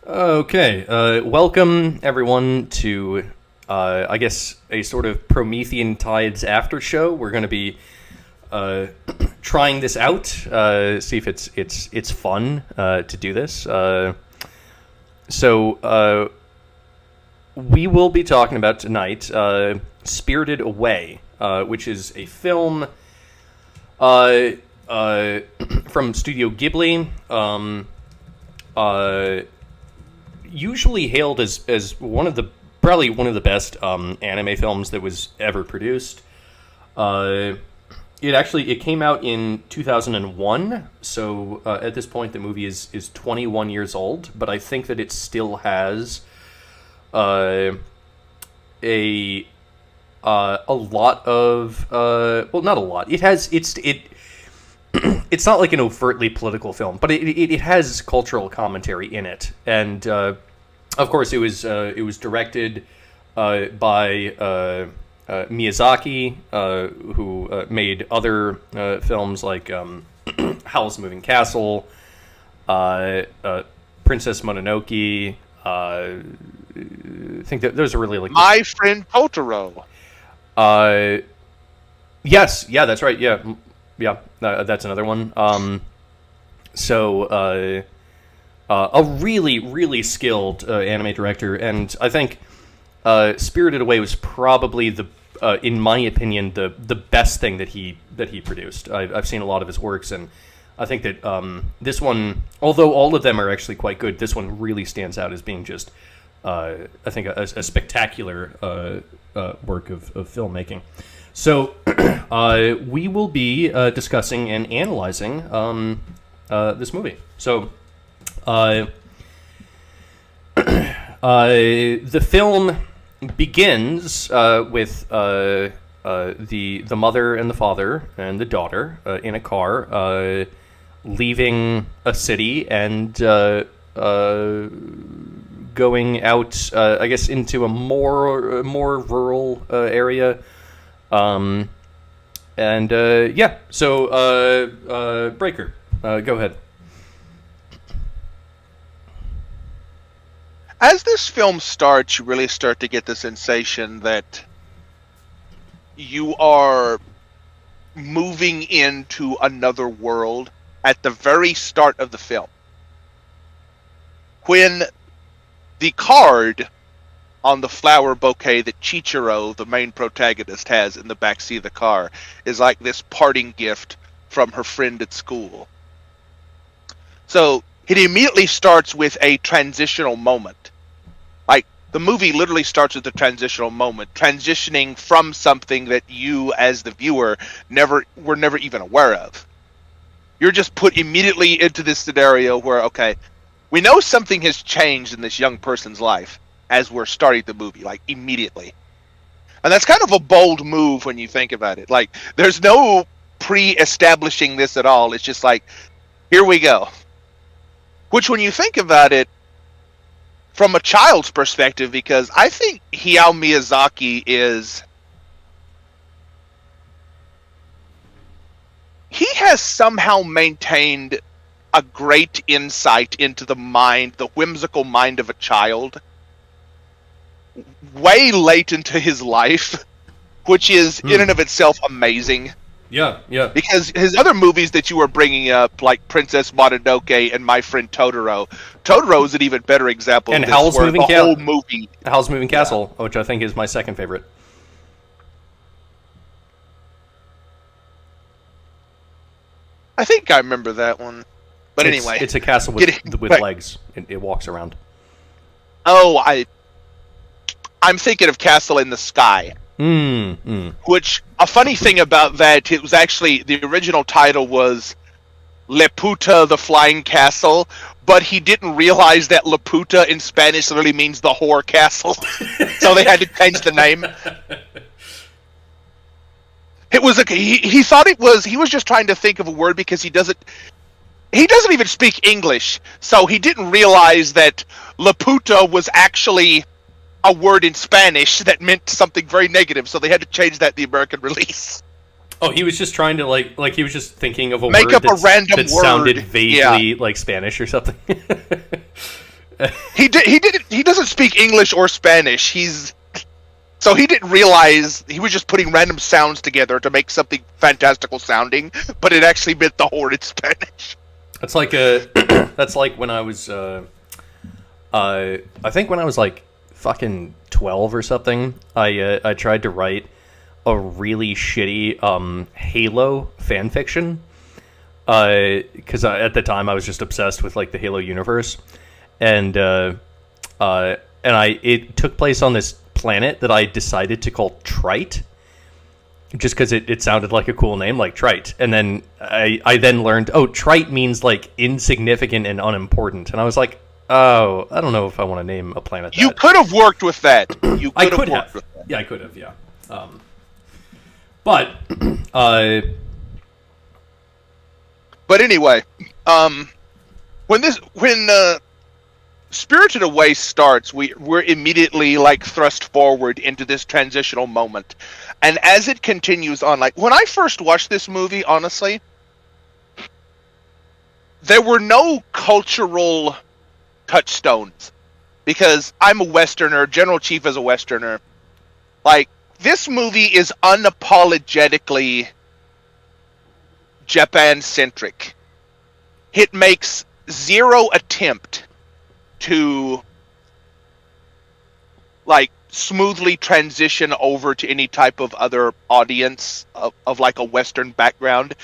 Okay, welcome everyone to, I guess, a sort of Promethean Tides Aftershow. We're going to be trying this out, see if it's fun to do this. So we will be talking about tonight Spirited Away, which is a film from Studio Ghibli. Usually hailed as probably one of the best anime films that was ever produced. It came out in 2001, so at this point the movie is 21 years old, but I think that it still has a lot of well, not a lot. It's not like an overtly political film, but it has cultural commentary in it, and of course it was directed by Miyazaki, who made other films like Howl's Moving Castle, Princess Mononoke. I think that those are really like My Friend Totoro. Yes, yeah, that's right. Yeah, that's another one. So a really, really skilled anime director, and I think Spirited Away was probably in my opinion, the best thing that he produced. I've seen a lot of his works, and I think that this one, although all of them are actually quite good, this one really stands out as being just, I think, a spectacular work of filmmaking. So we will be discussing and analyzing this movie. So the film begins with the mother and the father and the daughter in a car leaving a city and going out, I guess, into a more rural area. So Breaker, go ahead. As this film starts, you really start to get the sensation that you are moving into another world at the very start of the film. When the card on the flower bouquet that Chichiro, the main protagonist, has in the backseat of the car is like this parting gift from her friend at school. So it immediately starts with a transitional moment. Like, the movie literally starts with a transitional moment, transitioning from something that you, as the viewer, were never even aware of. You're just put immediately into this scenario where, okay, we know something has changed in this young person's life as we're starting the movie, like, immediately. And that's kind of a bold move when you think about it. Like, there's no pre-establishing this at all. It's just like, here we go. Which, when you think about it, from a child's perspective, because I think Hayao Miyazaki he has somehow maintained a great insight into the whimsical mind of a child, way late into his life, which is in and of itself amazing. Yeah. Because his other movies that you were bringing up, like Princess Mononoke and My Friend Totoro is an even better example and of this, Howl's where Moving the whole movie... Howl's Moving Castle, which I think is my second favorite. I think I remember that one. But anyway... It's a castle with legs. It walks around. Oh, I'm thinking of Castle in the Sky. Which, a funny thing about that, it was actually, the original title was Laputa the Flying Castle, but he didn't realize that Laputa in Spanish literally means the whore castle. So they had to change the name. It was he thought he was just trying to think of a word because he doesn't even speak English, so he didn't realize that Laputa was actually a word in Spanish that meant something very negative, so they had to change that in the American release. Oh, he was just trying to like he was just thinking of a Make word up a random that word. sounded vaguely like Spanish or something. He doesn't speak English or Spanish. So he didn't realize he was just putting random sounds together to make something fantastical sounding, but it actually meant the horrid Spanish. That's like that's like when I was I think when I was like fucking 12 or something, I tried to write a really shitty Halo fan fiction. Because at the time I was just obsessed with like the Halo universe, and it took place on this planet that I decided to call Trite, just because it sounded like a cool name, like Trite. And then I then learned, Trite means like insignificant and unimportant, and I was like, oh, I don't know if I want to name a planet that. You could have worked with that. I could have. Yeah, I could have. Yeah. But anyway, when Spirited Away starts, we're immediately like thrust forward into this transitional moment, and as it continues on, like when I first watched this movie, honestly, there were no cultural touchstones because I'm a Westerner. General Chief is a Westerner. Like, this movie is unapologetically Japan-centric. It makes zero attempt to, like, smoothly transition over to any type of other audience of like a Western background.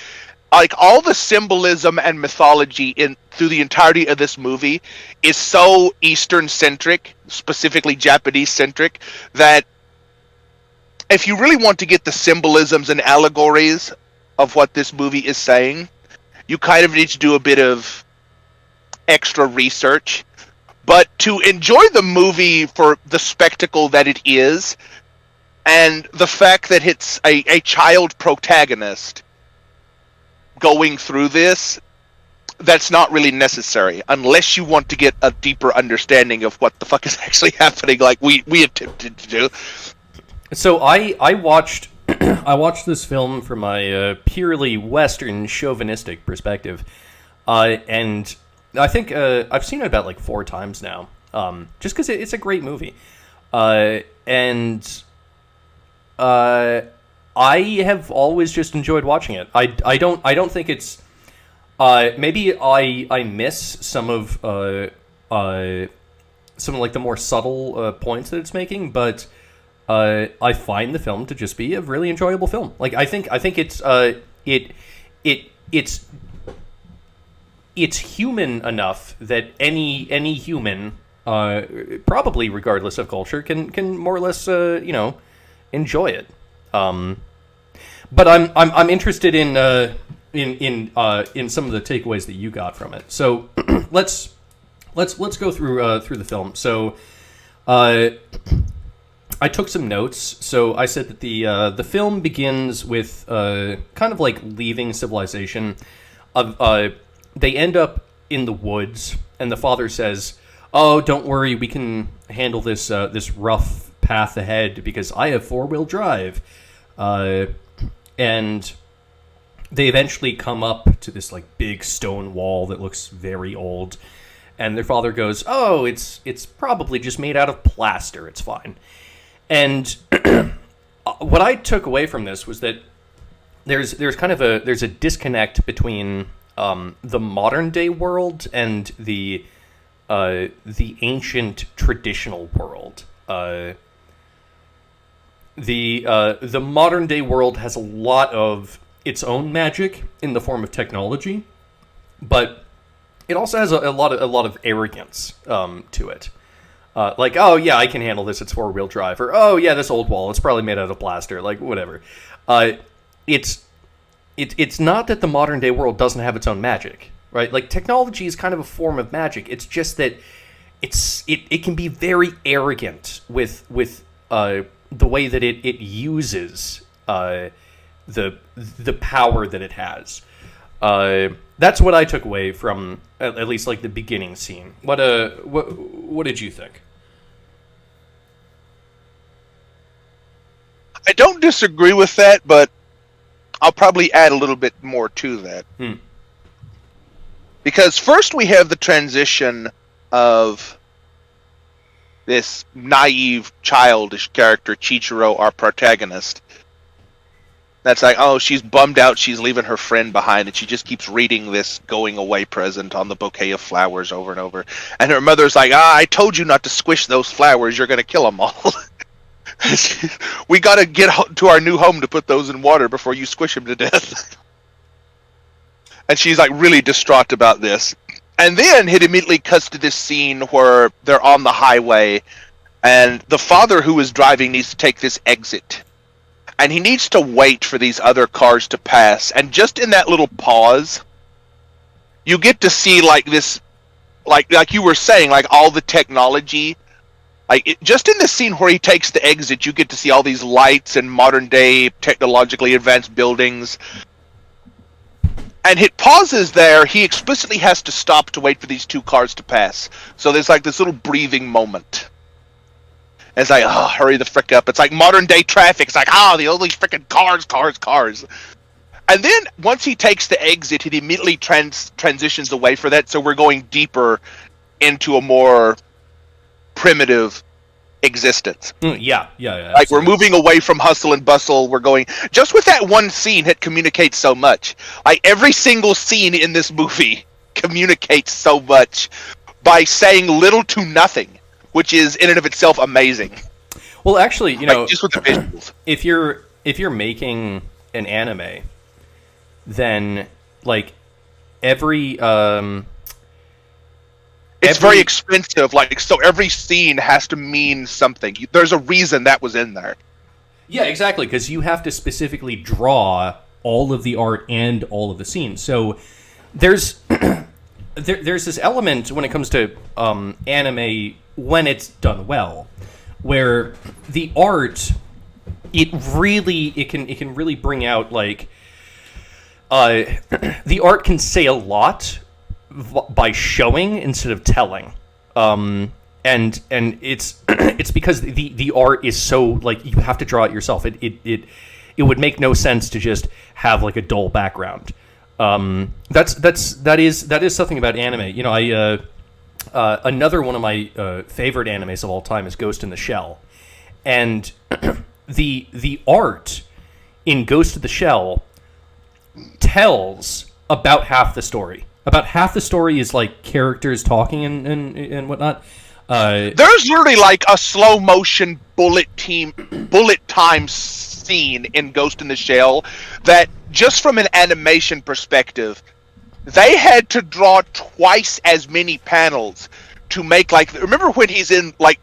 Like, all the symbolism and mythology through the entirety of this movie is so Eastern-centric, specifically Japanese-centric, that if you really want to get the symbolisms and allegories of what this movie is saying, you kind of need to do a bit of extra research. But to enjoy the movie for the spectacle that it is, and the fact that it's a child protagonist going through this, that's not really necessary, unless you want to get a deeper understanding of what the fuck is actually happening, like we attempted to do. So I watched I watched this film from my purely Western chauvinistic perspective, and I think I've seen it about like 4 times now, just because it's a great movie, and I have always just enjoyed watching it. I don't think it's maybe I miss some of like the more subtle points that it's making, but I find the film to just be a really enjoyable film. Like, I think it's it's human enough that any human, probably regardless of culture, can more or less enjoy it. But I'm interested in some of the takeaways that you got from it. So let's go through the film. So I took some notes. So I said that the film begins with kind of like leaving civilization. They end up in the woods, and the father says, "Oh, don't worry, we can handle this rough path ahead because I have 4-wheel drive." And they eventually come up to this like big stone wall that looks very old, and their father goes, "Oh, it's probably just made out of plaster. It's fine." And what I took away from this was that there's kind of a disconnect between the modern day world and the ancient traditional world. The modern day world has a lot of its own magic in the form of technology, but it also has a lot of arrogance to it. Like, oh yeah, I can handle this. It's 4-wheel drive. Or, oh yeah, this old wall. It's probably made out of plaster. Like, whatever. It's not that the modern day world doesn't have its own magic, right? Like, technology is kind of a form of magic. It's just that it can be very arrogant with the way that it uses the power that it has. That's what I took away from at least like the beginning scene. What did you think? I don't disagree with that, but I'll probably add a little bit more to that. Because first we have the transition of this naive, childish character, Chichiro, our protagonist. That's like, oh, she's bummed out she's leaving her friend behind, and she just keeps reading this going away present on the bouquet of flowers over and over. And her mother's like, I told you not to squish those flowers, you're going to kill them all. We got to get to our new home to put those in water before you squish them to death. And she's like really distraught about this. And then it immediately cuts to this scene where they're on the highway, and the father who is driving needs to take this exit. And he needs to wait for these other cars to pass. And just in that little pause, you get to see like this, like you were saying, like all the technology. Just in this scene where he takes the exit, you get to see all these lights and modern day technologically advanced buildings. And it pauses there. He explicitly has to stop to wait for these two cars to pass. So there's like this little breathing moment. And it's like, oh, hurry the frick up. It's like modern day traffic. It's like, oh, the only frickin' cars. And then once he takes the exit, it immediately transitions away for that. So we're going deeper into a more primitive existence. Yeah. Like we're moving away from hustle and bustle. We're going just with that one scene. It communicates so much. Like every single scene in this movie communicates so much by saying little to nothing, which is in and of itself amazing. Well, actually, just with the visuals. If you're making an anime, then like every it's very expensive. Like so, every scene has to mean something. There's a reason that was in there. Yeah, exactly, because you have to specifically draw all of the art and all of the scenes. So there's there's this element when it comes to anime when it's done well, where the art it can really bring out like the art can say a lot by showing instead of telling, and it's it's because the art is so like you have to draw it yourself. It would make no sense to just have like a dull background. That is something about anime. I another one of my favorite animes of all time is Ghost in the Shell, and the art in Ghost in the Shell tells about half the story. About half the story is like characters talking and whatnot. There's literally like a slow motion bullet time scene in Ghost in the Shell that just from an animation perspective, they had to draw twice as many panels to make like. Remember when he's in like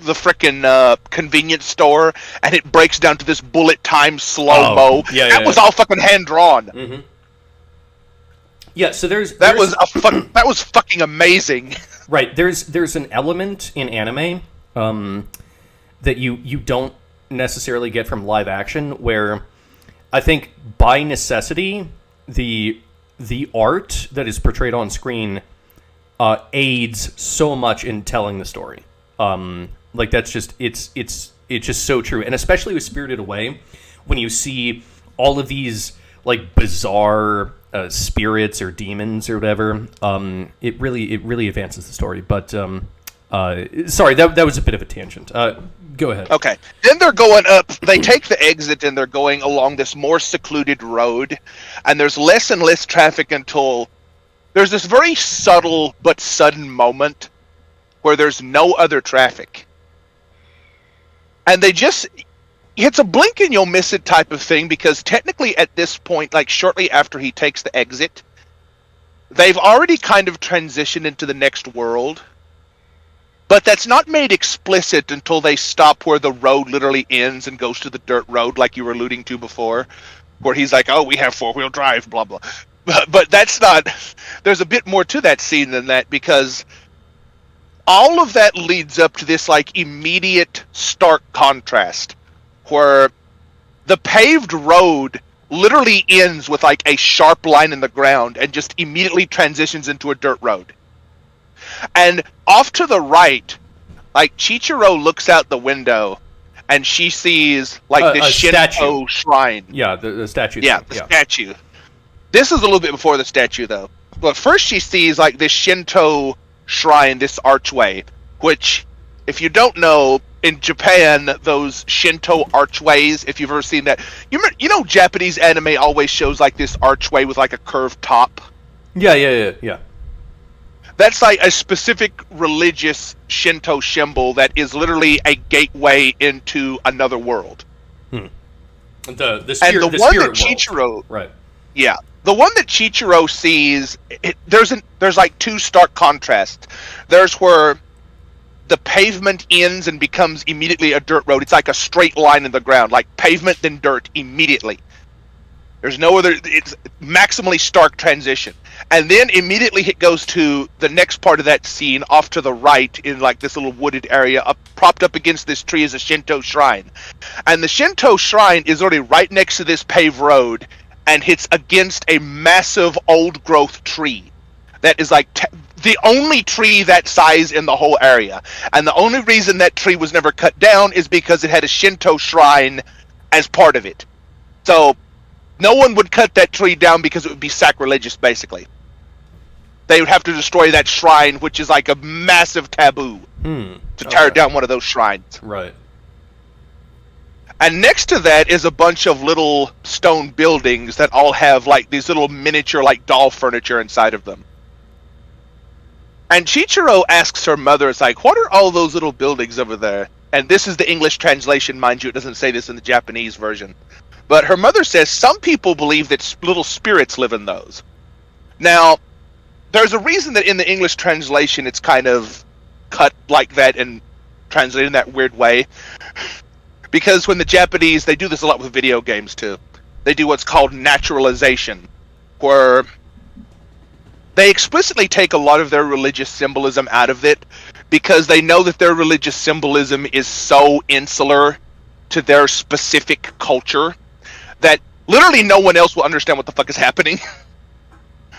the frickin' convenience store and it breaks down to this bullet time slow mo? That was all fucking hand drawn. Mm-hmm. Yeah, so that was fucking amazing. Right, there's an element in anime that you don't necessarily get from live action, where I think by necessity the art that is portrayed on screen aids so much in telling the story. Like that's just it's just so true, and especially with Spirited Away, when you see all of these like bizarre spirits or demons or whatever, it really advances the story. But sorry, that was a bit of a tangent. Go ahead. Okay. Then they're going up. They take the exit and they're going along this more secluded road, and there's less and less traffic until there's this very subtle but sudden moment where there's no other traffic, and it's a blink and you'll miss it type of thing, because technically at this point, like shortly after he takes the exit, they've already kind of transitioned into the next world. But that's not made explicit until they stop where the road literally ends and goes to the dirt road, like you were alluding to before, where he's like, oh, we have four-wheel drive, blah, blah. But that's not... There's a bit more to that scene than that, because all of that leads up to this like immediate stark contrast, where the paved road literally ends with like a sharp line in the ground and just immediately transitions into a dirt road. And off to the right, like Chichiro looks out the window and she sees like this Shinto shrine. Yeah, the statue. Yeah, the statue. This is a little bit before the statue though. But first she sees like this Shinto shrine, this archway, which if you don't know, in Japan, those Shinto archways, if you've ever seen that, you know Japanese anime always shows like this archway with like a curved top? Yeah. That's like a specific religious Shinto symbol that is literally a gateway into another world. The one that spirit Chichiro, world. Right. Yeah, the one that Chichiro sees, there's like two stark contrasts. There's where the pavement ends and becomes immediately a dirt road. It's like a straight line in the ground, like pavement then dirt immediately. There's no other. It's maximally stark transition, and then immediately it goes to the next part of that scene off to the right in like this little wooded area, propped up against this tree is a Shinto shrine, and the Shinto shrine is already right next to this paved road, and it's against a massive old growth tree that is like the only tree that size in the whole area, and the only reason that tree was never cut down is because it had a Shinto shrine as part of it. So no one would cut that tree down because it would be sacrilegious, basically. They would have to destroy that shrine, which is like a massive taboo to tear down one of those shrines. Right. And next to that is a bunch of little stone buildings that all have like these little miniature like doll furniture inside of them. And Chichiro asks her mother, it's like, what are all those little buildings over there? And this is the English translation, mind you, it doesn't say this in the Japanese version. But her mother says some people believe that little spirits live in those. Now, there's a reason that in the English translation it's kind of cut like that and translated in that weird way. Because when the Japanese, they do this a lot with video games too. They do what's called naturalization, where they explicitly take a lot of their religious symbolism out of it because they know that their religious symbolism is so insular to their specific culture that literally no one else will understand what the fuck is happening.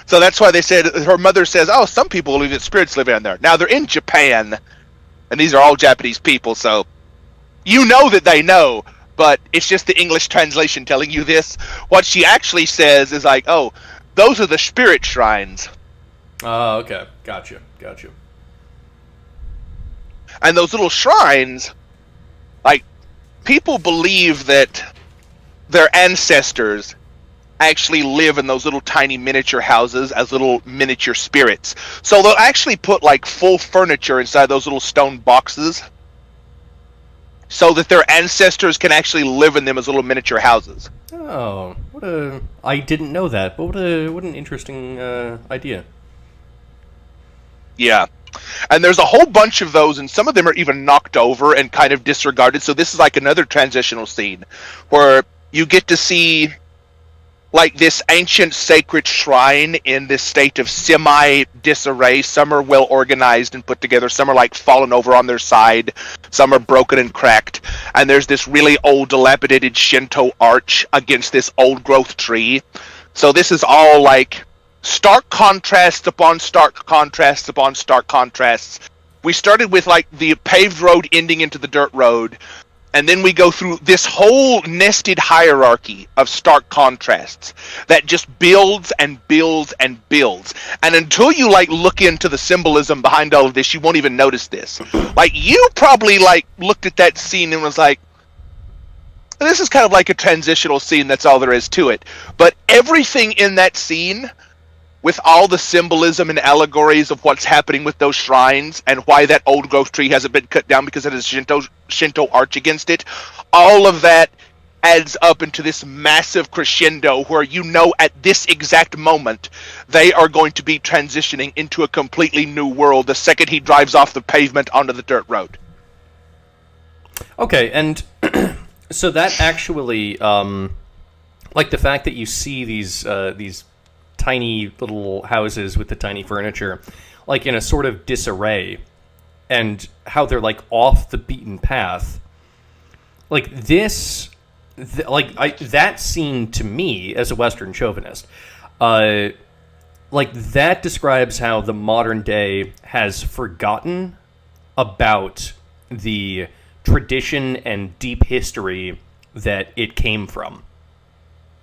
So that's why they said, her mother says, oh, some people believe that spirits live in there. Now, they're in Japan, and these are all Japanese people, so you know that they know, but it's just the English translation telling you this. What she actually says is like, oh, those are the spirit shrines. Oh, okay. Gotcha. And those little shrines, like, people believe that their ancestors actually live in those little tiny miniature houses as little miniature spirits. So they'll actually put like full furniture inside those little stone boxes so that their ancestors can actually live in them as little miniature houses. Oh, I didn't know that, but what an interesting idea. Yeah. And there's a whole bunch of those, and some of them are even knocked over and kind of disregarded. So this is like another transitional scene where you get to see like this ancient sacred shrine in this state of semi-disarray. Some are well organized and put together. Some are like fallen over on their side. Some are broken and cracked. And there's this really old dilapidated Shinto arch against this old growth tree. So this is all like stark contrasts upon stark contrasts upon stark contrasts. We started with like the paved road ending into the dirt road. And then we go through this whole nested hierarchy of stark contrasts that just builds and builds and builds. And until you like look into the symbolism behind all of this, you won't even notice this. Like you probably like looked at that scene and was like, this is kind of like a transitional scene, that's all there is to it. But everything in that scene, with all the symbolism and allegories of what's happening with those shrines and why that old growth tree hasn't been cut down because it has a Shinto arch against it, all of that adds up into this massive crescendo where you know at this exact moment they are going to be transitioning into a completely new world the second he drives off the pavement onto the dirt road. Okay, and so that actually, like the fact that you see these tiny little houses with the tiny furniture, like in a sort of disarray, and how they're like off the beaten path. Like this, that scene to me as a Western chauvinist, like that describes how the modern day has forgotten about the tradition and deep history that it came from.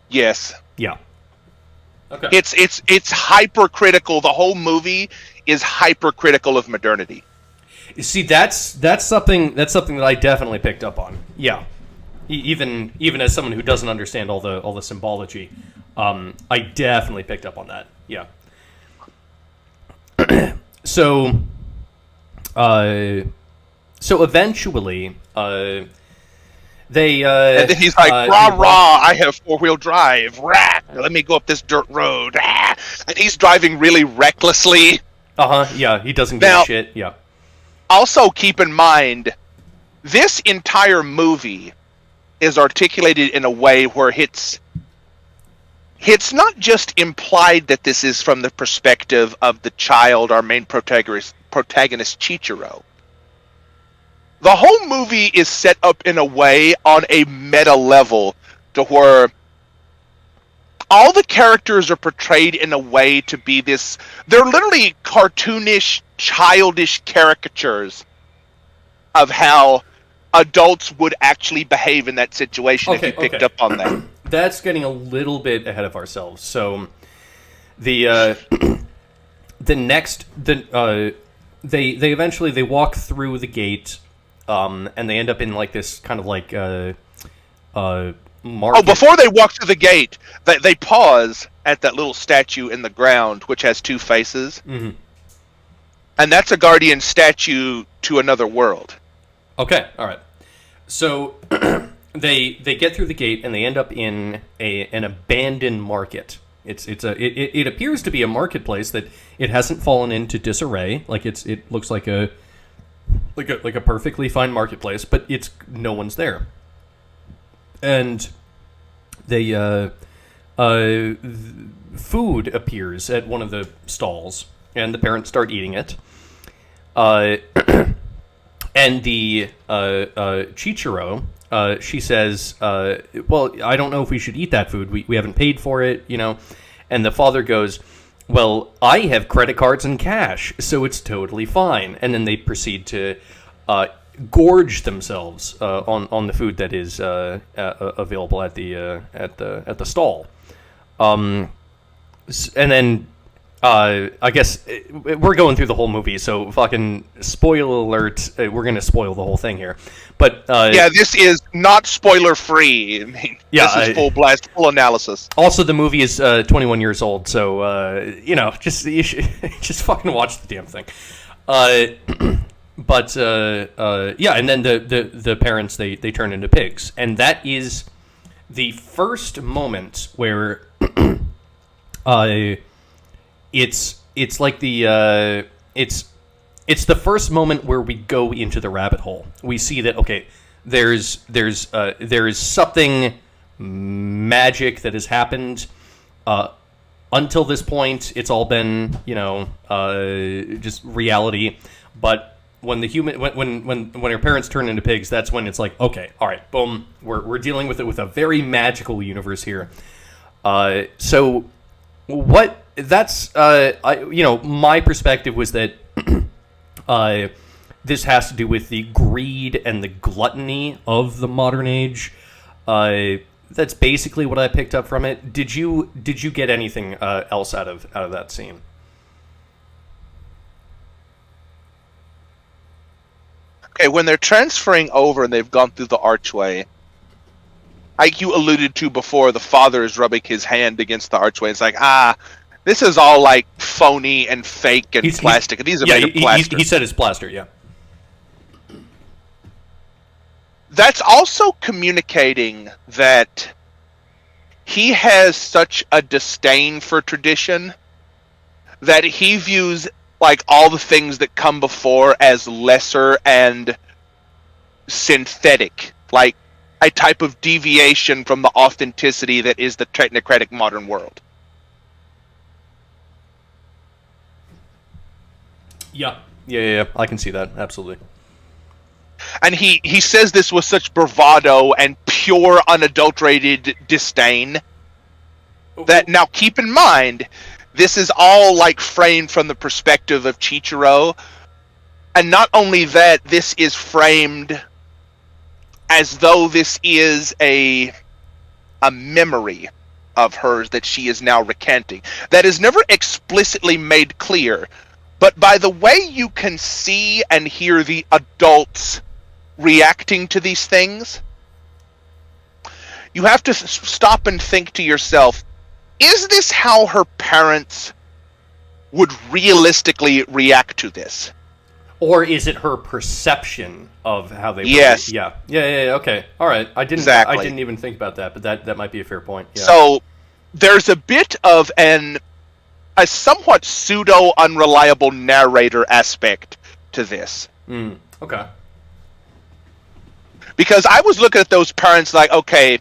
Yes. Yeah. Okay. It's hypercritical. The whole movie is hypercritical of modernity. See, that's something that I definitely picked up on. Yeah, even as someone who doesn't understand all the symbology, I definitely picked up on that. Yeah. So, eventually, they and then he's like, rah rah, I have 4-wheel drive. Rah, let me go up this dirt road. Ah. And he's driving really recklessly. Yeah, he doesn't give a shit. Yeah. Also, keep in mind, this entire movie is articulated in a way where it's not just implied that this is from the perspective of the child, our main protagonist Chichiro. The whole movie is set up in a way on a meta level to where all the characters are portrayed in a way to be this... They're literally cartoonish, childish caricatures of how adults would actually behave in that situation if you picked up on that. That's getting a little bit ahead of ourselves. So, they eventually walk through the gate, and they end up in like this kind of like market. Oh, before they walk through the gate, they pause at that little statue in the ground, which has 2 faces, and that's a guardian statue to another world. Okay, all right. So. They get through the gate and they end up in an abandoned market. It appears to be a marketplace that it hasn't fallen into disarray. Like it looks like a perfectly fine marketplace, but no one's there. And food appears at one of the stalls, and the parents start eating it. And the Chichiro. She says, well, I don't know if we should eat that food. We haven't paid for it, you know. And the father goes, well, I have credit cards and cash, so it's totally fine. And then they proceed to gorge themselves on the food that is available at the stall. And then I guess we're going through the whole movie, so fucking spoiler alert. We're going to spoil the whole thing here. But yeah, this is not spoiler free. I mean, this is full blast, full analysis. Also, the movie is 21 years old, so you should just fucking watch the damn thing. But yeah, and then the parents they turn into pigs, and that is the first moment where it's like it's the first moment where we go into the rabbit hole. We see that there's something magic that has happened. Until this point, it's all been just reality. But when our parents turn into pigs, that's when it's like, okay, all right, boom, we're dealing with it with a very magical universe here. So what? That's my perspective was that this has to do with the greed and the gluttony of the modern age. That's basically what I picked up from it. Did you get anything else out of that scene? Okay, when they're transferring over and they've gone through the archway, like you alluded to before, the father is rubbing his hand against the archway. It's like, this is all like phony and fake and plastic. These are made of plaster. He said it's plaster, yeah. That's also communicating that he has such a disdain for tradition that he views like all the things that come before as lesser and synthetic, like a type of deviation from the authenticity that is the technocratic modern world. Yeah, I can see that, absolutely. And he says this with such bravado and pure, unadulterated disdain that, now keep in mind, this is all like framed from the perspective of Chichiro. And not only that, this is framed as though this is a memory of hers that she is now recanting. That is never explicitly made clear, but by the way you can see and hear the adults reacting to these things, you have to stop and think to yourself, is this how her parents would realistically react to this? Or is it her perception of how they? Yes. Yeah. Okay. All right. I didn't even think about that, but that might be a fair point. Yeah. So there's a bit of a somewhat pseudo unreliable narrator aspect to this. Okay. Because I was looking at those parents like, okay,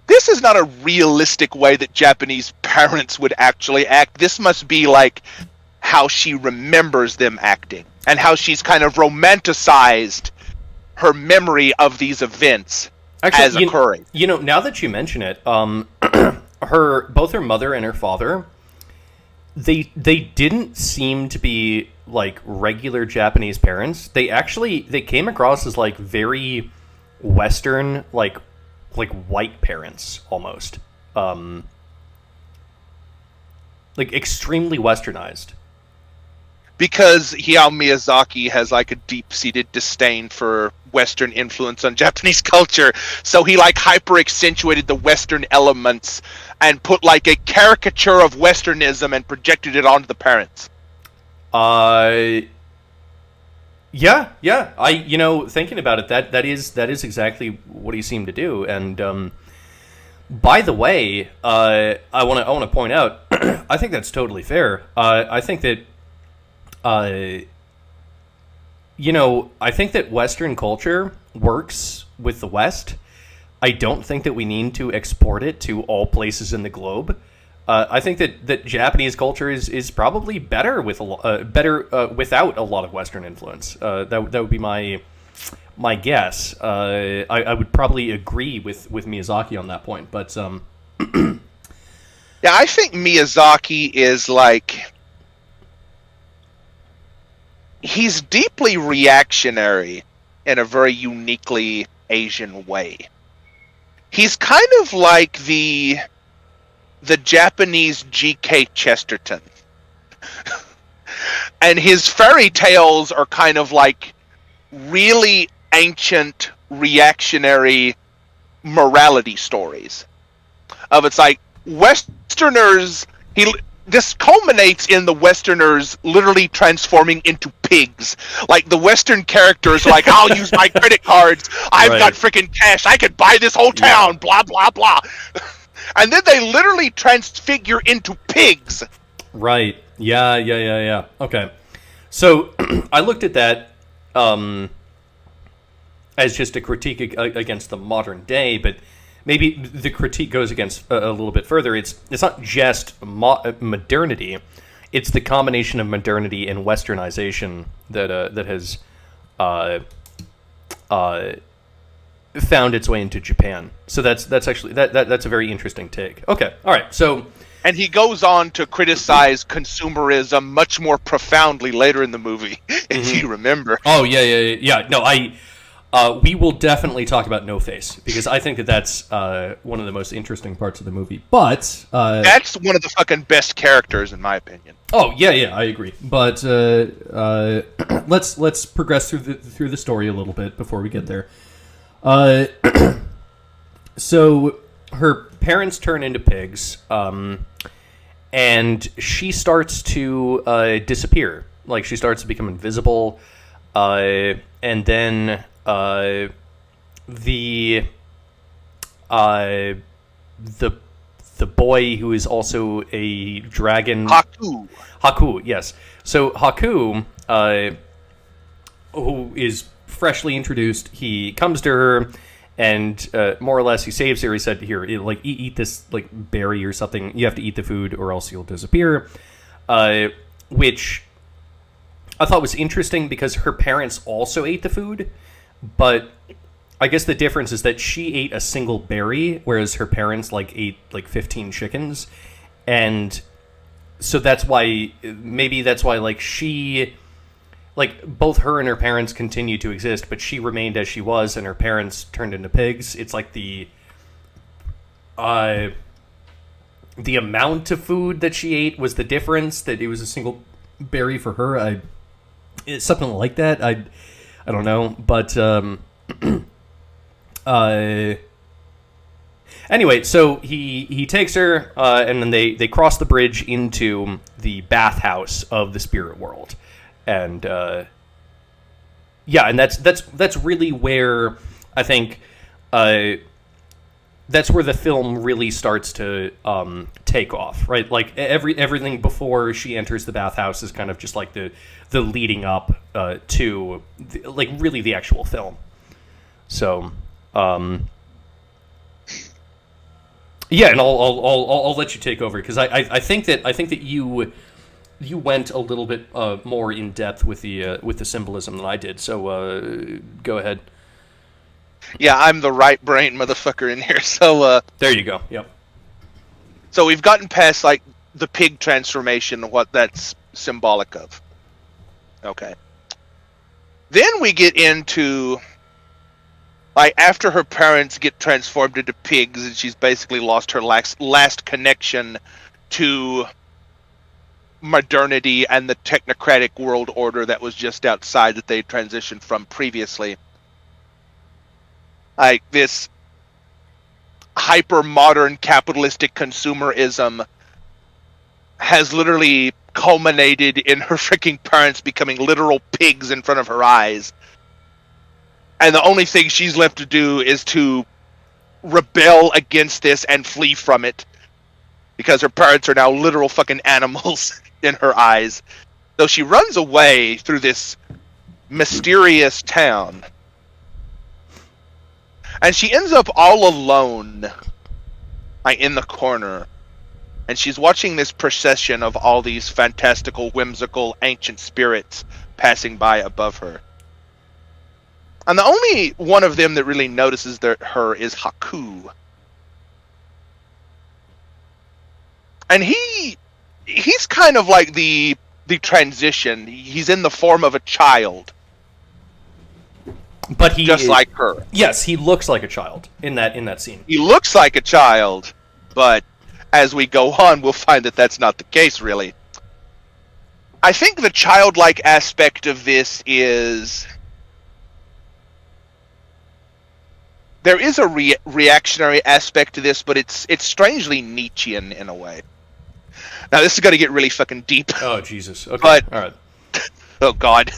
this is not a realistic way that Japanese parents would actually act. This must be like how she remembers them acting, and how she's kind of romanticized her memory of these events as occurring. Now that you mention it, both her mother and her father, they didn't seem to be like regular Japanese parents. They came across as like very Western, like white parents almost, like extremely westernized. Because Hayao Miyazaki has like a deep-seated disdain for Western influence on Japanese culture, so he like hyper-accentuated the Western elements and put like a caricature of Westernism and projected it onto the parents. Yeah. Thinking about it, that is exactly what he seemed to do. And by the way, I want to point out, I think that's totally fair. I think that. I think that Western culture works with the West. I don't think that we need to export it to all places in the globe. I think that Japanese culture is probably better without a lot of Western influence. That would be my guess. I would probably agree with Miyazaki on that point. But yeah, I think Miyazaki is like. He's deeply reactionary in a very uniquely Asian way. He's kind of like the Japanese G.K. Chesterton. And his fairy tales are kind of like really ancient reactionary morality stories. It's like Westerners... This culminates in the Westerners literally transforming into pigs. Like, the Western characters are like, I'll use my credit cards. I've got freaking cash. I could buy this whole town. Blah, blah, blah. And then they literally transfigure into pigs. Right. Yeah. Okay. So, I looked at that as just a critique against the modern day, but... maybe the critique goes against a little bit further. It's not just modernity; it's the combination of modernity and westernization that has found its way into Japan. So that's actually that's a very interesting take. Okay, all right. So, and he goes on to criticize consumerism much more profoundly later in the movie, if you remember. Oh yeah. No, we will definitely talk about No Face, because I think that's one of the most interesting parts of the movie. But that's one of the fucking best characters, in my opinion. Oh yeah, I agree. But let's progress through the story a little bit before we get there. So her parents turn into pigs, and she starts to disappear. Like, she starts to become invisible, and then. The boy who is also a dragon... Haku, yes. So Haku, who is freshly introduced, he comes to her, and more or less he saves her. He said, here, like, eat this like berry or something. You have to eat the food or else you'll disappear. Which I thought was interesting, because her parents also ate the food. But I guess the difference is that she ate a single berry, whereas her parents ate 15 chickens, and so that's why she, both her and her parents continued to exist, but she remained as she was, and her parents turned into pigs. It's like the amount of food that she ate was the difference, that it was a single berry for her. It's something like that. I don't know, but anyway, so he takes her, and then they cross the bridge into the bathhouse of the spirit world, and and that's really where I think that's where the film really starts to take off, right? Like everything before she enters the bathhouse is kind of just like the leading up to like really the actual film. So yeah, and I'll let you take over because I think that you went a little bit more in depth with the symbolism than I did. So go ahead. Yeah, I'm the right brain motherfucker in here. So there you go. Yep. So we've gotten past like the pig transformation, what that's symbolic of. Okay. Then we get into like after her parents get transformed into pigs and she's basically lost her last connection to modernity and the technocratic world order that was just outside that they transitioned from previously. Like this hyper-modern capitalistic consumerism has literally culminated in her freaking parents becoming literal pigs in front of her eyes. And the only thing she's left to do is to rebel against this and flee from it. Because her parents are now literal fucking animals in her eyes. So she runs away through this mysterious town. And she ends up all alone, like in the corner. And she's watching this procession of all these fantastical, whimsical, ancient spirits passing by above her. And the only one of them that really notices her is Haku. And he's kind of like the transition. He's in the form of a child. But he just like her. Yes, he looks like a child in that scene. He looks like a child, but as we go on, we'll find that that's not the case, really. I think the childlike aspect of this is there is a reactionary aspect to this, but it's strangely Nietzschean in a way. Now, this is going to get really fucking deep. Oh, Jesus. Okay, but, all right. Oh, God.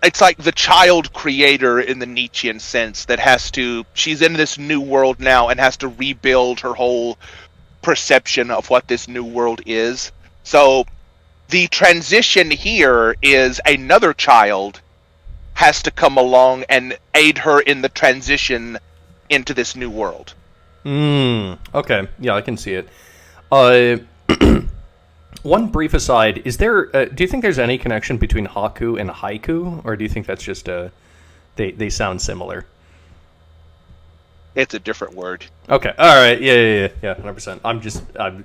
It's like the child creator in the Nietzschean sense that she's in this new world now and has to rebuild her whole perception of what this new world is. So the transition here is another child has to come along and aid her in the transition into this new world. Okay. Yeah, I can see it. One brief aside, is there? Do you think there's any connection between Haku and haiku, or do you think that's just they sound similar? It's a different word. Okay, all right, yeah, 100%.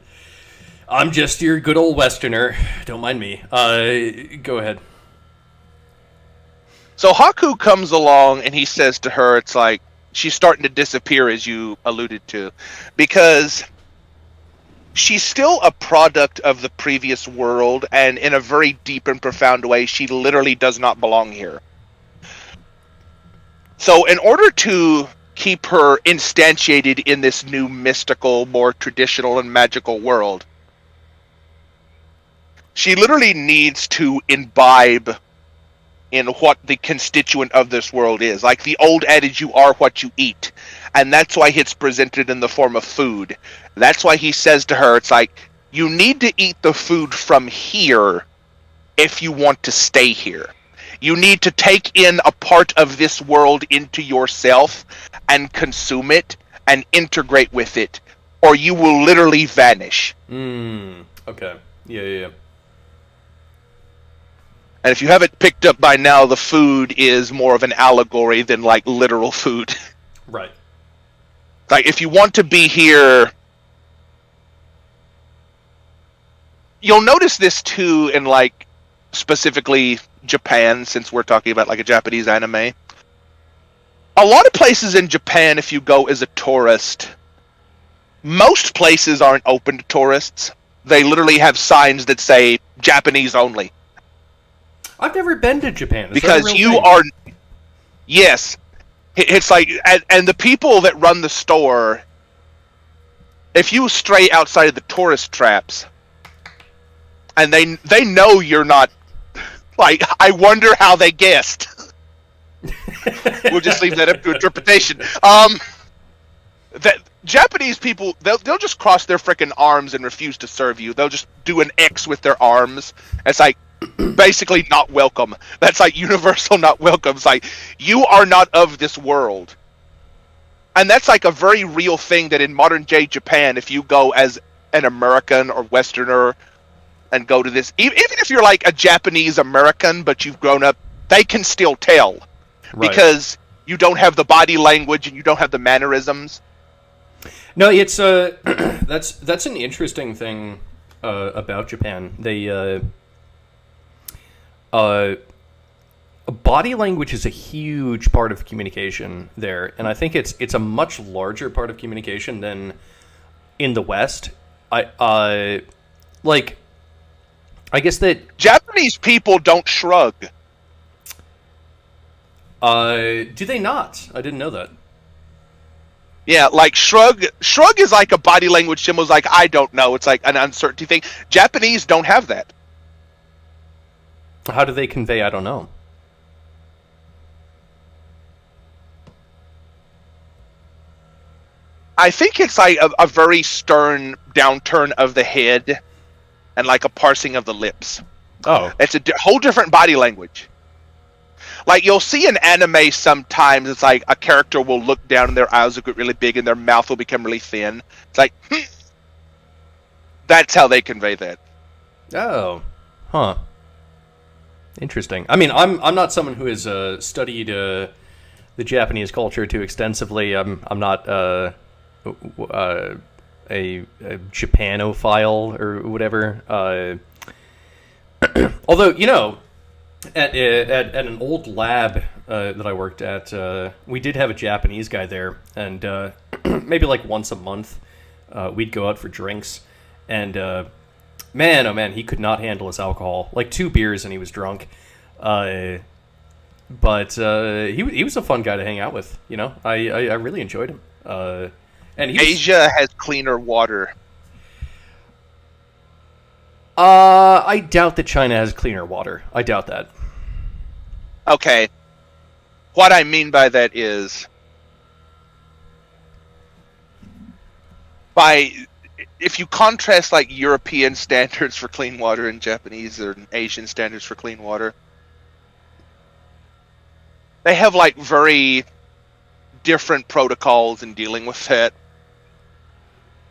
I'm just your good old Westerner. Don't mind me. Go ahead. So Haku comes along and he says to her, it's like she's starting to disappear, as you alluded to, because she's still a product of the previous world, and in a very deep and profound way, she literally does not belong here. So in order to keep her instantiated in this new mystical, more traditional and magical world, she literally needs to imbibe in what the constituent of this world is. Like the old adage, you are what you eat. And that's why it's presented in the form of food. That's why he says to her, it's like, you need to eat the food from here if you want to stay here. You need to take in a part of this world into yourself and consume it and integrate with it, or you will literally vanish. Okay. Yeah. And if you haven't picked up by now, the food is more of an allegory than like literal food. Right. Like if you want to be here, you'll notice this too in like specifically Japan, since we're talking about like a Japanese anime. A lot of places in Japan, if you go as a tourist, most places aren't open to tourists. They literally have signs that say Japanese only. I've never been to Japan. Because you are... Yes. It's like... And the people that run the store... If you stray outside of the tourist traps... And they know you're not... Like, I wonder how they guessed. We'll just leave that up to interpretation. That Japanese people, they'll just cross their frickin' arms and refuse to serve you. They'll just do an X with their arms. It's like, basically not welcome. That's like universal not welcome. It's like, you are not of this world. And that's like a very real thing that in modern day Japan, if you go as an American or Westerner and go to this, even if you're like a Japanese American, but you've grown up, they can still tell. Right. Because you don't have the body language and you don't have the mannerisms. No, it's that's an interesting thing about Japan. They body language is a huge part of communication there, and I think it's a much larger part of communication than in the West. I guess that Japanese people don't shrug. Do they not? I didn't know that. Yeah, like shrug is like a body language symbol. It's like, I don't know. It's like an uncertainty thing. Japanese don't have that. How do they convey I don't know? I think it's like a very stern downturn of the head and like a parsing of the lips. Oh. It's a whole different body language. Like, you'll see in anime sometimes, it's like a character will look down and their eyes will get really big and their mouth will become really thin. It's like, that's how they convey that. Oh. Huh. Interesting. I mean, I'm not someone who has studied the Japanese culture too extensively. I'm not a Japanophile or whatever. Although, you know, at an old lab that I worked at, we did have a Japanese guy there, and maybe like once a month we'd go out for drinks, and man, oh man, he could not handle his alcohol. Like 2 beers and he was drunk. But he was a fun guy to hang out with. You know, I really enjoyed him. And Asia has cleaner water. I doubt that China has cleaner water. I doubt that. Okay. What I mean by that is, if you contrast like European standards for clean water and Japanese or Asian standards for clean water, they have like very different protocols in dealing with that.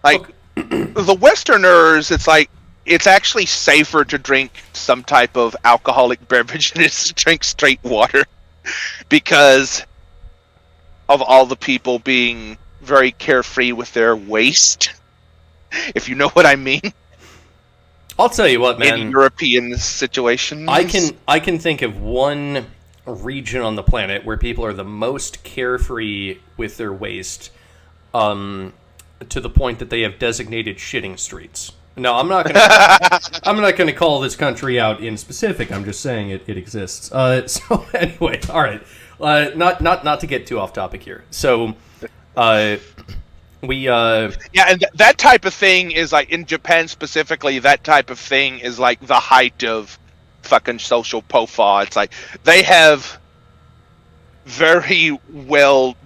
Like, the Westerners, it's like, it's actually safer to drink some type of alcoholic beverage than it is to drink straight water because of all the people being very carefree with their waste, if you know what I mean. I'll tell you what, man. In European situations. I can think of one region on the planet where people are the most carefree with their waste, to the point that they have designated shitting streets. No, I'm not gonna call this country out in specific. I'm just saying it exists. So anyway, all right. Not to get too off topic here. So, yeah, and that type of thing is like in Japan specifically. That type of thing is like the height of fucking social pofa. It's like they have very well.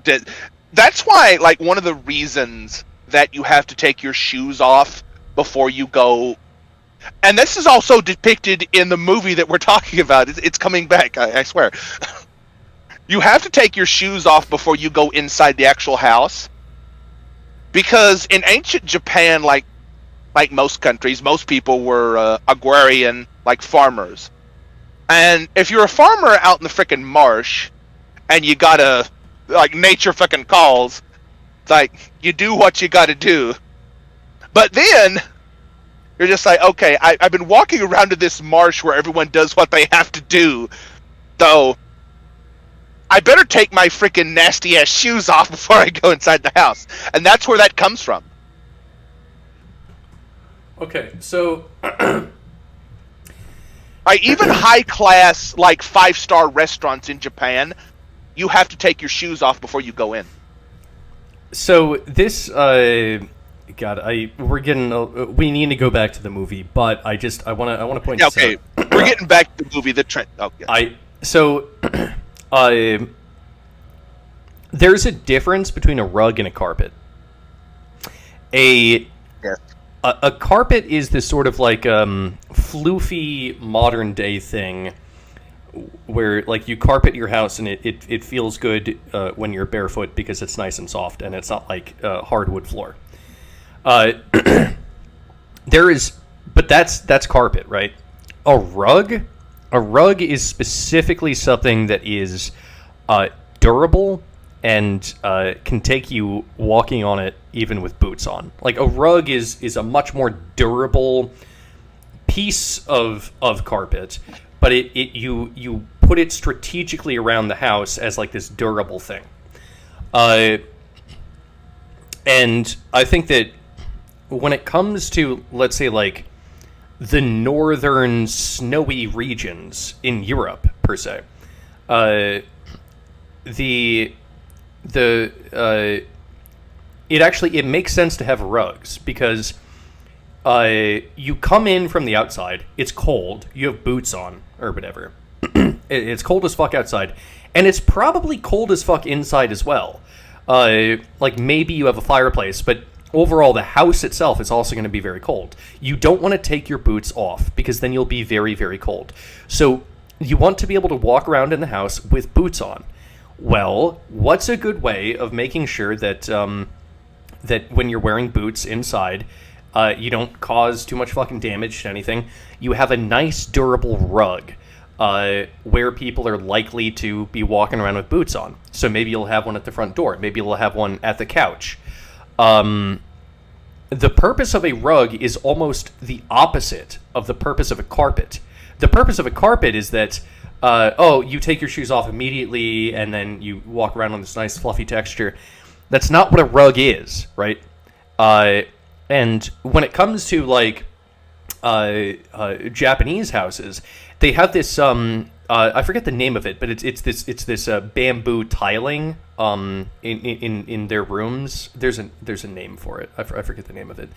That's why, like, one of the reasons that you have to take your shoes off before you go, and this is also depicted in the movie that we're talking about. It's coming back, I swear. You have to take your shoes off before you go inside the actual house, because in ancient Japan, like most countries, most people were agrarian, like farmers. And if you're a farmer out in the frickin' marsh, and you gotta, like, nature fucking calls, it's like, you do what you gotta do. But then, you're just like, okay, I've been walking around to this marsh where everyone does what they have to do, so I better take my freaking nasty-ass shoes off before I go inside the house. And that's where that comes from. Okay, so Even high class, like 5-star restaurants in Japan, you have to take your shoes off before you go in. this God, we're getting we need to go back to the movie, but I want to point Yeah, this okay, out. we're getting back to the movie. The trend. Oh, yeah. There's a difference between a rug and a carpet. A Yes. a carpet is this sort of like floofy modern day thing where like you carpet your house and it feels good when you're barefoot because it's nice and soft and it's not like hardwood floor. There is, but that's carpet, right? A rug is specifically something that is durable and can take you walking on it even with boots on. Like a rug is a much more durable piece of carpet, but you put it strategically around the house as like this durable thing. And I think that when it comes to, let's say, like the northern snowy regions in Europe per se, it makes sense to have rugs because you come in from the outside, it's cold, you have boots on or whatever. It's cold as fuck outside, and it's probably cold as fuck inside as well. Like maybe you have a fireplace, but overall the house itself is also going to be very cold. You don't want to take your boots off because then you'll be very, very cold. So you want to be able to walk around in the house with boots on. Well, what's a good way of making sure that that when you're wearing boots inside, you don't cause too much fucking damage to anything? You have a nice durable rug where people are likely to be walking around with boots on. So maybe you'll have one at the front door. Maybe you'll have one at the couch. The purpose of a rug is almost the opposite of the purpose of a carpet. The purpose of a carpet is that, you take your shoes off immediately and then you walk around on this nice fluffy texture. That's not what a rug is, right? And when it comes to, like, Japanese houses, they have this I forget the name of it, but it's this bamboo tiling in their rooms. There's a name for it. I forget the name of it.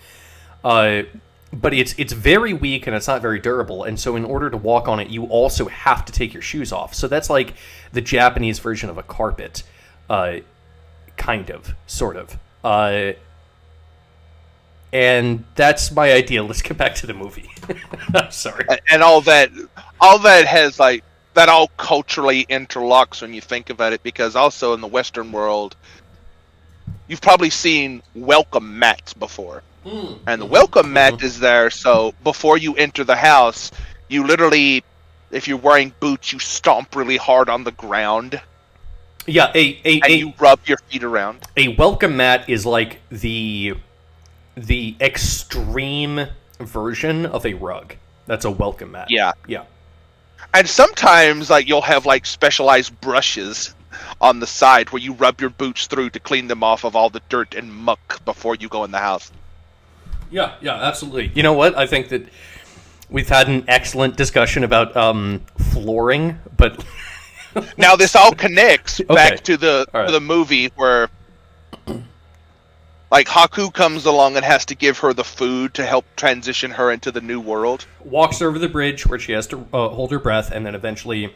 But it's very weak and it's not very durable, and so in order to walk on it, you also have to take your shoes off. So that's like the Japanese version of a carpet, kind of, sort of. And that's my idea. Let's get back to the movie. I'm sorry. And all that has like that all culturally interlocks when you think about it, because also in the Western world, you've probably seen welcome mats before. And the welcome mat is there, so before you enter the house, you literally, if you're wearing boots, you stomp really hard on the ground. Yeah, you rub your feet around. A welcome mat is like the extreme version of a rug. That's a welcome mat. Yeah. Yeah. And sometimes like you'll have like specialized brushes on the side where you rub your boots through to clean them off of all the dirt and muck before you go in the house. Yeah, absolutely. You know what? I think that we've had an excellent discussion about flooring, but now this all connects back to the right. to the movie where like Haku comes along and has to give her the food to help transition her into the new world. Walks over the bridge where she has to hold her breath, and then eventually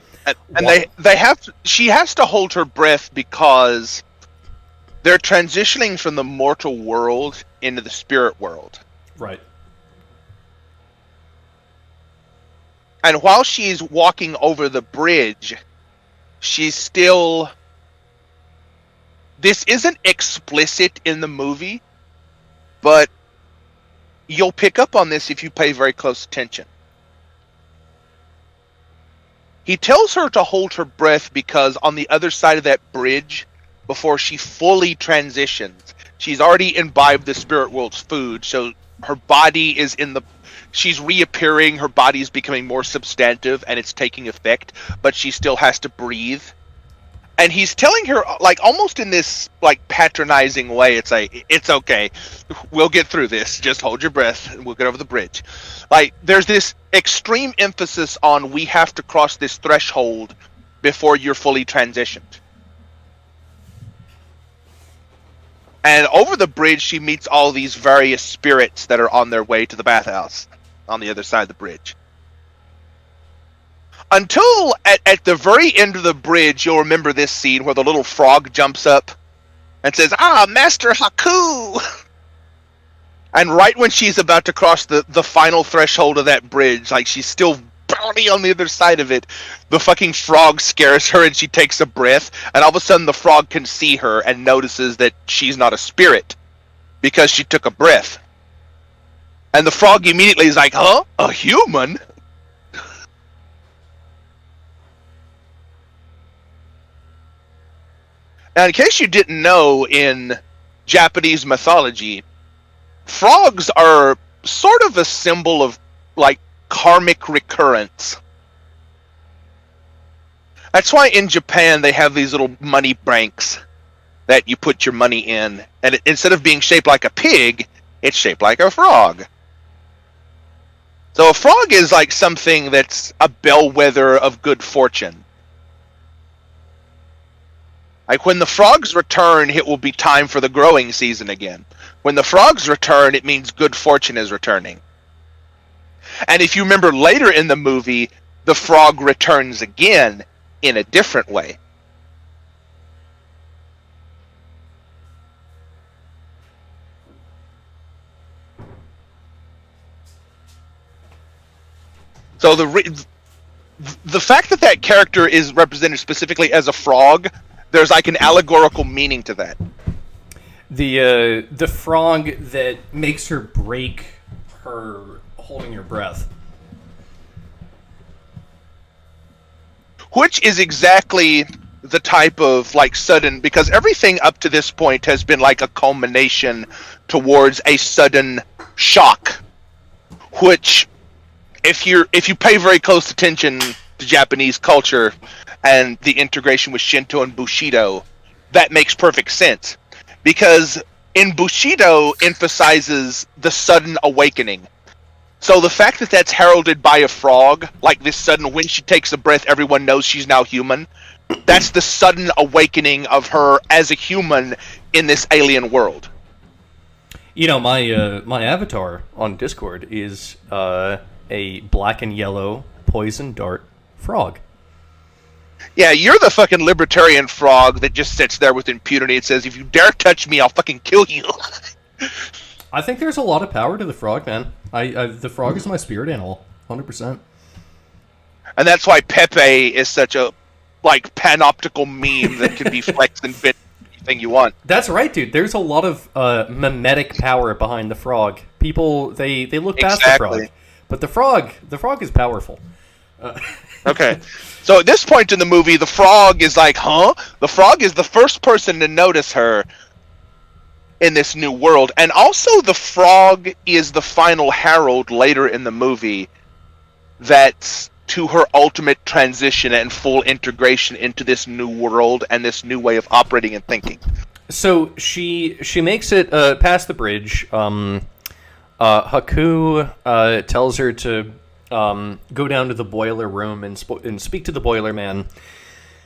she has to hold her breath because they're transitioning from the mortal world into the spirit world. Right. And while she's walking over the bridge, she's still... This isn't explicit in the movie, but you'll pick up on this if you pay very close attention. He tells her to hold her breath because on the other side of that bridge, before she fully transitions, she's already imbibed the spirit world's food, so her body is she's reappearing, her body's becoming more substantive, and it's taking effect, but she still has to breathe. And he's telling her, like, almost in this, like, patronizing way. It's like, it's okay. We'll get through this. Just hold your breath and we'll get over the bridge. Like, there's this extreme emphasis on we have to cross this threshold before you're fully transitioned. And over the bridge, she meets all these various spirits that are on their way to the bathhouse on the other side of the bridge. Until at the very end of the bridge, you'll remember this scene where the little frog jumps up and says, Master Haku! And right when she's about to cross the final threshold of that bridge, like she's still barely on the other side of it, the fucking frog scares her and she takes a breath, and all of a sudden the frog can see her and notices that she's not a spirit because she took a breath. And the frog immediately is like, huh? A human? Now, in case you didn't know, in Japanese mythology, frogs are sort of a symbol of, like, karmic recurrence. That's why in Japan they have these little money banks that you put your money in, and instead of being shaped like a pig, it's shaped like a frog. So a frog is like something that's a bellwether of good fortune. Like, when the frogs return, it will be time for the growing season again. When the frogs return, it means good fortune is returning. And if you remember later in the movie, the frog returns again in a different way. So the fact that character is represented specifically as a frog, there's like an allegorical meaning to that. The frog that makes her break her holding her breath. Which is exactly the type of, like, sudden, because everything up to this point has been like a culmination towards a sudden shock, which, if you pay very close attention to Japanese culture and the integration with Shinto and Bushido, that makes perfect sense. Because in Bushido emphasizes the sudden awakening. So the fact that that's heralded by a frog, like this sudden, when she takes a breath, everyone knows she's now human. That's the sudden awakening of her as a human in this alien world. You know, my avatar on Discord is a black and yellow poison dart frog. Yeah, you're the fucking libertarian frog that just sits there with impunity and says, if you dare touch me, I'll fucking kill you. I think there's a lot of power to the frog, man. The frog is my spirit animal, 100%. And that's why Pepe is such a, like, panoptical meme that can be flexed and fit anything you want. That's right, dude. There's a lot of mimetic power behind the frog. People, they look past the frog. But the frog is powerful. Okay. So at this point in the movie, the frog is like, huh? The frog is the first person to notice her in this new world. And also the frog is the final herald later in the movie that's to her ultimate transition and full integration into this new world and this new way of operating and thinking. So she makes it past the bridge. Haku tells her to go down to the boiler room and speak to the boiler man.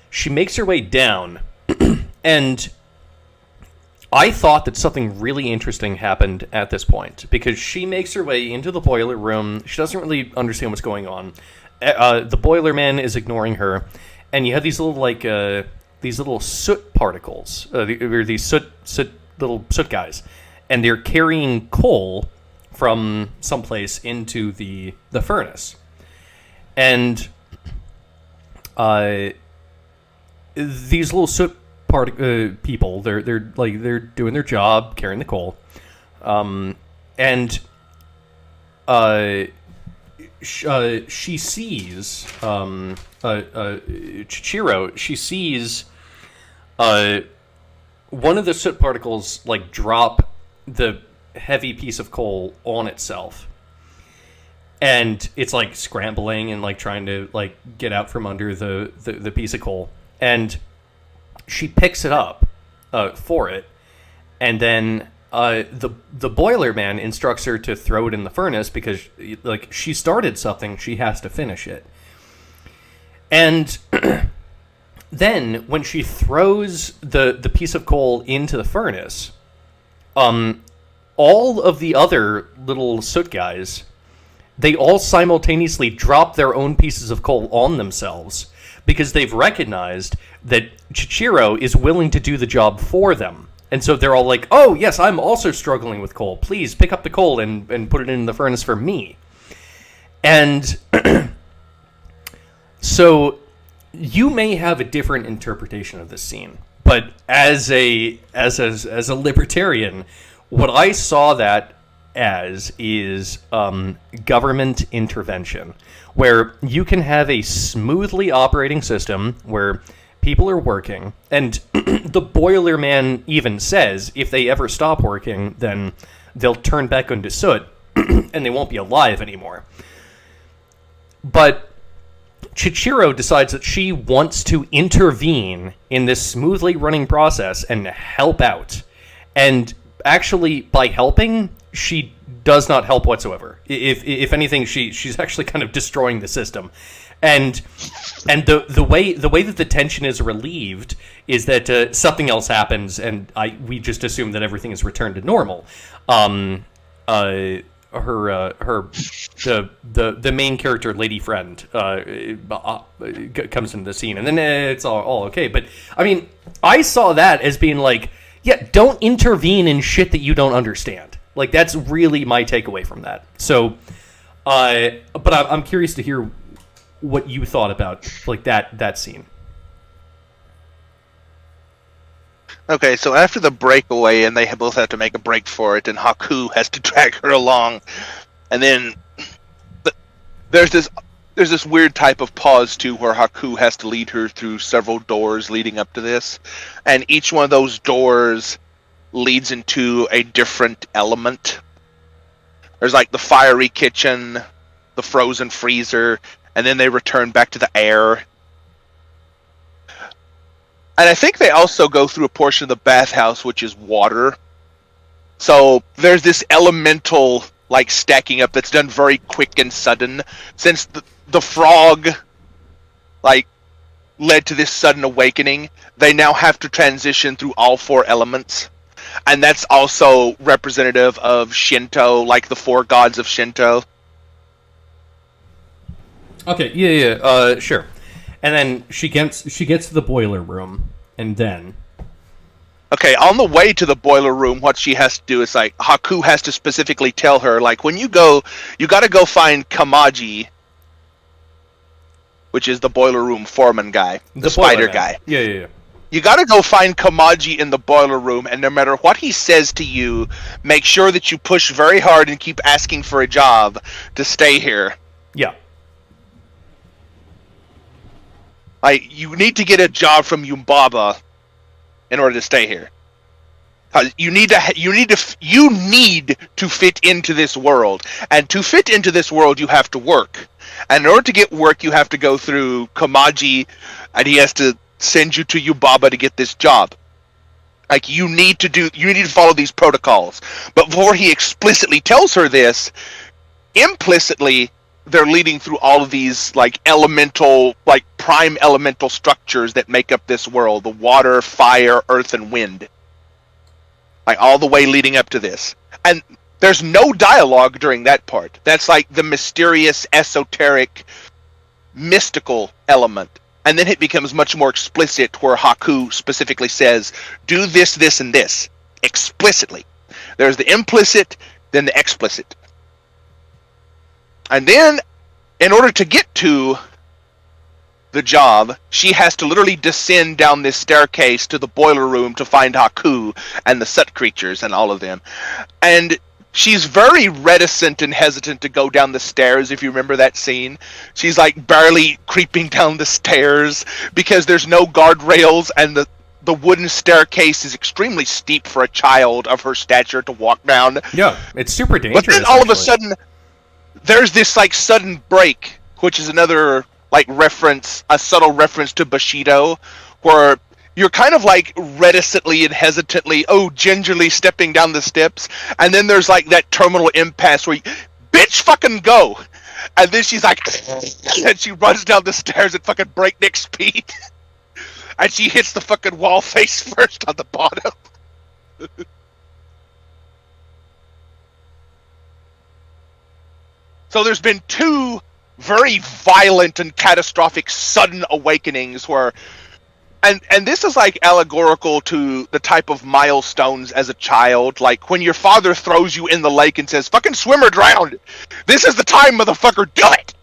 She makes her way down, and I thought that something really interesting happened at this point, because she makes her way into the boiler room. She doesn't really understand what's going on. The boiler man is ignoring her, and you have these little soot particles, or these little soot guys, and they're carrying coal from someplace into the furnace. And these little soot people, they're doing their job, carrying the coal. She sees Chichiro. She sees one of the soot particles like drop the heavy piece of coal on itself, and it's like scrambling and like trying to like get out from under the piece of coal. And she picks it up for it, and then the boiler man instructs her to throw it in the furnace because, like, she started something, she has to finish it. And then when she throws the piece of coal into the furnace, all of the other little soot guys, they all simultaneously drop their own pieces of coal on themselves because they've recognized that Chichiro is willing to do the job for them. And so they're all like, oh, yes, I'm also struggling with coal. Please pick up the coal and put it in the furnace for me. And so you may have a different interpretation of this scene, but as a libertarian, what I saw that as is government intervention, where you can have a smoothly operating system where people are working, and the boiler man even says if they ever stop working, then they'll turn back into soot and they won't be alive anymore. But Chichiro decides that she wants to intervene in this smoothly running process and help out. And actually, by helping, she does not help whatsoever. If anything, she's actually kind of destroying the system. And the way that the tension is relieved is that something else happens, and we just assume that everything is returned to normal. The main character, Lady Friend, comes into the scene, and then it's all okay. But I mean, I saw that as being like, yeah, don't intervene in shit that you don't understand. Like, that's really my takeaway from that. So, but I'm curious to hear what you thought about, like, that scene. Okay, so after the breakaway, and they both have to make a break for it, and Haku has to drag her along, and then there's this weird type of pause too, where Haku has to lead her through several doors leading up to this, and each one of those doors leads into a different element. There's like the fiery kitchen, the frozen freezer, and then they return back to the air. And I think they also go through a portion of the bathhouse, which is water. So there's this elemental, like, stacking up that's done very quick and sudden. Since the frog, like, led to this sudden awakening, they now have to transition through all four elements. And that's also representative of Shinto, like the four gods of Shinto. Okay, yeah, sure. And then she gets to the boiler room, and then... Okay, on the way to the boiler room, what she has to do is, like, Haku has to specifically tell her, like, when you go, you gotta go find Kamaji, which is the boiler room foreman guy, the spider guy. Yeah. You gotta go find Kamaji in the boiler room, and no matter what he says to you, make sure that you push very hard and keep asking for a job to stay here. Yeah. Like, you need to get a job from Yumbaba in order to stay here. You need to fit into this world, and to fit into this world, you have to work. And in order to get work, you have to go through Kamaji, and he has to send you to Yubaba to get this job. Like, you need to follow these protocols. But before he explicitly tells her this, implicitly, they're leading through all of these, like, elemental, like, prime elemental structures that make up this world. The water, fire, earth, and wind. Like, all the way leading up to this. And there's no dialogue during that part. That's, like, the mysterious, esoteric, mystical element. And then it becomes much more explicit, where Haku specifically says, do this, this, and this. Explicitly. There's the implicit, then the explicit. And then, in order to get to the job, she has to literally descend down this staircase to the boiler room to find Haku and the Sut creatures and all of them. And she's very reticent and hesitant to go down the stairs, if you remember that scene. She's, like, barely creeping down the stairs because there's no guardrails, and the wooden staircase is extremely steep for a child of her stature to walk down. Yeah, it's super dangerous. But then all of a sudden, there's this, like, sudden break, which is another, like, reference, a subtle reference to Bushido, where you're kind of like reticently and hesitantly, gingerly stepping down the steps, and then there's like that terminal impasse where bitch fucking go, and then she's like, and she runs down the stairs at fucking breakneck speed, and she hits the fucking wall face first on the bottom. So there's been two very violent and catastrophic sudden awakenings where, and this is like allegorical to the type of milestones as a child, like when your father throws you in the lake and says, fucking swim or drown. This is the time, motherfucker, do it!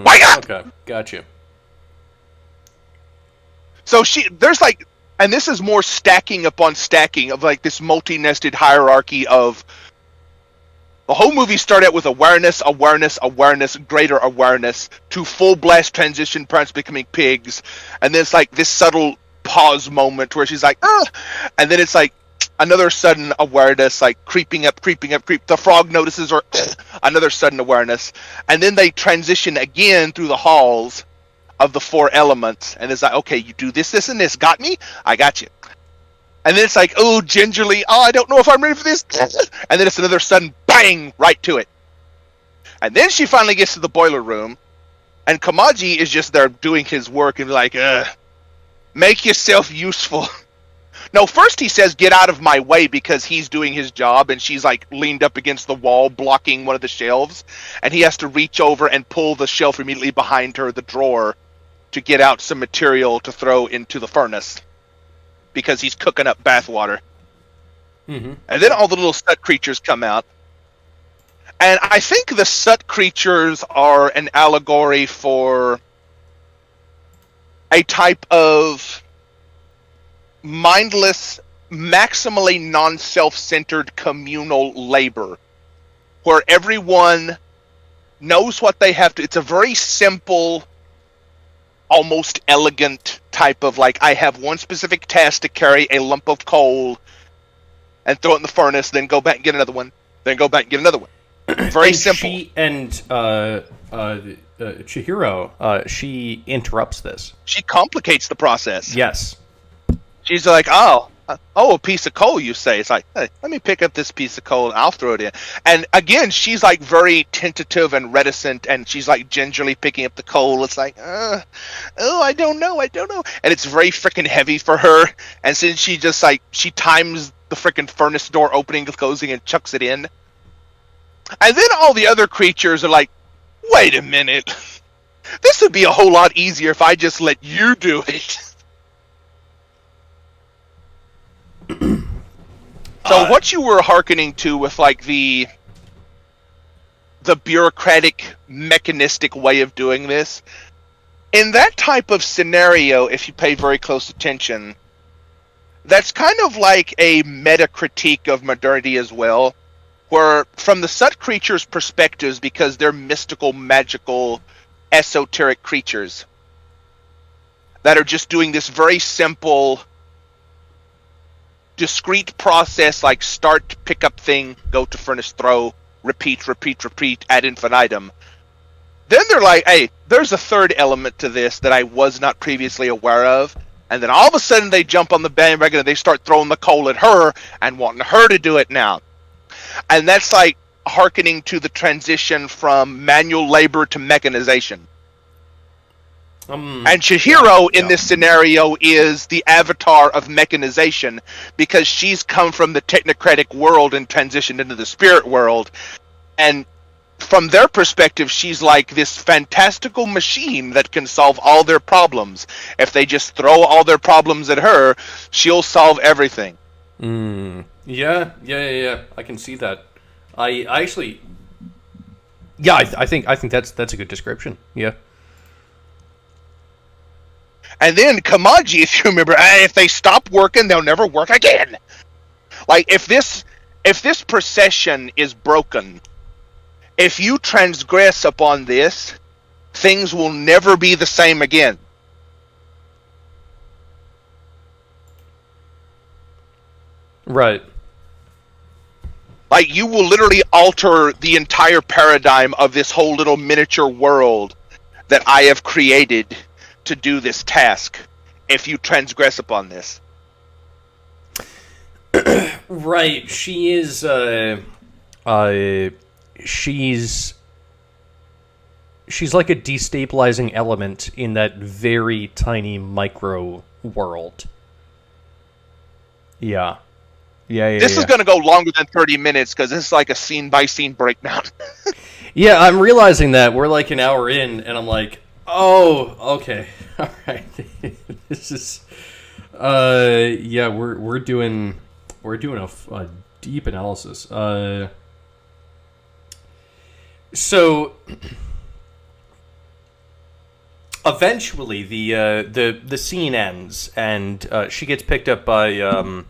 Wake up! Okay, gotcha. So there's like, and this is more stacking upon stacking of like this multi-nested hierarchy of, the whole movie started out with awareness, greater awareness, to full blast transition, parents becoming pigs, and then it's like this subtle pause moment where she's like, and then it's like another sudden awareness, like creeping up, the frog notices, or another sudden awareness, and then they transition again through the halls of the four elements, and it's like, okay, you do this, this, and this, got me? I got you. And then it's like, gingerly, I don't know if I'm ready for this. And then it's another sudden bang, right to it. And then she finally gets to the boiler room, and Kamaji is just there doing his work and like, make yourself useful. No, first he says, get out of my way, because he's doing his job, and she's like leaned up against the wall, blocking one of the shelves, and he has to reach over and pull the shelf immediately behind her, the drawer, to get out some material to throw into the furnace, because he's cooking up bathwater. Mm-hmm. And then all the little Sut creatures come out. And I think the Sut creatures are an allegory for a type of mindless, maximally non-self-centered communal labor, where everyone knows what they have to. It's a very simple, almost elegant type of like, I have one specific task to carry a lump of coal and throw it in the furnace, then go back and get another one, then go back and get another one. Very and simple. Chihiro, she interrupts this. She complicates the process. Yes. She's like, a piece of coal, you say. It's like, hey, let me pick up this piece of coal and I'll throw it in. And again, she's like very tentative and reticent, and she's like gingerly picking up the coal. It's like, I don't know. And it's very freaking heavy for her. And since she just like, she times the freaking furnace door opening and closing and chucks it in. And then all the other creatures are like, wait a minute. This would be a whole lot easier if I just let you do it. So what you were hearkening to with like the bureaucratic, mechanistic way of doing this, in that type of scenario, if you pay very close attention, that's kind of like a meta critique of modernity as well, where from the Sut creatures' perspectives, because they're mystical, magical, esoteric creatures that are just doing this very simple, discrete process, like start, pick up thing, go to furnace, throw, repeat ad infinitum. Then they're like, hey, there's a third element to this that I was not previously aware of. And then all of a sudden they jump on the bandwagon and they start throwing the coal at her and wanting her to do it now. And that's like hearkening to the transition from manual labor to mechanization. And Chihiro in this scenario is the avatar of mechanization, because she's come from the technocratic world and transitioned into the spirit world. And from their perspective, she's like this fantastical machine that can solve all their problems. If they just throw all their problems at her, she'll solve everything. Yeah. I can see that. I actually, yeah, I think that's a good description. Yeah. And then Kamaji, if you remember, if they stop working, they'll never work again. Like, if this procession is broken, if you transgress upon this, things will never be the same again. Right. Like, you will literally alter the entire paradigm of this whole little miniature world that I have created to do this task if you transgress upon this. Right. She is. She's like a destabilizing element in that very tiny micro world. Yeah. This is going to go longer than 30 minutes because this is like a scene-by-scene breakdown. Yeah, I'm realizing that. We're like an hour in, and I'm like, oh, okay. All right. This is... yeah, we're doing a deep analysis. So... Eventually, the scene ends, and she gets picked up by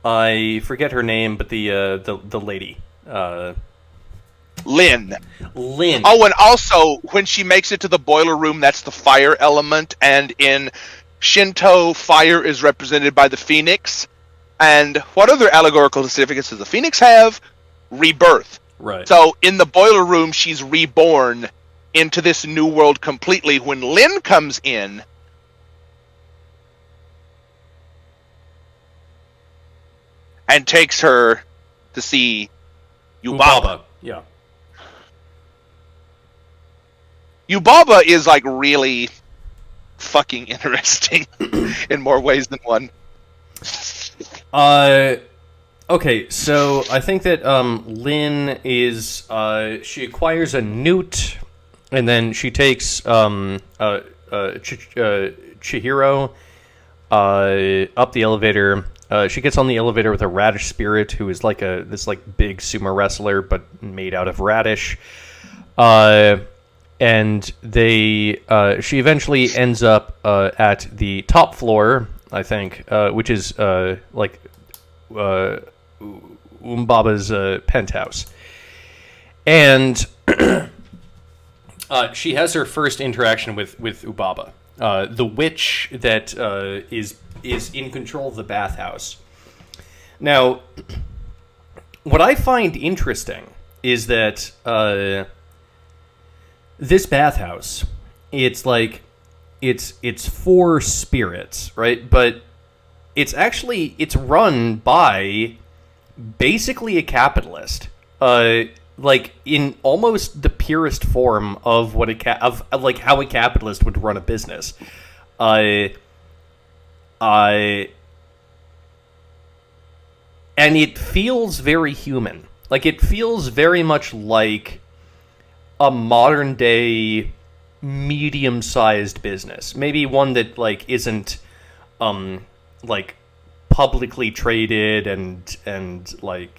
I forget her name, but the lady, Lynn. Lynn. Oh, and also when she makes it to the boiler room, that's the fire element, and in Shinto, fire is represented by the phoenix. And what other allegorical significance does the phoenix have? Rebirth. Right. So in the boiler room, she's reborn into this new world completely. When Lynn comes in, and takes her to see Yubaba. Yeah. Yubaba is like really fucking interesting in more ways than one. Okay, so I think that Lynn is she acquires a newt, and then she takes Chihiro up the elevator. She gets on the elevator with a radish spirit who is like this big sumo wrestler but made out of radish. And she eventually ends up at the top floor, I think, which is Umbaba's penthouse. And she has her first interaction with Ubaba, the witch that is in control of the bathhouse. Now, what I find interesting is that this bathhouse, it's for spirits, right? But it's run by basically a capitalist, like in almost the purest form of what how a capitalist would run a business. And it feels very human. Like, it feels very much like a modern day medium-sized business. Maybe one that isn't publicly traded and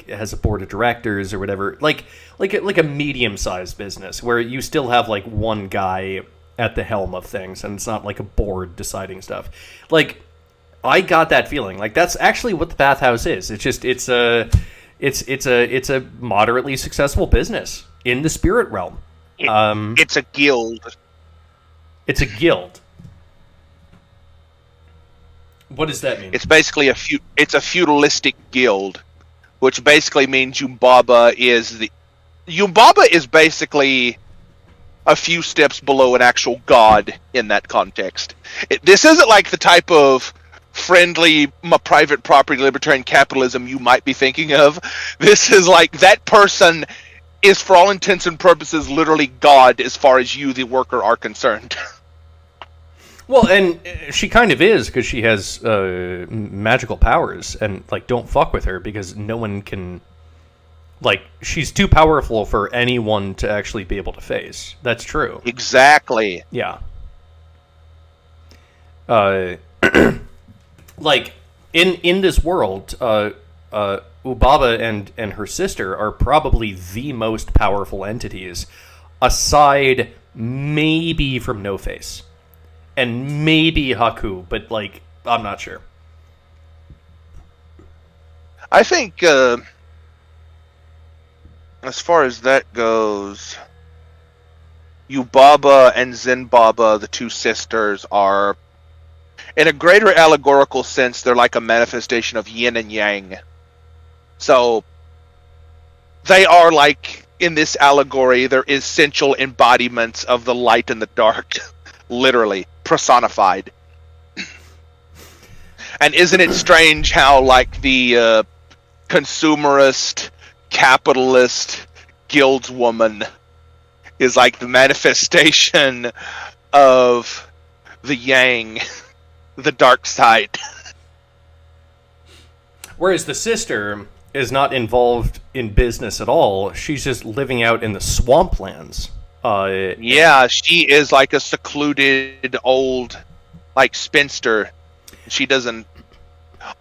has a board of directors or whatever. Like a medium-sized business where you still have one guy at the helm of things and it's not like a board deciding stuff. I got that feeling. That's actually what the bathhouse is. It's just it's a moderately successful business in the spirit realm. It's a guild. It's a guild. What does that mean? It's basically it's a feudalistic guild, which basically means Yubaba is basically a few steps below an actual god in that context. This isn't like the type of friendly private property libertarian capitalism you might be thinking of. This is that person is, for all intents and purposes, literally God as far as you, the worker, are concerned. Well, and she kind of is, because she has magical powers, and don't fuck with her because no one can. She's too powerful for anyone to actually be able to face. That's true. Exactly. Yeah. In this world, Ubaba and her sister are probably the most powerful entities, aside maybe from No Face, and maybe Haku, but I'm not sure. I think, as far as that goes, Yubaba and Zenbaba, the two sisters, are, in a greater allegorical sense, they're like a manifestation of yin and yang. So, they are in this allegory, they're essential embodiments of the light and the dark, literally, personified. And isn't it strange how, like, the consumerist, capitalist guildswoman is, like, the manifestation of the yang, the dark side. Whereas the sister is not involved in business at all. She's just living out in the swamplands. Yeah, she is like a secluded old, like, spinster. She doesn't,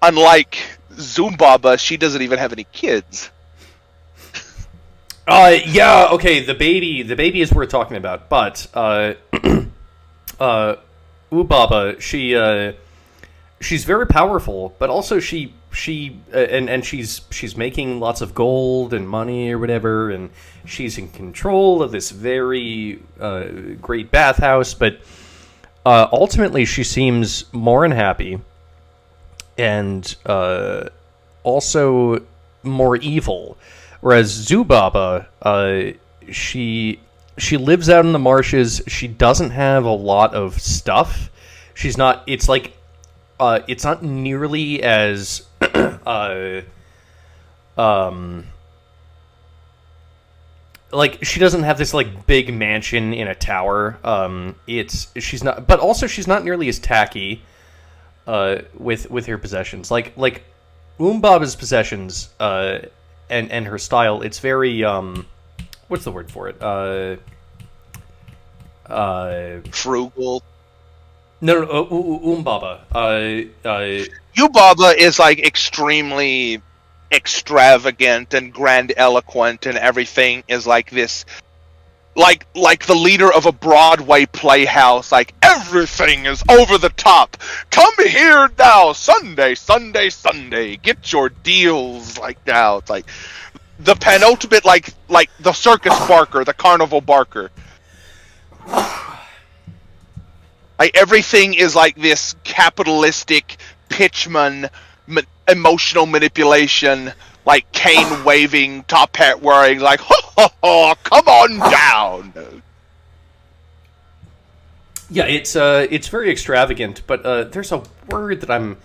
unlike Zumbaba, she doesn't even have any kids. Yeah, okay, the baby is worth talking about, but, Ubaba, she's very powerful, but also she's making lots of gold and money or whatever, and she's in control of this very great bathhouse, but ultimately she seems more unhappy and also more evil. Whereas Zubaba, she lives out in the marshes. She doesn't have a lot of stuff. She's not. It's like, it's not nearly as like, she doesn't have this, like, big mansion in a tower. She's not, but also she's not nearly as tacky with her possessions. Like Umbaba's possessions and her style. It's very what's the word for it? Frugal. No, Umbaba. Yubaba is, like, extremely extravagant and grandiloquent, and everything is like this, like the leader of a Broadway playhouse. Like, everything is over the top. Come here now, Sunday, Sunday, Sunday. Get your deals, like, now. It's like the penultimate, like the circus barker, the carnival barker. Like, everything is like this capitalistic pitchman, emotional manipulation, like cane waving, top hat wearing, like, ho, come on down. Yeah, it's very extravagant, but there's a word that I'm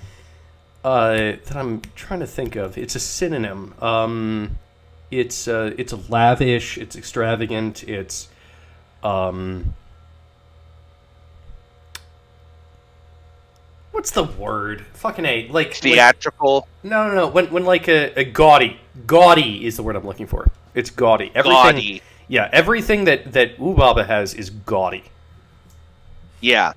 trying to think of. It's a synonym. It's lavish. It's extravagant. It's what's the word? Fucking A. Like, theatrical. No. When like a gaudy. Gaudy is the word I'm looking for. It's gaudy. Gaudy. Yeah, everything that Ubaba has is gaudy. Yeah.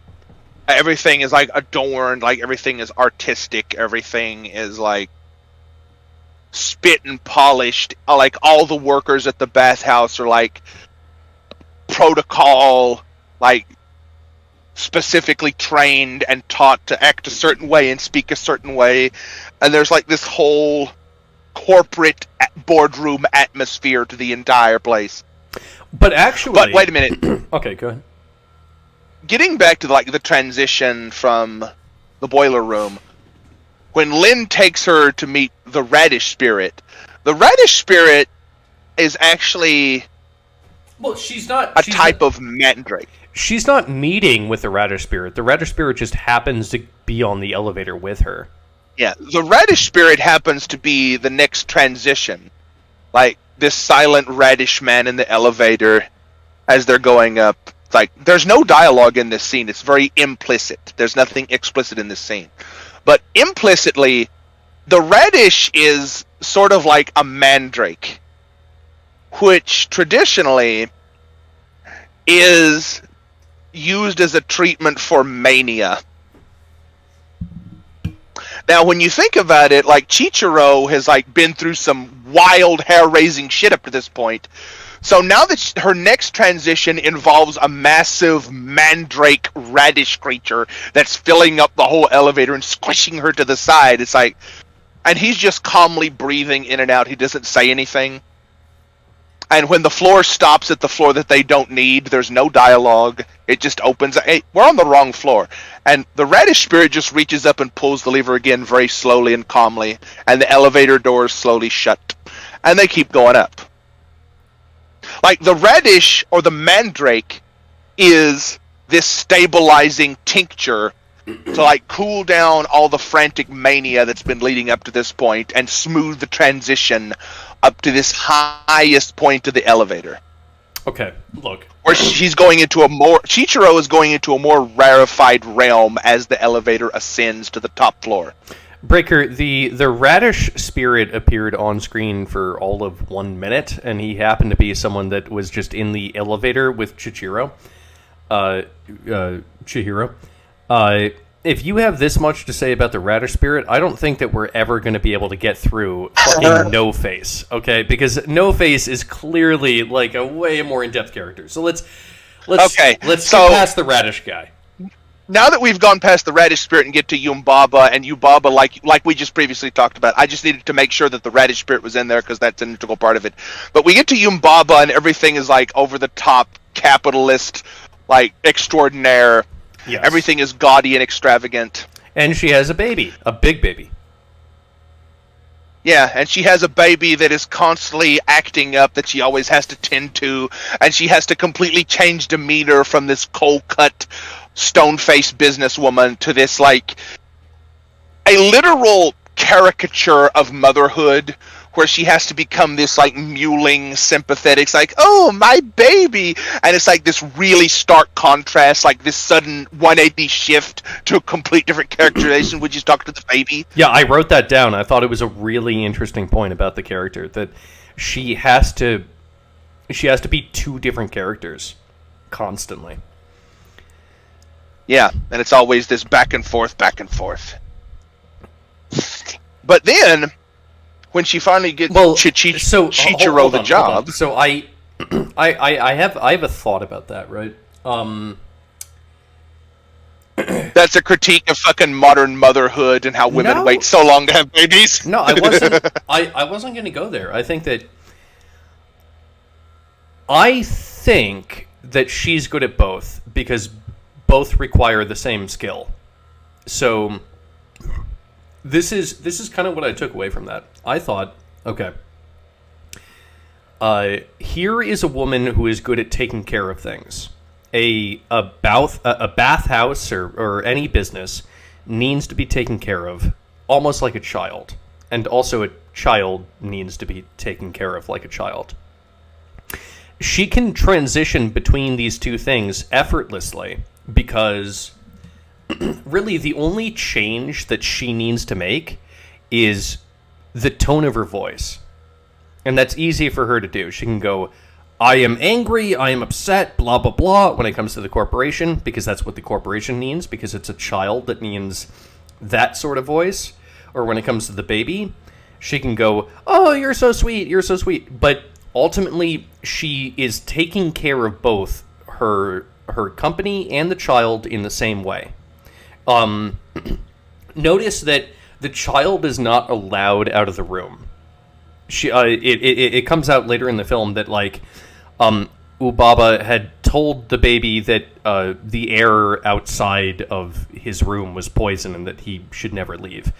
Everything is, like, adorned, like, everything is artistic, everything is, like, spit and polished. Like, all the workers at the bathhouse are, like, protocol, like, specifically trained and taught to act a certain way and speak a certain way, and there's, like, this whole corporate boardroom atmosphere to the entire place. But wait a minute. Okay, go ahead. Getting back to, like, the transition from the boiler room, when Lynn takes her to meet the radish spirit is actually she's not a type of mandrake. She's not meeting with the radish spirit. The radish spirit just happens to be on the elevator with her. Yeah, the radish spirit happens to be the next transition. Like, this silent radish man in the elevator as they're going up. It's like, there's no dialogue in this scene. It's very implicit. There's nothing explicit in this scene. But implicitly, the radish is sort of like a mandrake, which traditionally is used as a treatment for mania. Now, when you think about it, like, Chichiro has, like, been through some wild, hair-raising shit up to this point. So now that her next transition involves a massive mandrake radish creature that's filling up the whole elevator and squishing her to the side, it's like, and he's just calmly breathing in and out. He doesn't say anything. And when the floor stops at the floor that they don't need, there's no dialogue. It just opens. Hey, we're on the wrong floor. And the radish spirit just reaches up and pulls the lever again very slowly and calmly. And the elevator doors slowly shut. And they keep going up. Like, the radish or the mandrake is this stabilizing tincture to like cool down all the frantic mania that's been leading up to this point and smooth the transition up to this highest point of the elevator. Okay, look. Where Chichiro is going into a more rarefied realm as the elevator ascends to the top floor. Breaker, the radish spirit appeared on screen for all of 1 minute, and he happened to be someone that was just in the elevator with Chihiro. If you have this much to say about the radish spirit, I don't think that we're ever going to be able to get through fucking No Face, okay? Because No Face is clearly like a way more in-depth character. So let's skip past the radish guy. Now that we've gone past the radish spirit and get to Yumbaba, and Yumbaba, like we just previously talked about, I just needed to make sure that the radish spirit was in there because that's an integral part of it. But we get to Yumbaba and everything is like over the top capitalist, like extraordinaire. Yes. Everything is gaudy and extravagant. And she has a baby, a big baby. Yeah, and she has a baby that is constantly acting up that she always has to tend to, and she has to completely change demeanor from this cold-cut, stone-faced businesswoman to this, like, a literal caricature of motherhood, where she has to become this, like, mewling, sympathetic, it's like, oh, my baby! And it's like this really stark contrast, like this sudden 180 shift to a complete different characterization when she's talking to the baby. Yeah, I wrote that down. I thought it was a really interesting point about the character, that she has to be two different characters constantly. Yeah, and it's always this back and forth, back and forth. But then, when she finally gets Chichiro the job... So I have a thought about that, right? That's a critique of fucking modern motherhood and how women wait so long to have babies? No, I wasn't. I wasn't going to go there. I think that she's good at both because both require the same skill. So this is kind of what I took away from that. I thought, okay, here is a woman who is good at taking care of things. A bathhouse or any business needs to be taken care of almost like a child. And also a child needs to be taken care of like a child. She can transition between these two things effortlessly because really the only change that she needs to make is the tone of her voice. And that's easy for her to do. She can go, I am angry, I am upset, blah, blah, blah, when it comes to the corporation, because that's what the corporation needs, because it's a child that needs that sort of voice. Or when it comes to the baby, she can go, oh, you're so sweet, you're so sweet. But ultimately, she is taking care of both her company and the child in the same way. Notice that the child is not allowed out of the room. It comes out later in the film that, like, Ubaba had told the baby that the air outside of his room was poison and that he should never leave.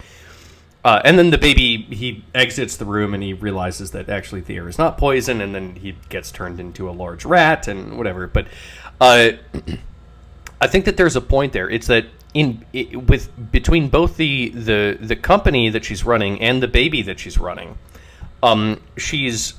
And then the baby, he exits the room and he realizes that actually the air is not poison, and then he gets turned into a large rat and whatever. But I think that there's a point there. It's that between both the company that she's running and the baby that she's running, she's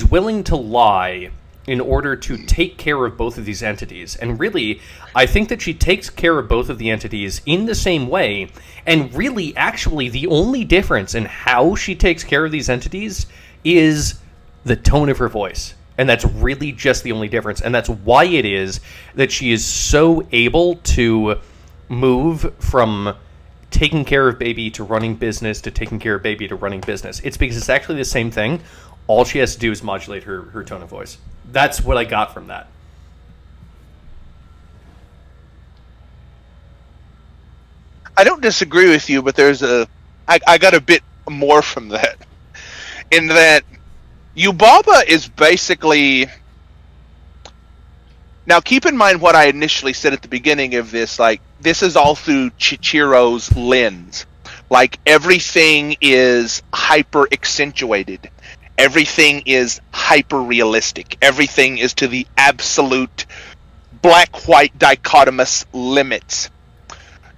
willing to lie in order to take care of both of these entities. And really, I think that she takes care of both of the entities in the same way. And really, actually, the only difference in how she takes care of these entities is the tone of her voice. And that's really just the only difference. And that's why it is that she is so able to move from taking care of baby to running business to taking care of baby to running business. It's because it's actually the same thing. All she has to do is modulate her tone of voice. That's what I got from that. I don't disagree with you, but I got a bit more from that. In that, Yubaba is basically... Now, keep in mind what I initially said at the beginning of this, like, this is all through Chichiro's lens. Like, everything is hyper-accentuated. Everything is hyper-realistic. Everything is to the absolute black-white dichotomous limits.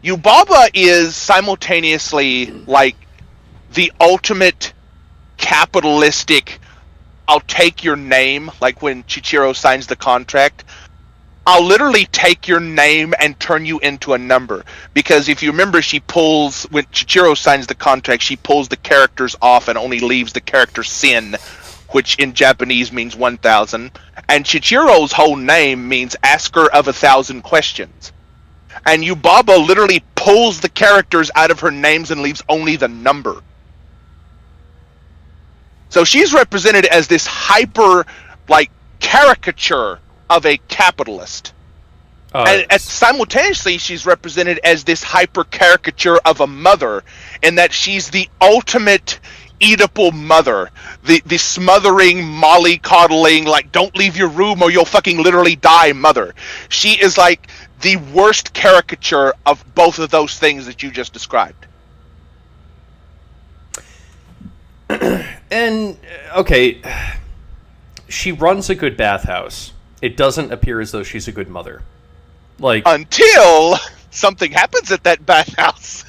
Yubaba is simultaneously like the ultimate capitalistic, I'll take your name, like when Chichiro signs the contract. I'll literally take your name and turn you into a number. Because if you remember, when Chichiro signs the contract, she pulls the characters off and only leaves the character Sin, which in Japanese means 1,000. And Chichiro's whole name means asker of 1,000 questions. And Yubaba literally pulls the characters out of her names and leaves only the number. So she's represented as this hyper, like, caricature of a capitalist. And simultaneously, she's represented as this hyper caricature of a mother, in that she's the ultimate Oedipal mother. The smothering, mollycoddling, like, don't leave your room or you'll fucking literally die mother. She is like the worst caricature of both of those things that you just described. And, okay, she runs a good bathhouse. It doesn't appear as though she's a good mother. Like, until something happens at that bathhouse.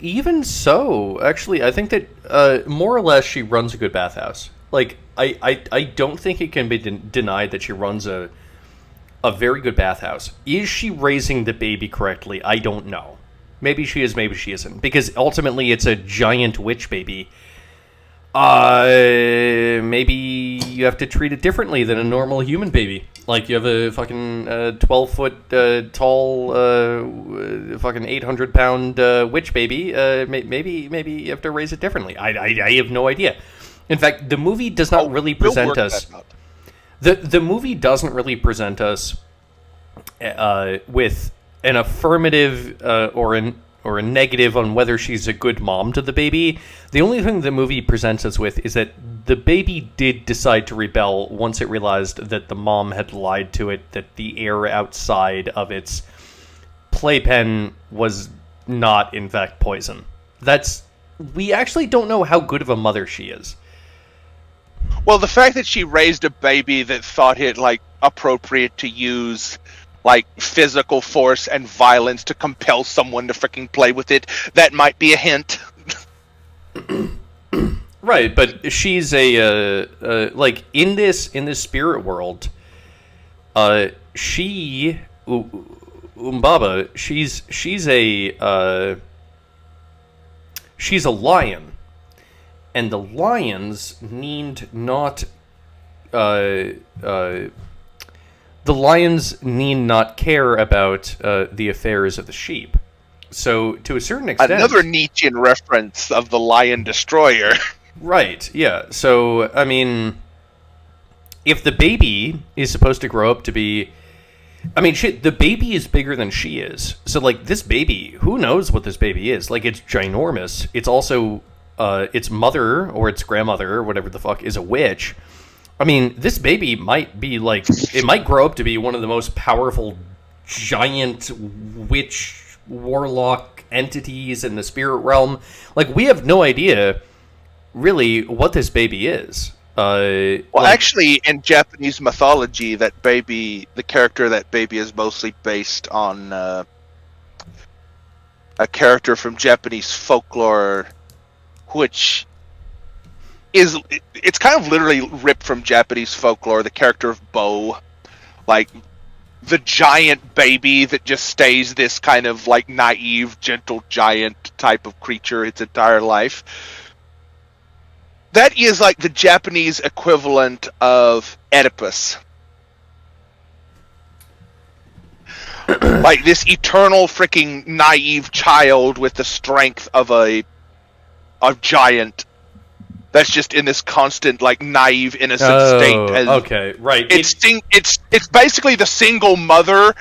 Even so, actually, I think that, more or less, she runs a good bathhouse. Like, I don't think it can be denied that she runs a very good bathhouse. Is she raising the baby correctly? I don't know. Maybe she is, maybe she isn't. Because ultimately, it's a giant witch baby. Maybe you have to treat it differently than a normal human baby. Like, you have a fucking 12-foot tall, fucking 800-pound witch baby. Maybe you have to raise it differently. I have no idea. In fact, the movie does not really present us. The movie doesn't really present us with an affirmative or a negative on whether she's a good mom to the baby. The only thing the movie presents us with is that the baby did decide to rebel once it realized that the mom had lied to it, that the air outside of its playpen was not, in fact, poison. We actually don't know how good of a mother she is. Well, the fact that she raised a baby that thought it, like, appropriate to use, like, physical force and violence to compel someone to freaking play with it, that might be a hint. Right, but she's like, in this spirit world, Umbaba, she's a lion, and the lions need not care about the affairs of the sheep. So, to a certain extent... Another Nietzschean reference of the Lion Destroyer. Right, yeah. So, I mean, if the baby is supposed to grow up to be... I mean, shit, the baby is bigger than she is. So, like, this baby, who knows what this baby is? Like, it's ginormous. It's also, its mother, or its grandmother, or whatever the fuck, is a witch. I mean, this baby might be, like... It might grow up to be one of the most powerful giant witch warlock entities in the spirit realm. Like, we have no idea, really, what this baby is. Actually, in Japanese mythology, the character of that baby is mostly based on a character from Japanese folklore, which it's kind of literally ripped from Japanese folklore. The character of Bo, like the giant baby that just stays this kind of like naive, gentle giant type of creature its entire life. That is like the Japanese equivalent of Oedipus. Like this eternal freaking naive child with the strength of a giant that's just in this constant, like, naive, innocent state. Okay, right. It's basically the single mother.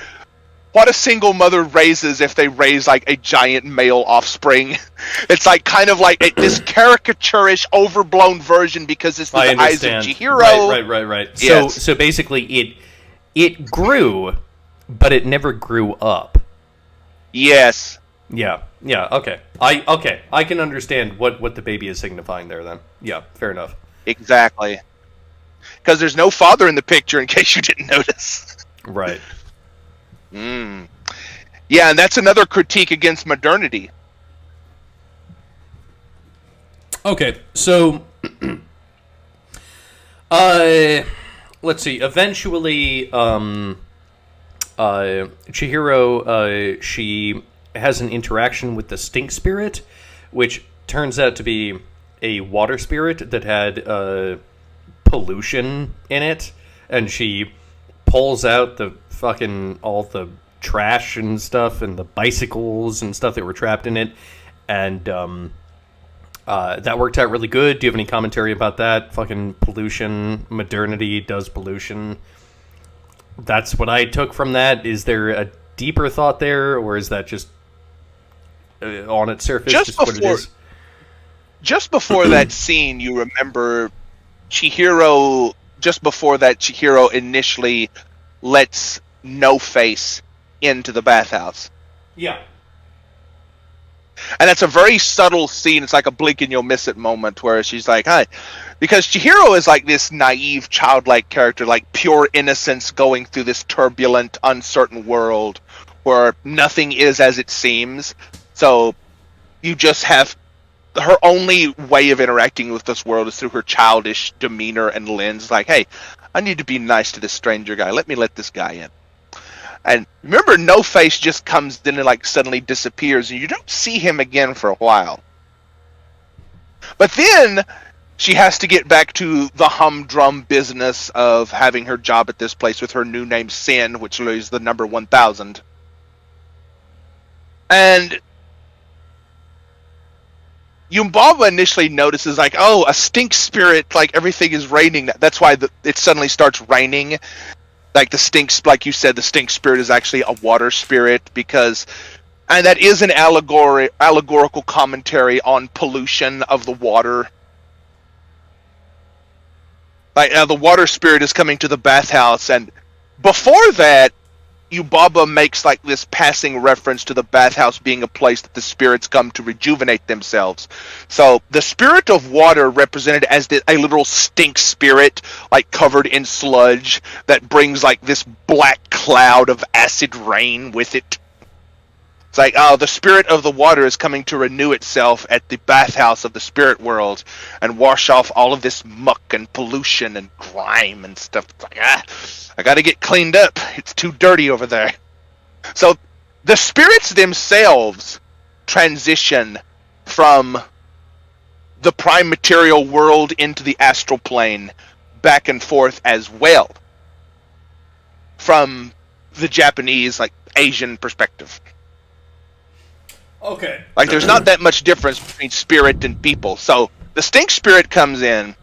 What a single mother raises if they raise, like, a giant male offspring. It's, like, kind of like this caricaturish, overblown version because it's the eyes of Chihiro. Right. Yes. So basically, it grew, but it never grew up. Yes. Yeah, okay. I can understand what the baby is signifying there, then. Yeah, fair enough. Exactly. Because there's no father in the picture, in case you didn't notice. Right. Mm. Yeah, and that's another critique against modernity. Okay, so let's see. Eventually, Chihiro, she has an interaction with the stink spirit, which turns out to be a water spirit that had pollution in it, and she pulls out the fucking all the trash and stuff and the bicycles and stuff that were trapped in it, and that worked out really good. Do you have any commentary about that? Fucking pollution, modernity does pollution. That's what I took from that. Is there a deeper thought there, or is that just on its surface just what it is? Just before that scene, you remember Chihiro. Just before that, Chihiro initially lets No Face into the bathhouse. Yeah. And that's a very subtle scene. It's like a blink and you'll miss it moment where she's like, hi. Because Chihiro is like this naive, childlike character, like pure innocence going through this turbulent, uncertain world where nothing is as it seems. So you just have her only way of interacting with this world is through her childish demeanor and lens. Like, hey, I need to be nice to this stranger guy. Let me let this guy in. And remember, No Face just comes in and like suddenly disappears, and you don't see him again for a while. But then she has to get back to the humdrum business of having her job at this place with her new name Sin, which is the number 1000. And Yumbaba initially notices, like, oh, a stink spirit, like everything is raining. That's why it suddenly starts raining. Like the stinks, like you said, the stink spirit is actually a water spirit and that is an allegorical commentary on pollution of the water. Like the water spirit is coming to the bathhouse, and before that, Yubaba makes like this passing reference to the bathhouse being a place that the spirits come to rejuvenate themselves. So the spirit of water represented as a literal stink spirit, like covered in sludge, that brings like this black cloud of acid rain with it. It's like, oh, the spirit of the water is coming to renew itself at the bathhouse of the spirit world and wash off all of this muck and pollution and grime and stuff. It's like, I gotta get cleaned up. It's too dirty over there. So the spirits themselves transition from the prime material world into the astral plane back and forth as well from the Japanese, like, Asian perspective. Okay. Like, there's not that much difference between spirit and people. So the stink spirit comes in,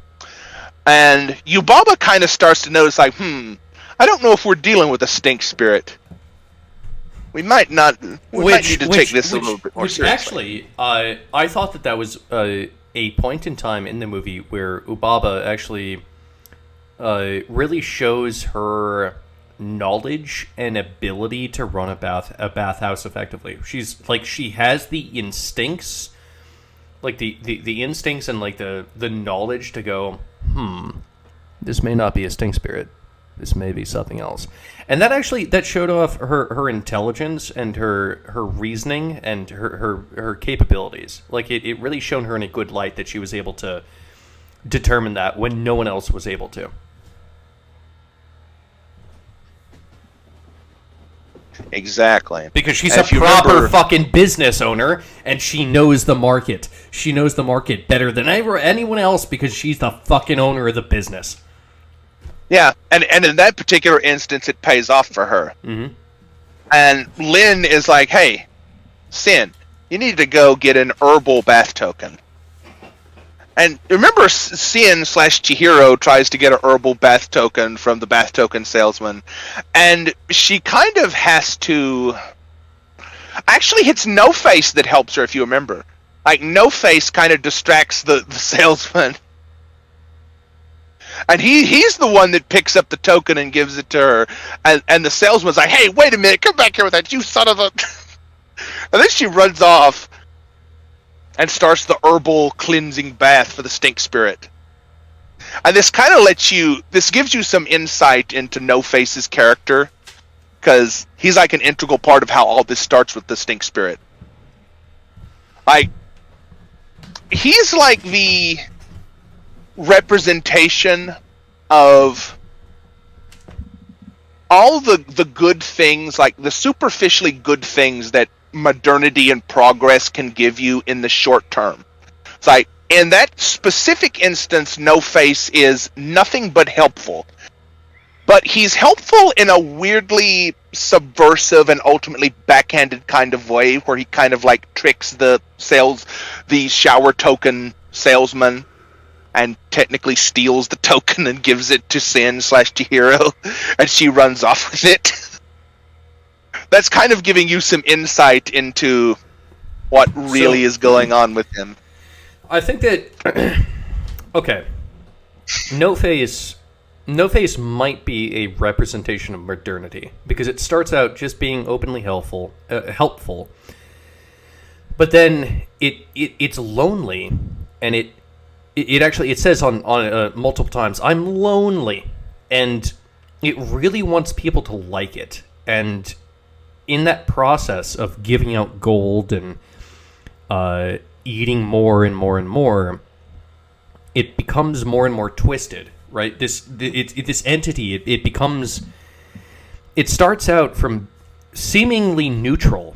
and Yubaba kind of starts to notice, like, I don't know if we're dealing with a stink spirit. We might not. We might need to take this a little bit more seriously. Actually, I thought that was a point in time in the movie where Ubaba actually really shows her knowledge and ability to run a bathhouse effectively. She's like, she has the instincts, like the instincts and like the knowledge to go, this may not be a stink spirit. This may be something else. And that showed off her intelligence and her reasoning and her capabilities. Like, it really shone her in a good light that she was able to determine that when no one else was able to. Exactly. Because she's a proper fucking business owner, and she knows the market. She knows the market better than anyone else because she's the fucking owner of the business. Yeah, and in that particular instance, it pays off for her. Mm-hmm. And Lynn is like, hey, Sin, you need to go get an herbal bath token. And remember, Sin/Chihiro tries to get a herbal bath token from the bath token salesman, and she kind of has to... Actually, it's No Face that helps her, if you remember. Like, No Face kind of distracts the salesman. And he's the one that picks up the token and gives it to her. And the salesman's like, hey, wait a minute, come back here with that, you son of a... And then she runs off and starts the herbal cleansing bath for the stink spirit. And this kind of this gives you some insight into No Face's character. because he's like an integral part of how all this starts with the stink spirit. Like, he's like the representation of all the good things, like the superficially good things that modernity and progress can give you in the short term. It's like, in that specific instance, No Face is nothing but helpful. But he's helpful in a weirdly subversive and ultimately backhanded kind of way, where he kind of like tricks the shower token salesman, and technically steals the token and gives it to Sin/Chihiro, and she runs off with it. That's kind of giving you some insight into what really is going on with him. I think that okay, No Face might be a representation of modernity, because it starts out just being openly helpful, but then it's lonely, and it actually says on multiple times, "I'm lonely," and it really wants people to like it, and in that process of giving out gold and eating more and more and more, it becomes more and more twisted, right? This entity, it becomes, it starts out from seemingly neutral,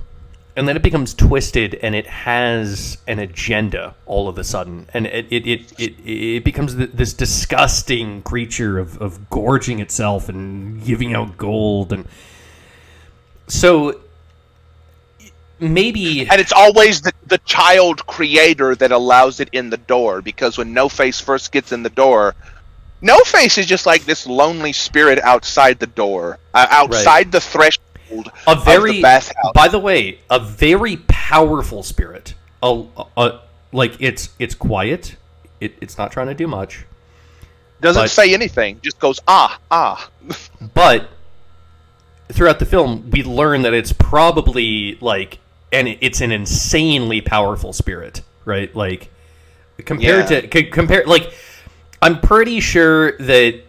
and then it becomes twisted, and it has an agenda all of a sudden, and it becomes this disgusting creature of gorging itself and giving out gold, and so maybe... And it's always the child creator that allows it in the door, because when No Face first gets in the door, No Face is just like this lonely spirit outside the door, outside the threshold of the bathhouse. By the way, a very powerful spirit. Like, it's quiet. It's not trying to do much. Doesn't say anything. Just goes, ah. But throughout the film, we learn that it's probably like... And it's an insanely powerful spirit, right? Like, compared to like, I'm pretty sure that,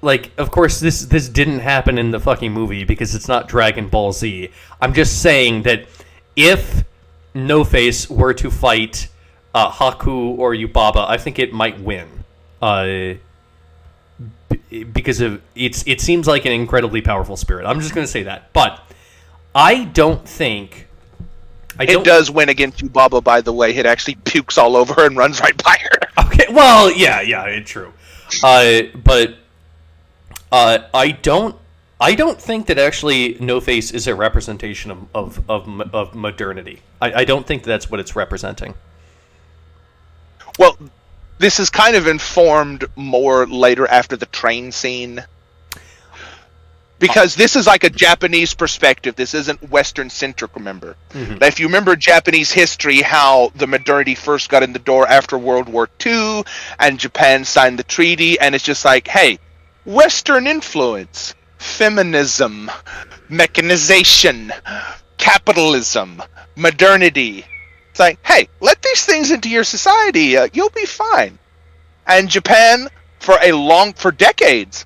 like, of course this didn't happen in the fucking movie because it's not Dragon Ball Z. I'm just saying that if No Face were to fight Haku or Yubaba, I think it might win, because of it seems like an incredibly powerful spirit. I'm just going to say that, but I don't think. It does win against Yubaba, by the way. It actually pukes all over her and runs right by her. Okay, well, yeah, it's true. But I don't think that actually No Face is a representation of modernity. I don't think that's what it's representing. Well, this is kind of informed more later after the train scene. Because this is like a Japanese perspective. This isn't Western-centric, remember. Mm-hmm. Now, if you remember Japanese history, how the modernity first got in the door after World War II, and Japan signed the treaty, and it's just like, hey, Western influence, feminism, mechanization, capitalism, modernity. It's like, hey, let these things into your society. You'll be fine. And Japan, for decades,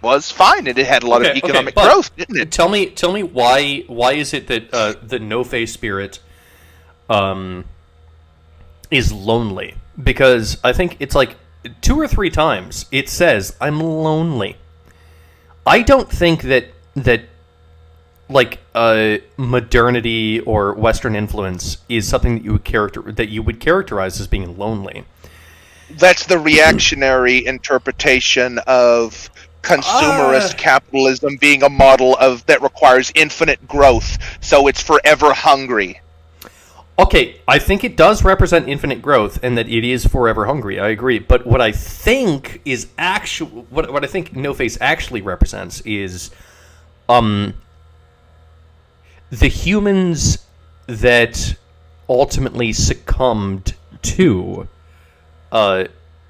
was fine, and it had a lot of economic growth, didn't it? Tell me why is it that the No Face spirit is lonely? Because I think it's like 2 or 3 times it says, "I'm lonely." I don't think that like modernity or Western influence is something that you would characterize as being lonely. That's the reactionary interpretation of consumerist capitalism being a model that requires infinite growth, so it's forever hungry. Okay, I think it does represent infinite growth and that it is forever hungry. I agree, but what I think is what I think No Face actually represents is the humans that ultimately succumbed to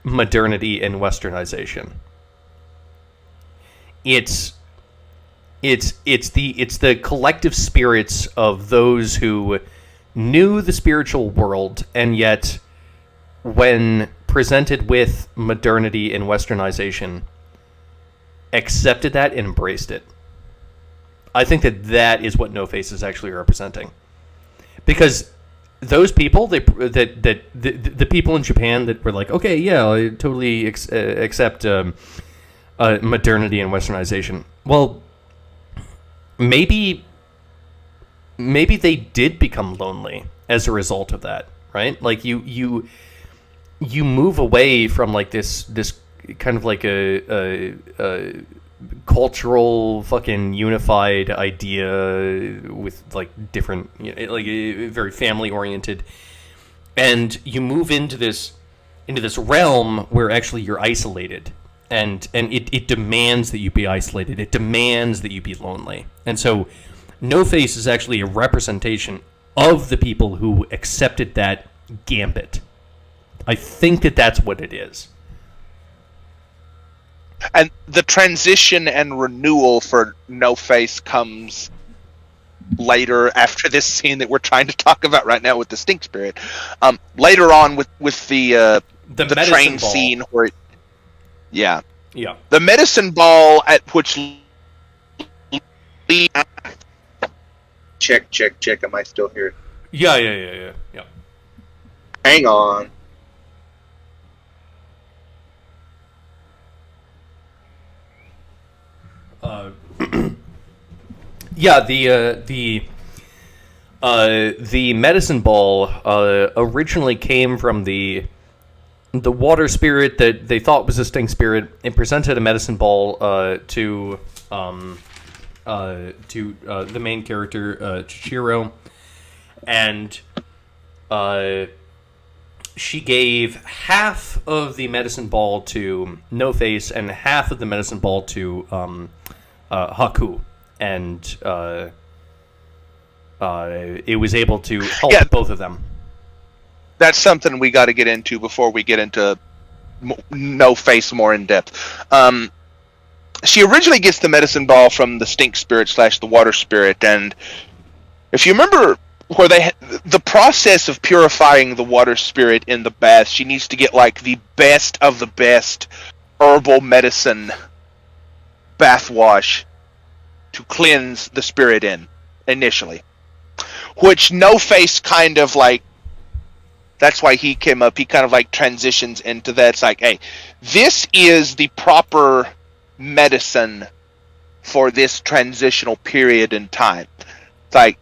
modernity and westernization. It's the collective spirits of those who knew the spiritual world, and yet when presented with modernity and westernization, accepted that and embraced it. I think that is what No Face is actually representing, because those people, the people in Japan that were like, okay, yeah, I totally accept modernity and westernization. Well, maybe they did become lonely as a result of that, right? Like you move away from like this kind of like a cultural fucking unified idea with like different, like very family oriented, and you move into this realm where actually you're isolated, and it demands that you be isolated. It demands that you be lonely. And so No Face is actually a representation of the people who accepted that gambit. I think that's what it is. And the transition and renewal for No Face comes later, after this scene that we're trying to talk about right now with the Stink Spirit. Later on with the train ball scene where yeah. The medicine ball at which check. Am I still here? Yeah. Hang on. Yeah, the medicine ball originally came from the water spirit that they thought was a stink spirit, and presented a medicine ball to the main character, Chichiro, and she gave half of the medicine ball to No Face and half of the medicine ball to Haku, and it was able to help both of them. That's something we got to get into before we get into No Face more in depth. She originally gets the medicine ball from the stink spirit / the water spirit, and if you remember where the process of purifying the water spirit in the bath, she needs to get like the best of the best herbal medicine bath wash to cleanse the spirit in initially, which No Face kind of like, that's why he came up, he kind of like transitions into that. It's like, hey, this is the proper medicine for this transitional period in time. It's like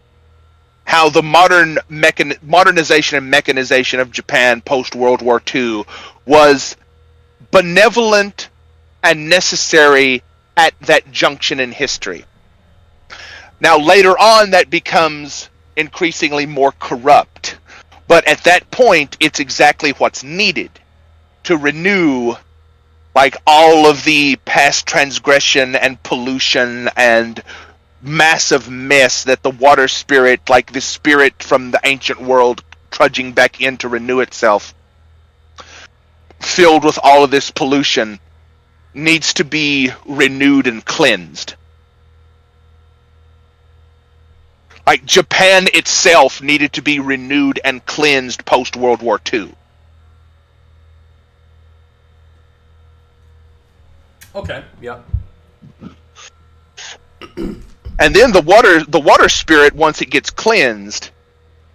how the modernization and mechanization of Japan post World War II was benevolent and necessary at that junction in history. Now later on that becomes increasingly more corrupt, but at that point it's exactly what's needed to renew like all of the past transgression and pollution and massive mess that the water spirit, like the spirit from the ancient world trudging back in to renew itself, filled with all of this pollution, needs to be renewed and cleansed. Like Japan itself needed to be renewed and cleansed post World War II. Okay. Yeah. And then the water spirit, once it gets cleansed,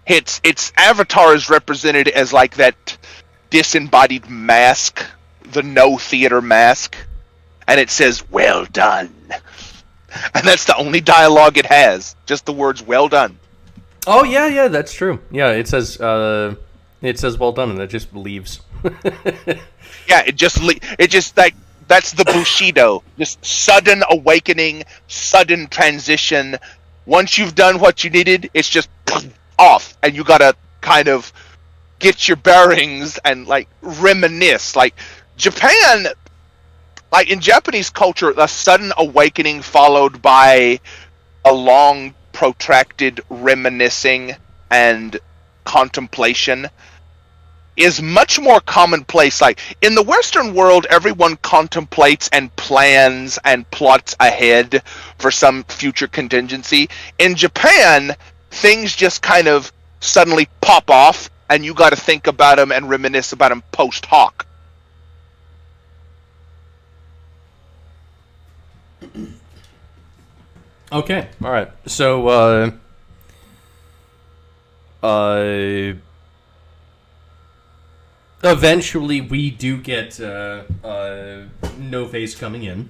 its avatar is represented as like that disembodied mask, the no theater mask, and it says "well done," and that's the only dialogue it has, just the words "well done." Oh yeah, that's true. Yeah, it says "well done," and it just leaves. Yeah, it just like. That's the Bushido. Just sudden awakening, sudden transition. Once you've done what you needed, it's just off. And you gotta kind of get your bearings and like reminisce. Like Japan, like in Japanese culture, a sudden awakening followed by a long protracted reminiscing and contemplation is much more commonplace. Like in the Western world, everyone contemplates and plans and plots ahead for some future contingency. In Japan, things just kind of suddenly pop off, and you got to think about them and reminisce about them post hoc. Okay, all right. So, eventually we do get No Face coming in.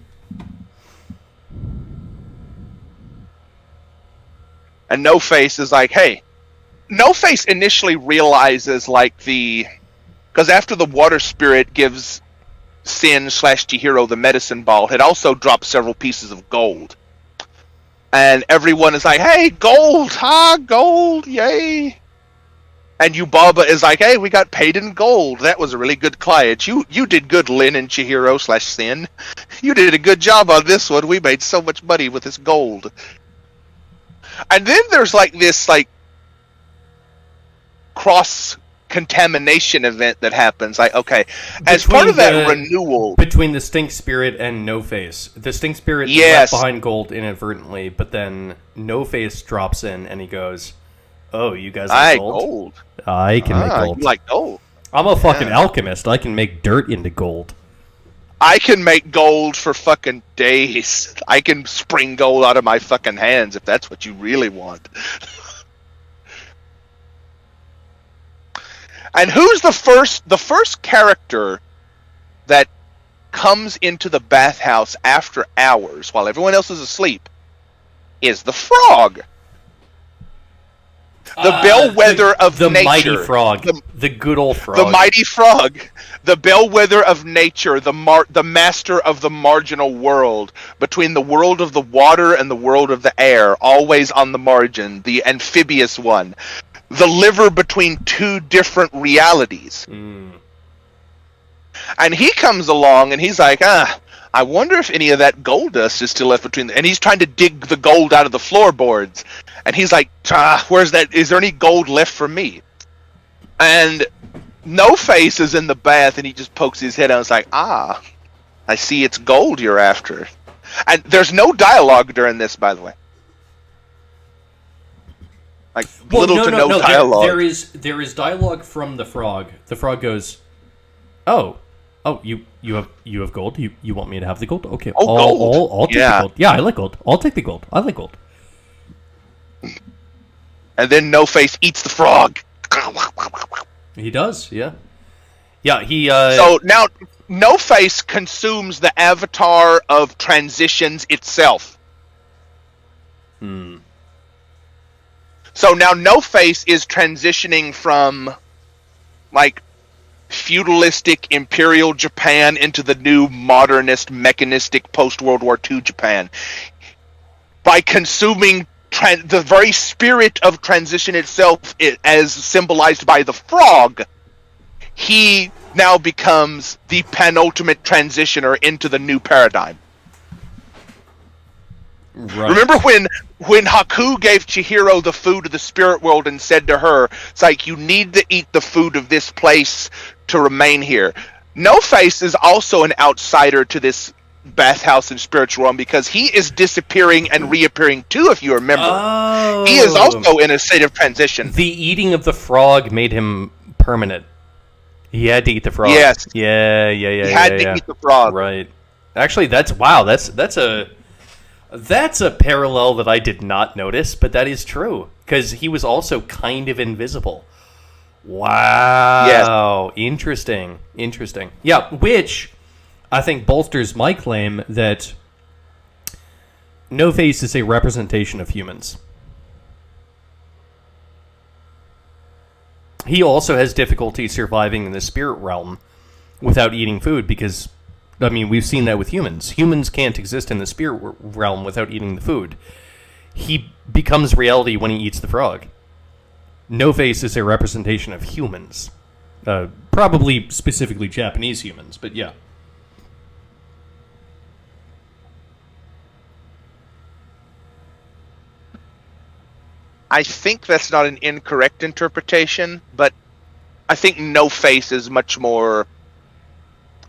And No Face is like, hey, No Face initially realizes because after the water spirit gives Sin/Chihiro the medicine ball, it also drops several pieces of gold. And everyone is like, hey, gold, gold, yay. And Yubaba is like, hey, we got paid in gold. That was a really good client. You did good, Lin and Chihiro/Sin. You did a good job on this one. We made so much money with this gold. And then there's this cross-contamination event that happens. Okay, as part of that renewal... Between the Stink Spirit and No Face. The Stink Spirit left behind gold inadvertently, but then No Face drops in and he goes, oh, you guys like gold? I can make gold. You like gold? I'm a fucking alchemist. I can make dirt into gold. I can make gold for fucking days. I can spring gold out of my fucking hands if that's what you really want. And who's the first character that comes into the bathhouse after hours while everyone else is asleep is the frog. The bellwether of nature. The mighty frog. The good old frog. The mighty frog. The bellwether of nature. The master of the marginal world. Between the world of the water and the world of the air. Always on the margin. The amphibious one. The liver between two different realities. Mm. And he comes along and he's like, I wonder if any of that gold dust is still left between... And he's trying to dig the gold out of the floorboards. And he's like, where's that? Is there any gold left for me? And No Face is in the bath and he just pokes his head out and is like, I see it's gold you're after. And there's no dialogue during this, by the way. No dialogue. There is dialogue from the frog. The frog goes, "Oh, you have gold. You want me to have the gold? Okay, I'll take the gold. Yeah, I like gold. I'll take the gold. I like gold." And then No Face eats the frog. He does, yeah. Yeah, he. So now No Face consumes the avatar of transitions itself. So now No Face is transitioning from feudalistic imperial Japan into the new modernist mechanistic post-World War II Japan. By consuming the very spirit of transition itself, as symbolized by the frog, he now becomes the penultimate transitioner into the new paradigm. Right. Remember when Haku gave Chihiro the food of the spirit world and said to her, it's like, you need to eat the food of this place to remain here. No Face is also an outsider to this bathhouse and spiritual realm because he is disappearing and reappearing too, if you remember. Oh. He is also in a state of transition. The eating of the frog made him permanent. He had to eat the frog. Yes. Yeah. He had to eat the frog. Right. Actually, that's a parallel that I did not notice, but that is true. Because he was also kind of invisible. Wow. Yes. Interesting. Yeah, which I think bolsters my claim that No Face is a representation of humans. He also has difficulty surviving in the spirit realm without eating food because... we've seen that with humans. Humans can't exist in the spirit realm without eating the food. He becomes reality when he eats the frog. No Face is a representation of humans. Probably specifically Japanese humans, but yeah. I think that's not an incorrect interpretation, but I think No Face is much more...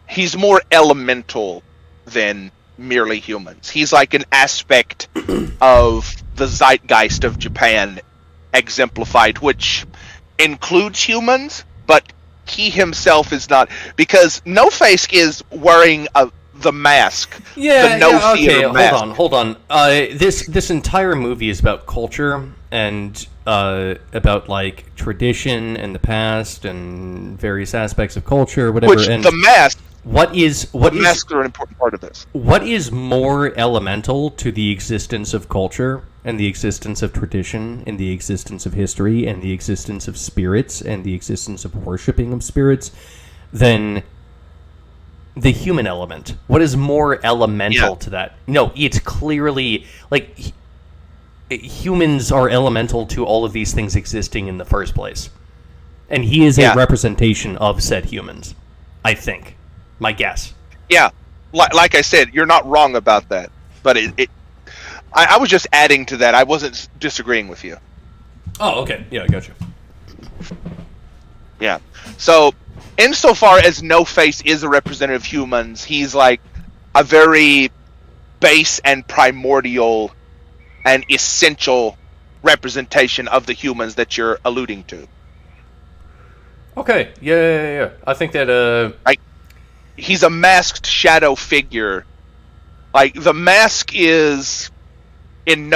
He's more elemental than merely humans. He's like an aspect of the zeitgeist of Japan exemplified, which includes humans, but he himself is not. Because No Face is wearing a the mask. Yeah, the no yeah, okay, theater mask. hold on. This entire movie is about culture and about like tradition and the past and various aspects of culture, whatever. Which and the mask. Masks are an important part of this. what is more elemental to the existence of culture and the existence of tradition and the existence of history and the existence of spirits and the existence of worshipping of spirits than the human element? What is more elemental to that? No, it's clearly like humans are elemental to all of these things existing in the first place, and he is a representation of said humans. I think, my guess. Yeah, like I said, you're not wrong about that, but I was just adding to that. I wasn't disagreeing with you. Oh, okay. Yeah, I got you. Yeah. So, insofar as No Face is a representative of humans, he's like a very base and primordial and essential representation of the humans that you're alluding to. Okay. Yeah. I think that like, he's a masked shadow figure. Like, the mask is in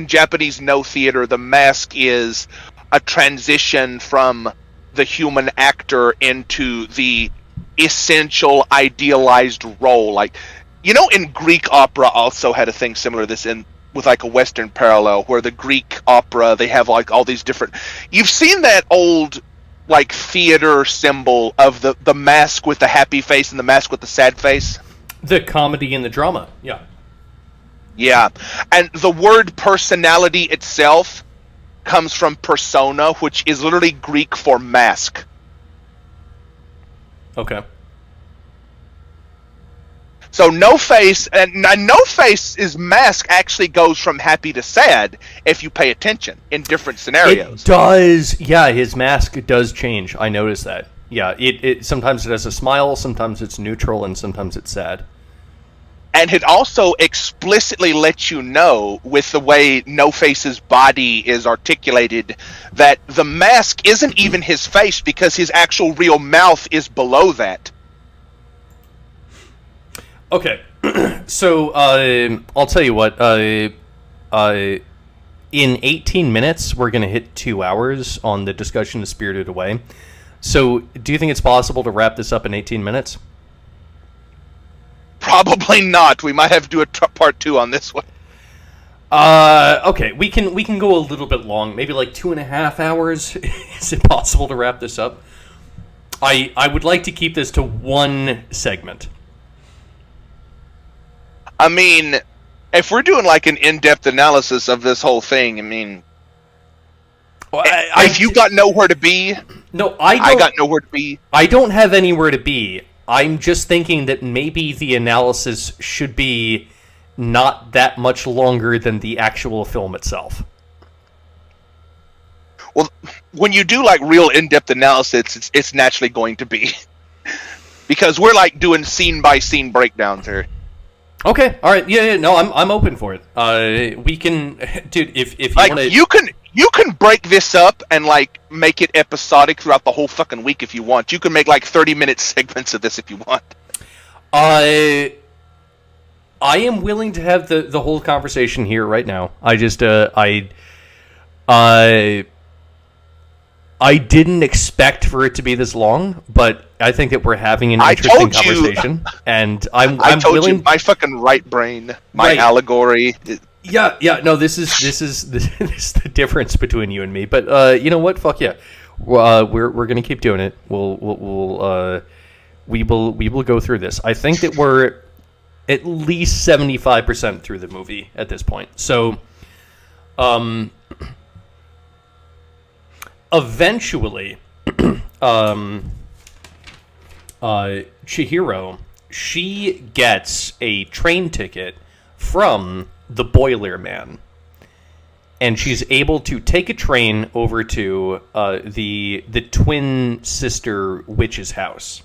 Japanese no theater, the mask is a transition from the human actor into the essential idealized role. Like, in Greek opera also had a thing similar to this with like a Western parallel, where the Greek opera, they have like all these different. You've seen that old like theater symbol of the mask with the happy face and the mask with the sad face. The comedy and the drama. Yeah. Yeah, and the word personality itself comes from persona, which is literally Greek for mask. Okay. So No Face, and No Face's mask actually goes from happy to sad if you pay attention in different scenarios. It does. Yeah, his mask does change. I noticed that. Yeah, it sometimes it has a smile, sometimes it's neutral, and sometimes it's sad. And it also explicitly lets you know, with the way No Face's body is articulated, that the mask isn't even his face, because his actual real mouth is below that. Okay, so I'll tell you what. In 18 minutes, we're going to hit 2 hours on the discussion of Spirited Away. So, do you think it's possible to wrap this up in 18 minutes? Probably not. We might have to do a part 2 on this one. Okay, we can go a little bit long, maybe like 2.5 hours. Is it possible to wrap this up? I would like to keep this to one segment. I mean, if we're doing like an in-depth analysis of this whole thing, I mean, well, if you got nowhere to be, no, I got nowhere to be. I don't have anywhere to be. I'm just thinking that maybe the analysis should be not that much longer than the actual film itself. Well, when you do like real in-depth analysis, it's naturally going to be. Because we're like doing scene-by-scene breakdowns here. Okay, all right, yeah, no, I'm open for it. We can, dude, if you like, want to, you can break this up and like make it episodic throughout the whole fucking week if you want. You can make like 30-minute segments of this if you want. I am willing to have the whole conversation here right now. I just I didn't expect for it to be this long, but I think that we're having an interesting conversation, and I'm willing. My fucking right brain, my allegory. Yeah. No, this is the difference between you and me. But you know what? Fuck yeah, we're gonna keep doing it. We will go through this. I think that we're at least 75% through the movie at this point. So, eventually, Chihiro, she gets a train ticket from the Boiler Man, and she's able to take a train over to the twin sister witch's house.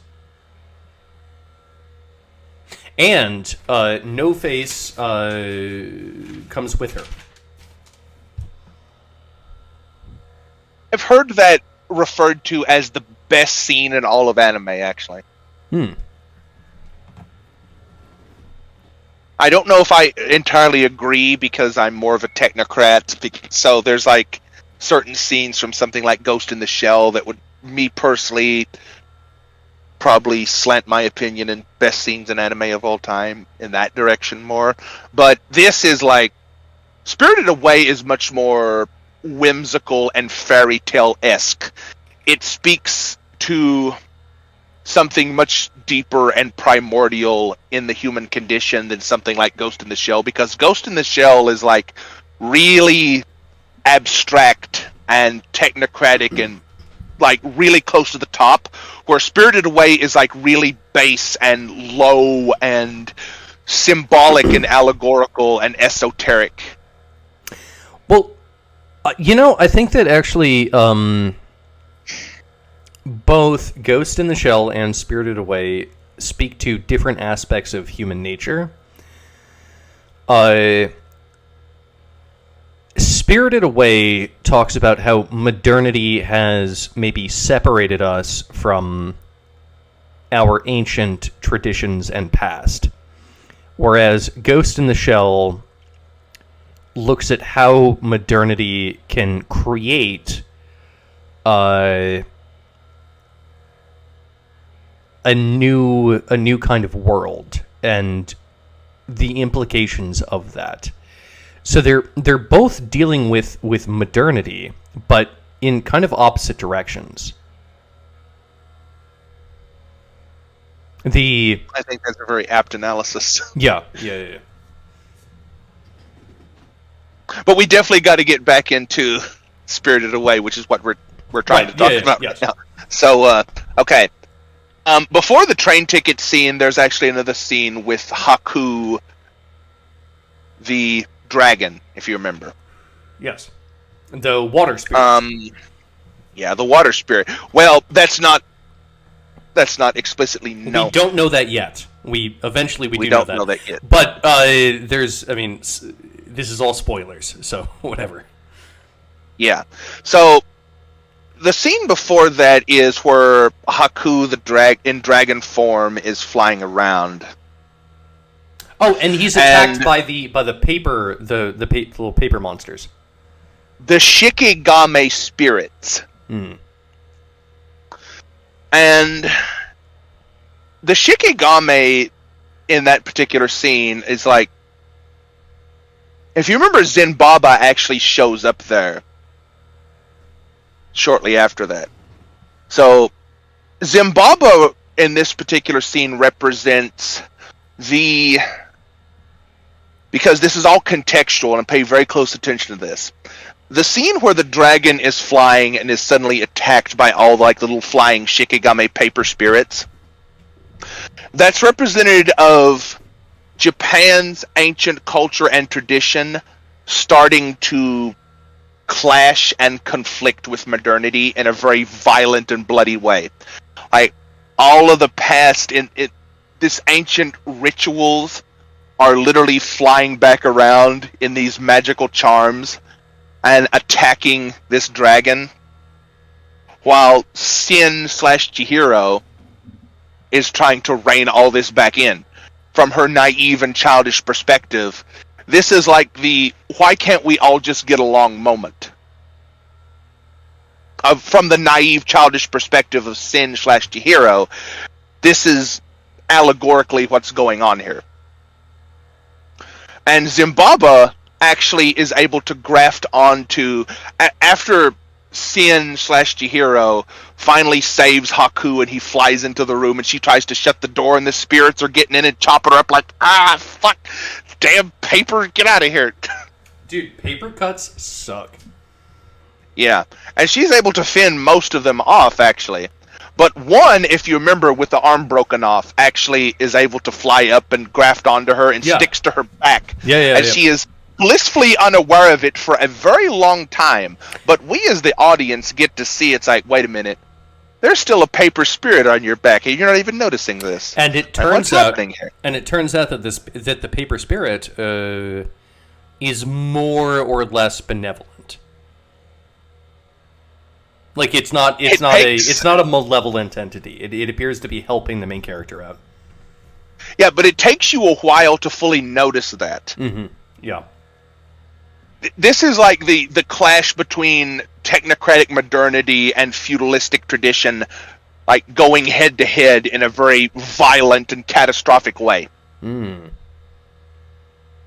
And No Face comes with her. I've heard that referred to as the best scene in all of anime, actually. I don't know if I entirely agree because I'm more of a technocrat. So there's like certain scenes from something like Ghost in the Shell that would, me personally, probably slant my opinion in best scenes in anime of all time in that direction more. But this is like, Spirited Away is much more whimsical and fairy tale-esque. It speaks to something much deeper and primordial in the human condition than something like Ghost in the Shell, because Ghost in the Shell is like really abstract and technocratic and like really close to the top, where Spirited Away is like really base and low and symbolic and allegorical and esoteric. Well, I think that actually both Ghost in the Shell and Spirited Away speak to different aspects of human nature. Spirited Away talks about how modernity has maybe separated us from our ancient traditions and past, whereas Ghost in the Shell looks at how modernity can create a new kind of world and the implications of that. So they're both dealing with modernity, but in kind of opposite directions. I think that's a very apt analysis. Yeah. But we definitely got to get back into Spirited Away, which is what we're trying to talk about right now. So, okay. Before the train ticket scene, there's actually another scene with Haku, the dragon, if you remember. Yes. The water spirit. Yeah, the water spirit. Well, that's not explicitly known. We don't know that yet. We don't know that yet. But this is all spoilers, so whatever. Yeah. So the scene before that is where Haku in dragon form is flying around. Oh, and he's attacked by the paper the little paper monsters. The Shikigame spirits. Hmm. And the Shikigame in that particular scene is like, if you remember, Zenbaba actually shows up there shortly after that. So Zenbaba in this particular scene represents because this is all contextual, and pay very close attention to this. The scene where the dragon is flying and is suddenly attacked by all like the little flying Shikigame paper spirits, that's representative of Japan's ancient culture and tradition starting to clash and conflict with modernity in a very violent and bloody way. Like all of the past in this ancient rituals are literally flying back around in these magical charms and attacking this dragon, while Sin/Chihiro is trying to rein all this back in. From her naive and childish perspective, this is like the why can't we all just get along moment. From the naive, childish perspective of Sin/Chihiro, this is allegorically what's going on here. And Zenbaba actually is able to graft onto, after Sin/Chihiro finally saves Haku and he flies into the room and she tries to shut the door and the spirits are getting in and chopping her up like, fuck, damn paper, get out of here. Dude, paper cuts suck. Yeah, and she's able to fend most of them off, actually. But one, if you remember, with the arm broken off, actually is able to fly up and graft onto her and sticks to her back. And she is blissfully unaware of it for a very long time. But we as the audience get to see it's like, wait a minute, there's still a paper spirit on your back and you're not even noticing this. And it turns out that the paper spirit is more or less benevolent. Like it's not a malevolent entity. It appears to be helping the main character out. Yeah, but it takes you a while to fully notice that. Mm-hmm. Yeah. This is like the clash between technocratic modernity and feudalistic tradition, like going head to head in a very violent and catastrophic way. Mm.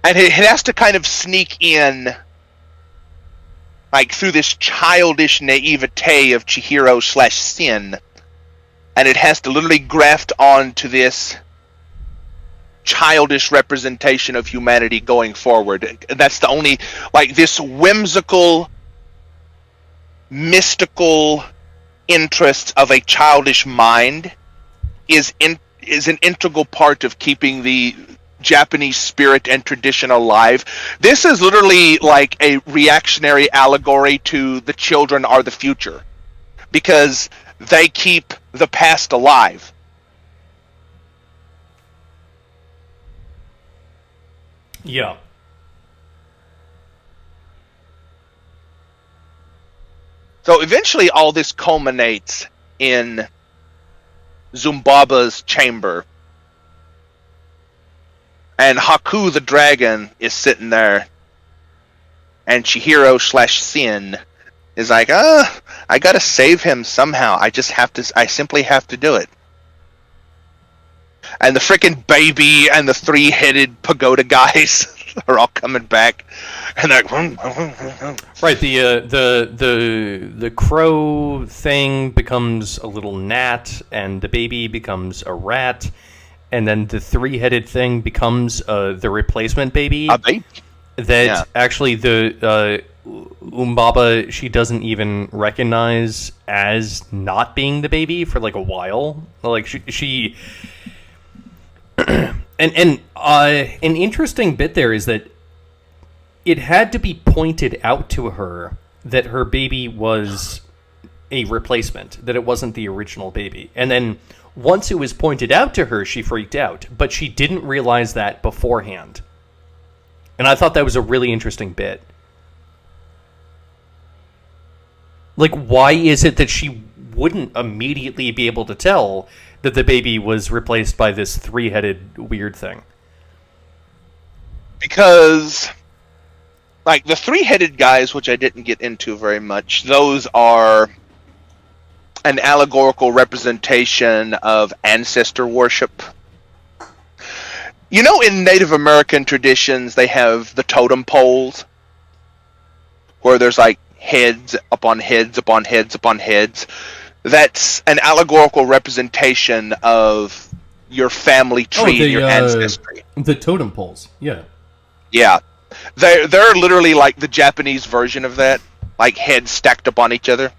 And it has to kind of sneak in, like, through this childish naivete of Chihiro/Sin, and it has to literally graft onto this childish representation of humanity going forward. That's the only, like, this whimsical, mystical interest of a childish mind is an integral part of keeping the Japanese spirit and tradition alive. This is literally like a reactionary allegory to the children are the future, because they keep the past alive. Yeah. So eventually all this culminates in Zumbaba's chamber. And Haku the dragon is sitting there. And Chihiro/Sin is like, I gotta save him somehow. I simply have to do it. And the frickin' baby and the three-headed pagoda guys are all coming back, and they're like, right. The crow thing becomes a little gnat, and the baby becomes a rat, and then the three-headed thing becomes the replacement baby. a baby. That actually the Umbaba, she doesn't even recognize as not being the baby for like a while. Like she and an interesting bit there is that it had to be pointed out to her that her baby was a replacement, that it wasn't the original baby. And then once it was pointed out to her, she freaked out, but she didn't realize that beforehand. And I thought that was a really interesting bit. Like, why is it that she wouldn't immediately be able to tell that the baby was replaced by this three-headed weird thing? Because, like, the three-headed guys, which I didn't get into very much, those are an allegorical representation of ancestor worship. You know, in Native American traditions, they have the totem poles, where there's, like, heads upon heads upon heads upon heads. That's an allegorical representation of your family tree and your ancestry. The totem poles, yeah. Yeah. They're literally like the Japanese version of that, like heads stacked up on each other.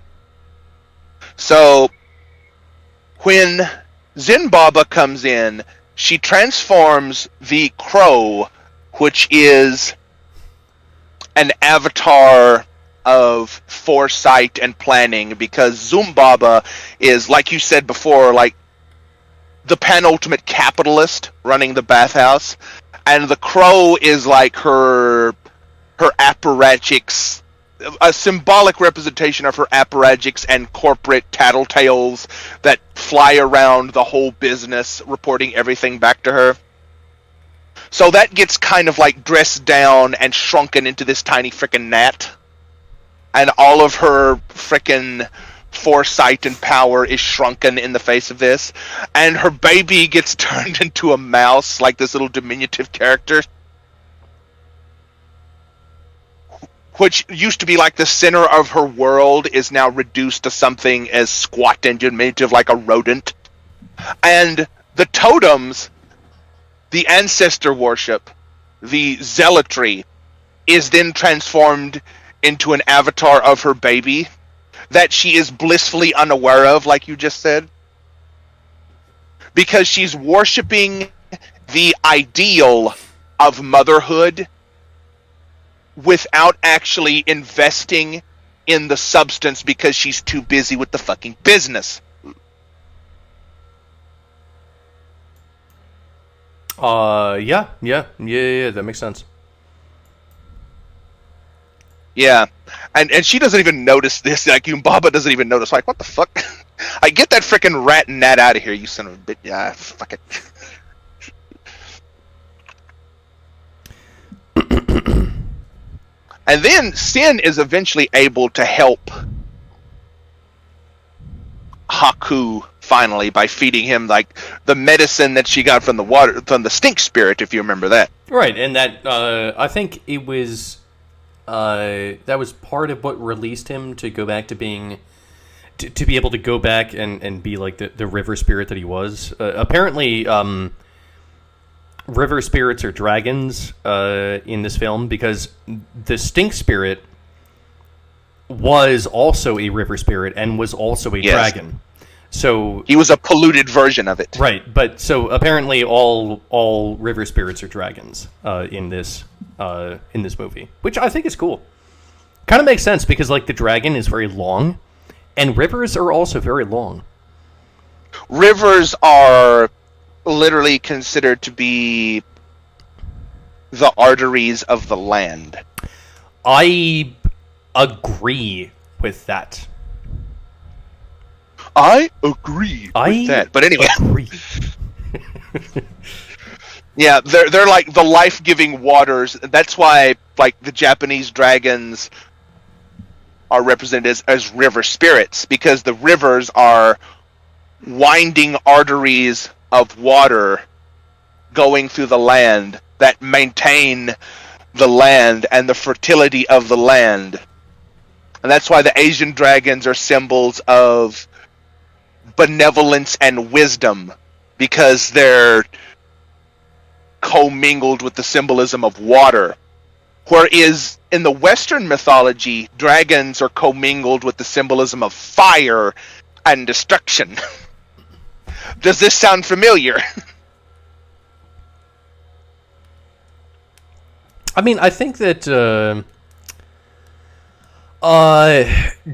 So, when Zenbaba comes in, she transforms the crow, which is an avatar of foresight and planning, because Zumbaba is, like you said before, like the penultimate capitalist running the bathhouse, and the crow is like her apparatchiks, a symbolic representation of her apparatchiks and corporate tattletales that fly around the whole business, reporting everything back to her. So that gets kind of like dressed down and shrunken into this tiny frickin' gnat. And all of her frickin' foresight and power is shrunken in the face of this. And her baby gets turned into a mouse, like this little diminutive character. Which used to be like the center of her world is now reduced to something as squat and diminutive like a rodent. And the totems, the ancestor worship, the zealotry, is then transformed into an avatar of her baby that she is blissfully unaware of, like you just said. Because she's worshipping the ideal of motherhood without actually investing in the substance because she's too busy with the fucking business. Yeah, that makes sense. Yeah, and she doesn't even notice this. Like, Umbaba doesn't even notice. Like, what the fuck? I get that frickin' rat and gnat out of here, you son of a bitch. Yeah, fuck it. And then Sin is eventually able to help Haku finally by feeding him like the medicine that she got from the stink spirit, if you remember that. Right, and that I think it was that was part of what released him to go back to being to be able to go back and be like the river spirit that he was. Apparently, river spirits are dragons in this film because the stink spirit was also a river spirit and was also a dragon. So he was a polluted version of it. Right, but so apparently all river spirits are dragons in this movie, which I think is cool. Kind of makes sense because like the dragon is very long, and rivers are also very long. Rivers are literally considered to be the arteries of the land. I agree with that. I agree with that. But anyway. Agree. Yeah, they're like the life-giving waters. That's why like the Japanese dragons are represented as river spirits, because the rivers are winding arteries of water going through the land that maintain the land and the fertility of the land. And that's why the Asian dragons are symbols of benevolence and wisdom, because they're commingled with the symbolism of water. Whereas in the Western mythology, dragons are commingled with the symbolism of fire and destruction. Does this sound familiar? I mean, I think that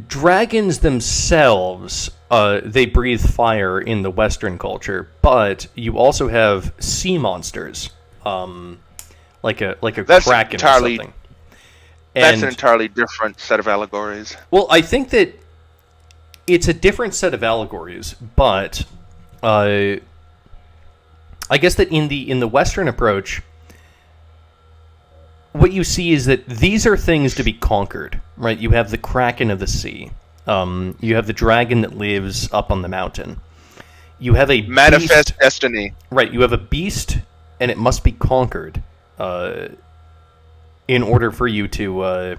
dragons themselves, they breathe fire in the Western culture, but you also have sea monsters, like a kraken or something. That's an entirely different set of allegories. Well, I think that it's a different set of allegories, but I guess that in the Western approach, what you see is that these are things to be conquered, right? You have the kraken of the sea. You have the dragon that lives up on the mountain. You have a manifest beast, destiny. Right, you have a beast, and it must be conquered in order for you to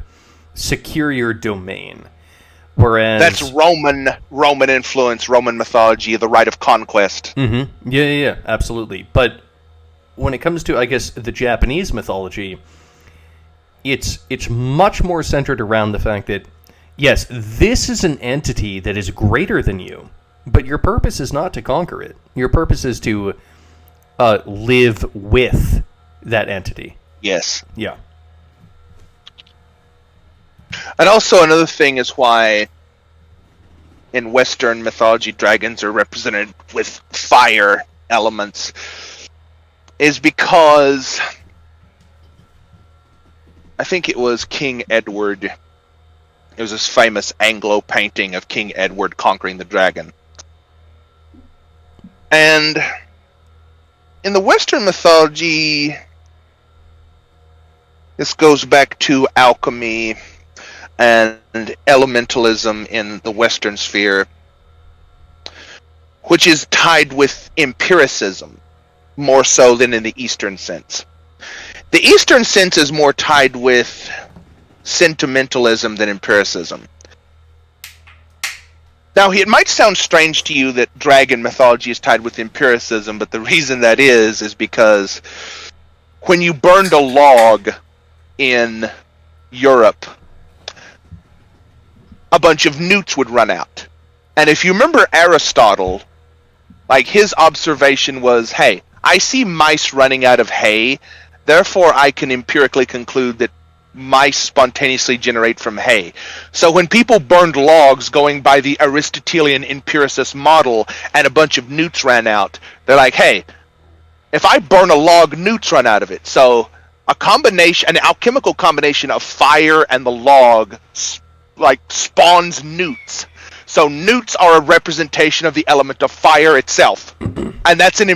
secure your domain. Whereas that's Roman influence, Roman mythology, the rite of conquest. Mm-hmm. Yeah, absolutely. But when it comes to, I guess, the Japanese mythology, it's much more centered around the fact that, yes, this is an entity that is greater than you, but your purpose is not to conquer it. Your purpose is to live with that entity. Yes. Yeah. And also another thing is why in Western mythology dragons are represented with fire elements is because I think it was King Edward. It was this famous Anglo painting of King Edward conquering the dragon. And in the Western mythology, this goes back to alchemy and elementalism in the Western sphere, which is tied with empiricism more so than in the Eastern sense. The Eastern sense is more tied with sentimentalism than empiricism. Now, it might sound strange to you that dragon mythology is tied with empiricism, but the reason that is because when you burned a log in Europe, a bunch of newts would run out. And if you remember Aristotle, like his observation was, hey, I see mice running out of hay, therefore I can empirically conclude that mice spontaneously generate from hay. So when people burned logs going by the Aristotelian empiricist model and a bunch of newts ran out, they're like, hey, if I burn a log, newts run out of it. So an alchemical combination of fire and the log spawns newts. So newts are a representation of the element of fire itself. And that's a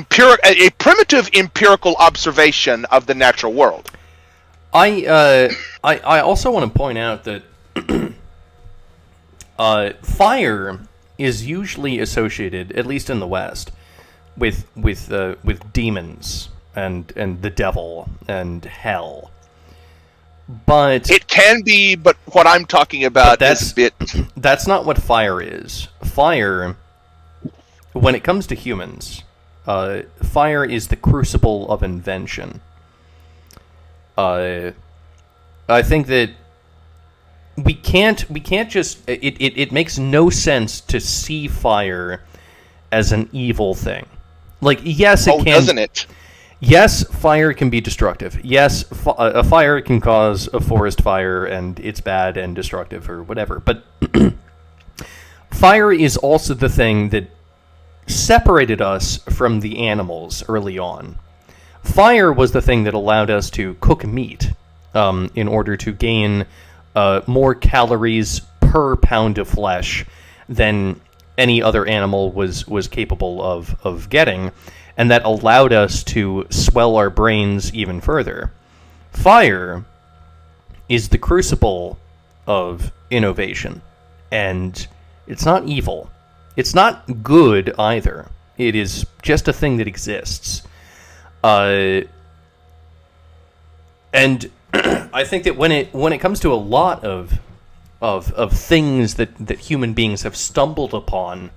primitive empirical observation of the natural world. I also want to point out that fire is usually associated, at least in the West, with demons and the devil and hell. But It can be, but what I'm talking about is a bit... that's not what fire is. Fire, when it comes to humans, fire is the crucible of invention. I think that we can't just... It makes no sense to see fire as an evil thing. Like, yes, it can... doesn't it? Yes, fire can be destructive. Yes, a fire can cause a forest fire, and it's bad and destructive or whatever. But fire is also the thing that separated us from the animals early on. Fire was the thing that allowed us to cook meat in order to gain more calories per pound of flesh than any other animal was capable of getting. And that allowed us to swell our brains even further. Fire is the crucible of innovation, and it's not evil. It's not good either. It is just a thing that exists. And I think that when it comes to a lot of things that human beings have stumbled upon,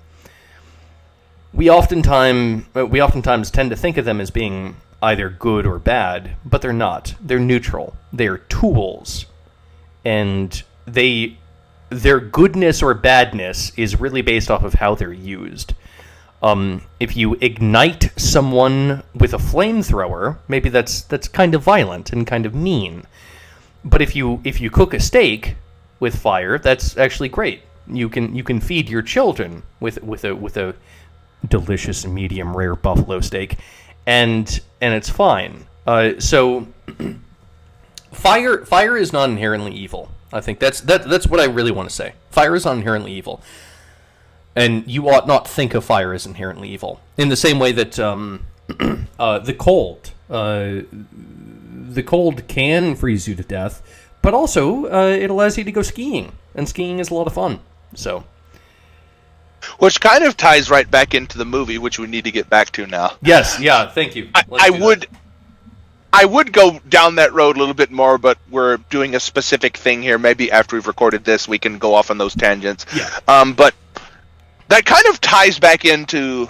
we oftentimes tend to think of them as being either good or bad, but they're not. They're neutral. They are tools, and their goodness or badness is really based off of how they're used. If you ignite someone with a flamethrower, maybe that's kind of violent and kind of mean. But if you cook a steak with fire, that's actually great. You can feed your children with a delicious medium rare buffalo steak, and it's fine. So fire is not inherently evil. I think that's what I really want to say. Fire is not inherently evil, and you ought not think of fire as inherently evil. In the same way that the cold can freeze you to death, but also it allows you to go skiing, and skiing is a lot of fun. So. Which kind of ties right back into the movie, which we need to get back to now. Yes, yeah, thank you. I would go down that road a little bit more, but we're doing a specific thing here. Maybe after we've recorded this, we can go off on those tangents. Yeah. But that kind of ties back into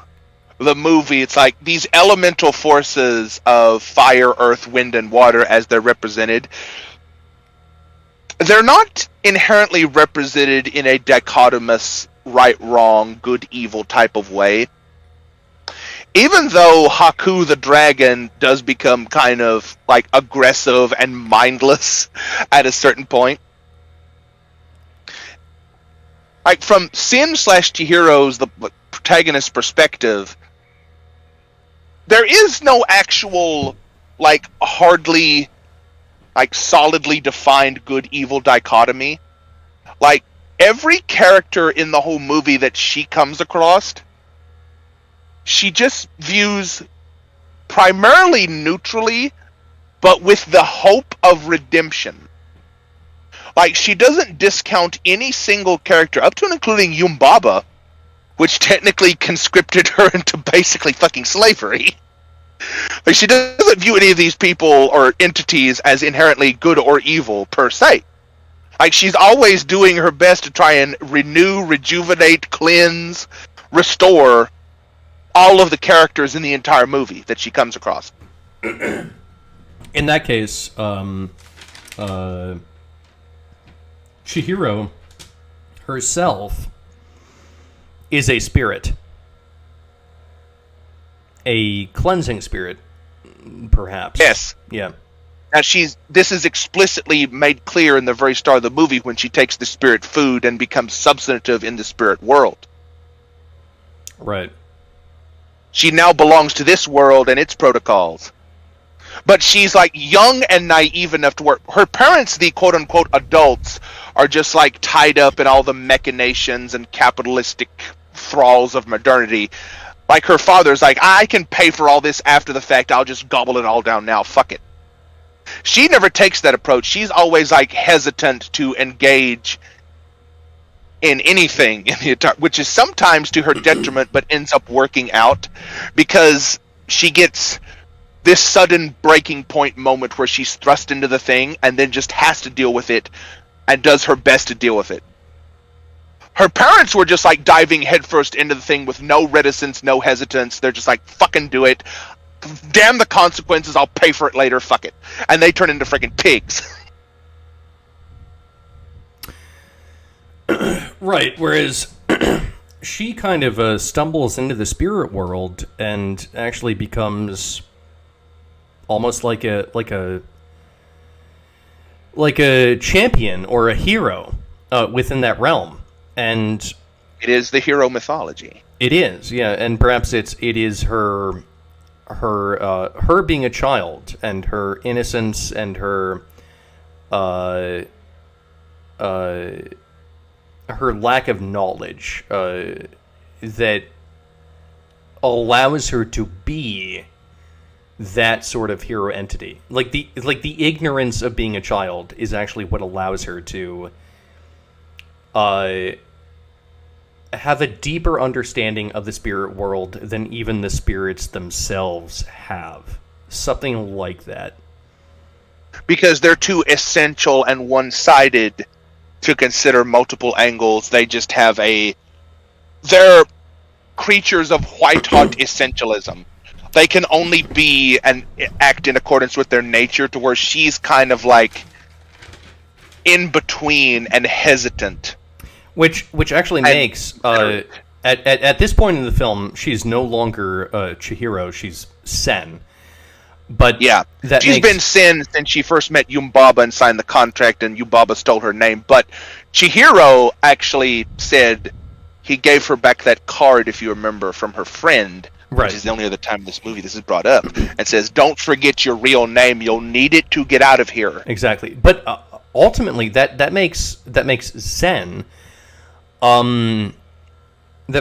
the movie. It's like these elemental forces of fire, earth, wind, and water as they're represented. They're not inherently represented in a dichotomous right, wrong, good, evil type of way. Even though Haku the dragon does become kind of like aggressive and mindless at a certain point. Like from Sin/Chihiro's, the protagonist's perspective, there is no actual like hardly like solidly defined good evil dichotomy. Like every character in the whole movie that she comes across, she just views primarily neutrally, but with the hope of redemption. Like, she doesn't discount any single character, up to and including Yumbaba, which technically conscripted her into basically fucking slavery. Like, she doesn't view any of these people or entities as inherently good or evil, per se. Like, she's always doing her best to try and renew, rejuvenate, cleanse, restore all of the characters in the entire movie that she comes across. In that case, Chihiro herself is a spirit. A cleansing spirit, perhaps. Yes. Yeah. And this is explicitly made clear in the very start of the movie when she takes the spirit food and becomes substantive in the spirit world. Right. She now belongs to this world and its protocols. But she's like young and naive enough to where her parents, the quote-unquote adults, are just like tied up in all the machinations and capitalistic thralls of modernity. Like her father's like, I can pay for all this after the fact, I'll just gobble it all down now, fuck it. She never takes that approach. She's always like hesitant to engage in anything in the entire, which is sometimes to her detriment, but ends up working out because she gets this sudden breaking point moment where she's thrust into the thing and then just has to deal with it and does her best to deal with it. Her parents were just like diving headfirst into the thing with no reticence, no hesitance. They're just like, fucking do it. Damn the consequences, I'll pay for it later, fuck it. And they turn into freaking pigs. Right, whereas she kind of stumbles into the spirit world and actually becomes almost like a champion or a hero within that realm. And it is the hero mythology. It is, yeah, and perhaps it is her being a child and her innocence and her lack of knowledge that allows her to be that sort of hero entity. Like the ignorance of being a child is actually what allows her to have a deeper understanding of the spirit world than even the spirits themselves have. Something like that. Because they're too essential and one-sided to consider multiple angles. They just have they're creatures of white-hot essentialism. They can only be and act in accordance with their nature, to where she's kind of like in between and hesitant. Which actually makes at this point in the film, she's no longer Chihiro, she's Sen. But yeah, she's been Sen since she first met Yumbaba and signed the contract, and Yumbaba stole her name. But Chihiro actually said he gave her back that card, if you remember, from her friend, right, which is the only other time in this movie this is brought up, and says, "Don't forget your real name. You'll need it to get out of here." Exactly. But ultimately, that makes Zen. That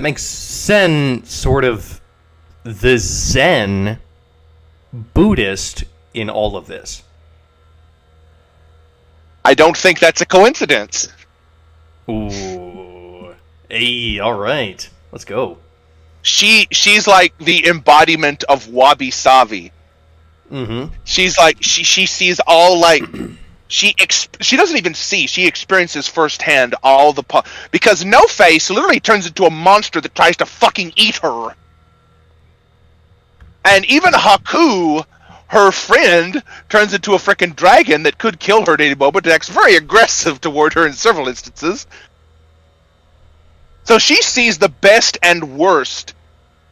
makes Zen sort of the Zen Buddhist in all of this. I don't think that's a coincidence. Ooh. Hey, all right. Let's go. She's like the embodiment of Wabi Sabi. Mm-hmm. She's like, she sees all, like... She doesn't even see. She experiences firsthand all the... because No Face literally turns into a monster that tries to fucking eat her. And even Haku, her friend, turns into a frickin' dragon that could kill her at any moment and acts very aggressive toward her in several instances. So she sees the best and worst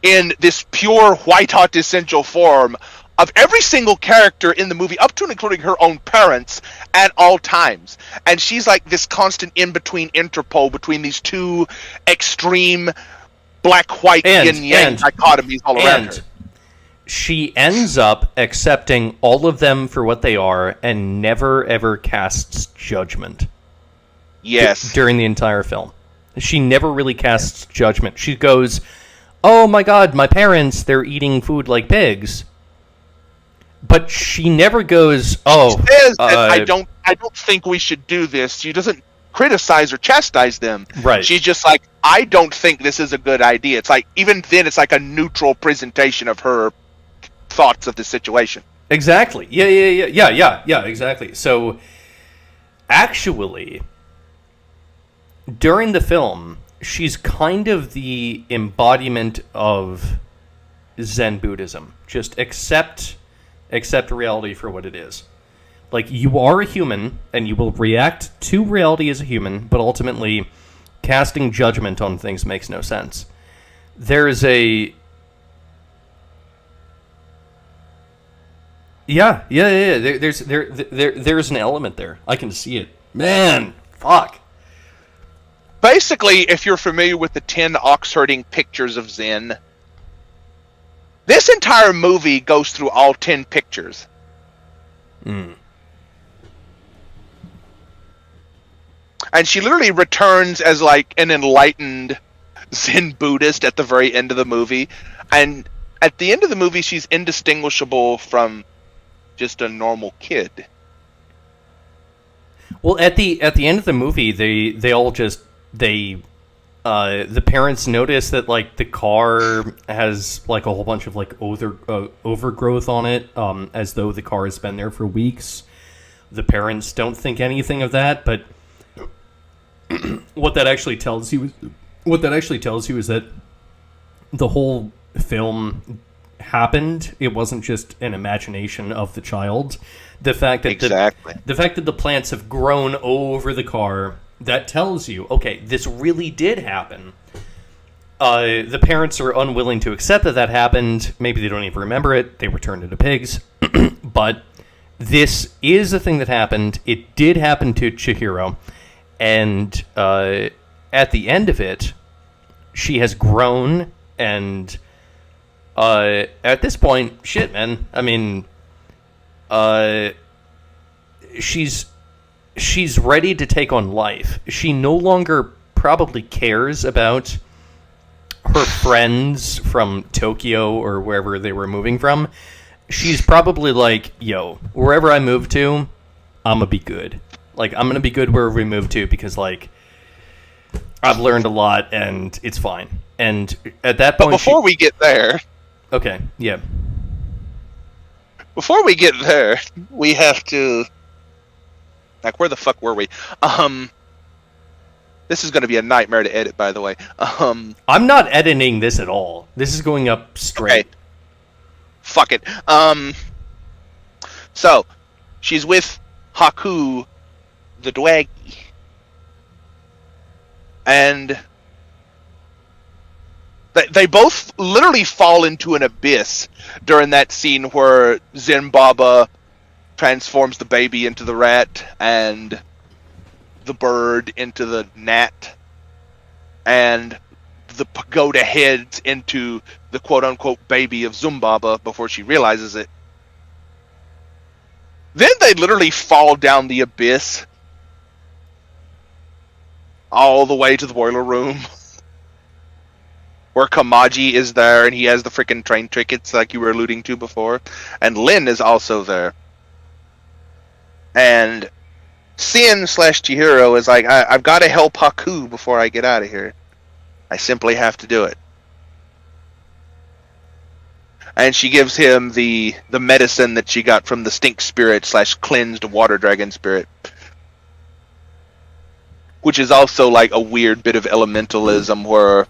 in this pure white-hot essential form of every single character in the movie, up to and including her own parents, at all times. And she's like this constant in-between interpole between these two extreme black-white yin-yang dichotomies all around her. She ends up accepting all of them for what they are and never, ever casts judgment. Yes. During the entire film. She never really casts judgment. She goes, oh my god, my parents, they're eating food like pigs. But she never goes, oh... She says that I don't think we should do this. She doesn't criticize or chastise them. Right. She's just like, I don't think this is a good idea. It's like, even then, it's like a neutral presentation of her thoughts of the situation. Exactly. Yeah, exactly. So, actually, during the film, she's kind of the embodiment of Zen Buddhism. Just accept reality for what it is. Like, you are a human, and you will react to reality as a human, but ultimately, casting judgment on things makes no sense. There's a... Yeah. There's an element there. I can see it. Man, fuck. Basically, if you're familiar with the 10 ox-herding pictures of Zen, this entire movie goes through all 10 pictures. Mm. And she literally returns as like an enlightened Zen Buddhist at the very end of the movie. And at the end of the movie, she's indistinguishable from just a normal kid. Well, at the end of the movie, they all just the parents notice that like the car has like a whole bunch of like overgrowth on it, as though the car has been there for weeks. The parents don't think anything of that, but what that actually tells you is that the whole film happened. It wasn't just an imagination of the child. The fact that the fact that the plants have grown over the car, that tells you, okay, this really did happen. The parents are unwilling to accept that happened. Maybe they don't even remember it. They were turned into pigs. But this is a thing that happened. It did happen to Chihiro. And at the end of it, she has grown, and at this point, shit, man. I mean, she's ready to take on life. She no longer probably cares about her friends from Tokyo or wherever they were moving from. She's probably like, yo, wherever I move to, I'm gonna be good. Like, I'm gonna be good wherever we move to because, like, I've learned a lot and it's fine. And at that point, but before we get there, okay, yeah. Before we get there, we have to, like, where the fuck were we? This is going to be a nightmare to edit, by the way. I'm not editing this at all. This is going up straight. Okay. Fuck it. So, she's with Haku, the Dwaggy. And they both literally fall into an abyss during that scene where Zenbaba transforms the baby into the rat and the bird into the gnat, and the pagoda heads into the quote-unquote baby of Zumbaba before she realizes it. Then they literally fall down the abyss all the way to the boiler room where Kamaji is there and he has the freaking train tickets like you were alluding to before, and Lin is also there. And Sin/Chihiro is like, I've got to help Haku before I get out of here. I simply have to do it. And she gives him the medicine that she got from the stink spirit/cleansed water dragon spirit, which is also like a weird bit of elementalism where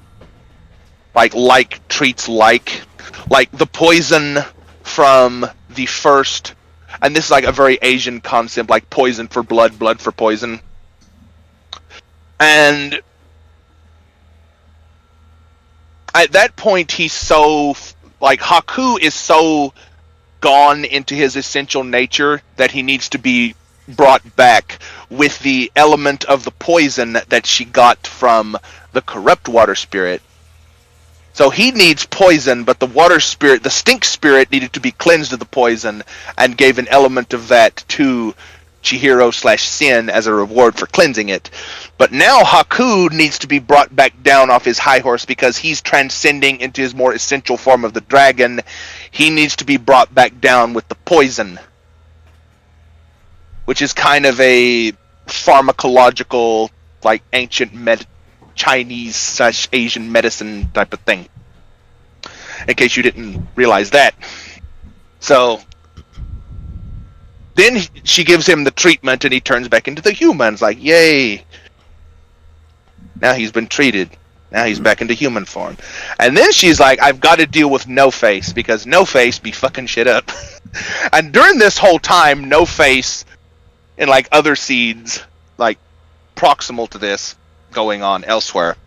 like treats like the poison from the first. And this is like a very Asian concept, like poison for blood, blood for poison. And at that point, he's so, like, Haku is so gone into his essential nature that he needs to be brought back with the element of the poison that she got from the corrupt water spirit. So he needs poison, but the water spirit, the stink spirit, needed to be cleansed of the poison and gave an element of that to Chihiro/Sin as a reward for cleansing it. But now Haku needs to be brought back down off his high horse because he's transcending into his more essential form of the dragon. He needs to be brought back down with the poison, which is kind of a pharmacological, like, ancient Chinese/Asian medicine type of thing, in case you didn't realize that. So then she gives him the treatment and he turns back into the humans, like, yay, now he's been treated, now he's back into human form. And then she's like, I've got to deal with No Face because No Face be fucking shit up. And during this whole time, No Face, in like other scenes like proximal to this going on elsewhere,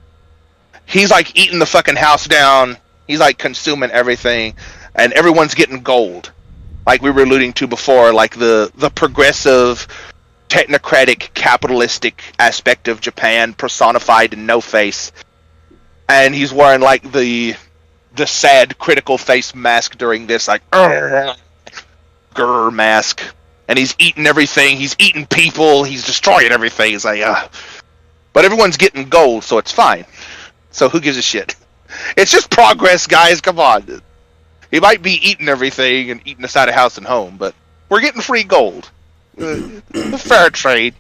he's like eating the fucking house down, he's like consuming everything, and everyone's getting gold, like we were alluding to before, like the progressive technocratic capitalistic aspect of Japan personified in No Face. And he's wearing like the sad critical face mask during this, like grr mask, and he's eating everything, he's eating people, he's destroying everything. He's like, but everyone's getting gold, so it's fine. So who gives a shit? It's just progress, guys. Come on. He might be eating everything and eating us out of house and home, but We're getting free gold. The fair trade.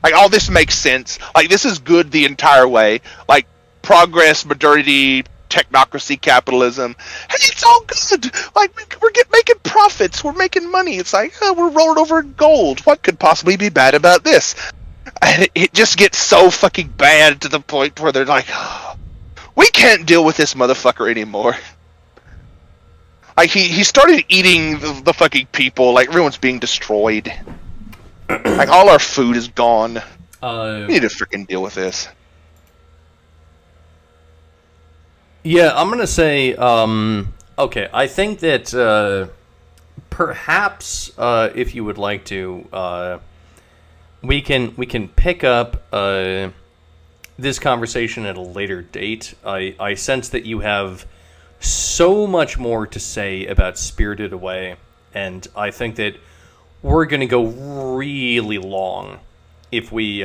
Like, all this makes sense. Like, this is good the entire way. Like, progress, modernity, technocracy, capitalism. Hey, it's all good. Like, we're making profits. We're making money. It's like, we're rolling over in gold. What could possibly be bad about this? And it just gets so fucking bad to the point where they're like, we can't deal with this motherfucker anymore. Like, he started eating the fucking people. Like, everyone's being destroyed. Like, all our food is gone. We need to freaking deal with this. Yeah, I'm gonna say, okay, I think that, perhaps, if you would like to, we can pick up, this conversation at a later date. I sense that you have so much more to say about Spirited Away, and I think that we're gonna go really long if we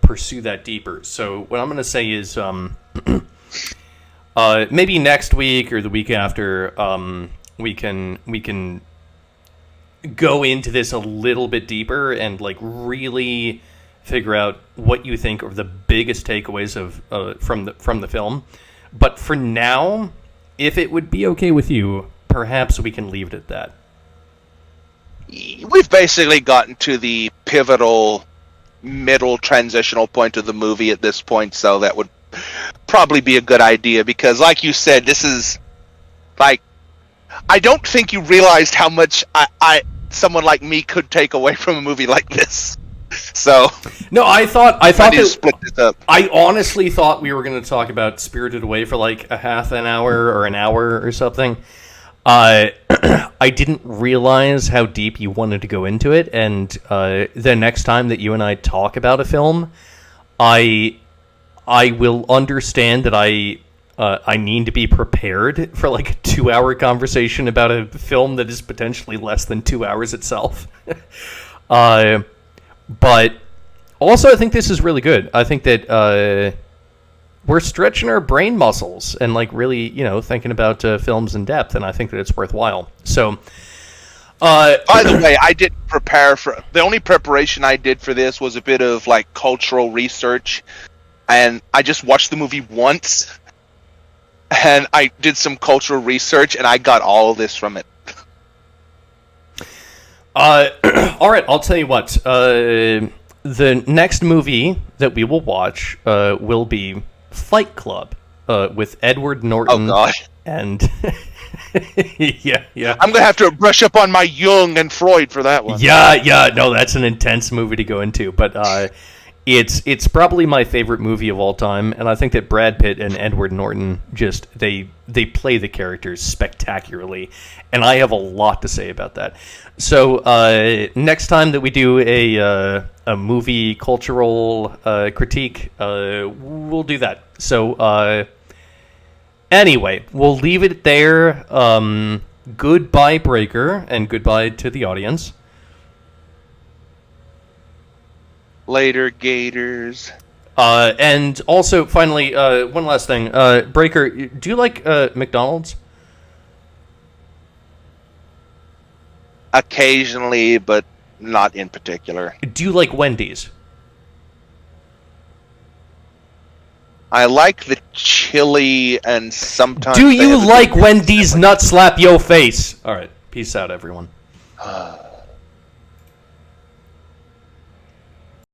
pursue that deeper. So what I'm gonna say is, maybe next week or the week after, we can go into this a little bit deeper and like really figure out what you think are the biggest takeaways of from the film. But for now, if it would be okay with you, perhaps we can leave it at that. We've basically gotten to the pivotal middle transitional point of the movie at this point, so that would probably be a good idea, because like you said, this is like, I don't think you realized how much I someone like me could take away from a movie like this. So no, I thought that split this up. I honestly thought we were going to talk about Spirited Away for like a half an hour or an hour or something. I didn't realize how deep you wanted to go into it, and the next time that you and I talk about a film, I will understand that I need to be prepared for like a 2-hour conversation about a film that is potentially less than 2 hours itself. But also, I think this is really good. I think that we're stretching our brain muscles and like really, thinking about films in depth, and I think that it's worthwhile. So, by the way, I didn't prepare for. The only preparation I did for this was a bit of like cultural research, and I just watched the movie once, and I did some cultural research, and I got all of this from it. All right, I'll tell you what. The next movie that we will watch will be Fight Club with Edward Norton. Oh, God. And yeah. I'm gonna have to brush up on my Jung and Freud for that one. Yeah. No, that's an intense movie to go into, but it's probably my favorite movie of all time, and I think that Brad Pitt and Edward Norton just they play the characters spectacularly, and I have a lot to say about that. So next time that we do a movie cultural critique, we'll do that. So anyway, we'll leave it there. Goodbye, Breaker, and goodbye to the audience. Later, Gators. And also, finally, one last thing. Breaker, do you like McDonald's? Occasionally, but not in particular. Do you like Wendy's? I like the chili, and sometimes... Do you like Wendy's nut slap yo face? All right, peace out, everyone.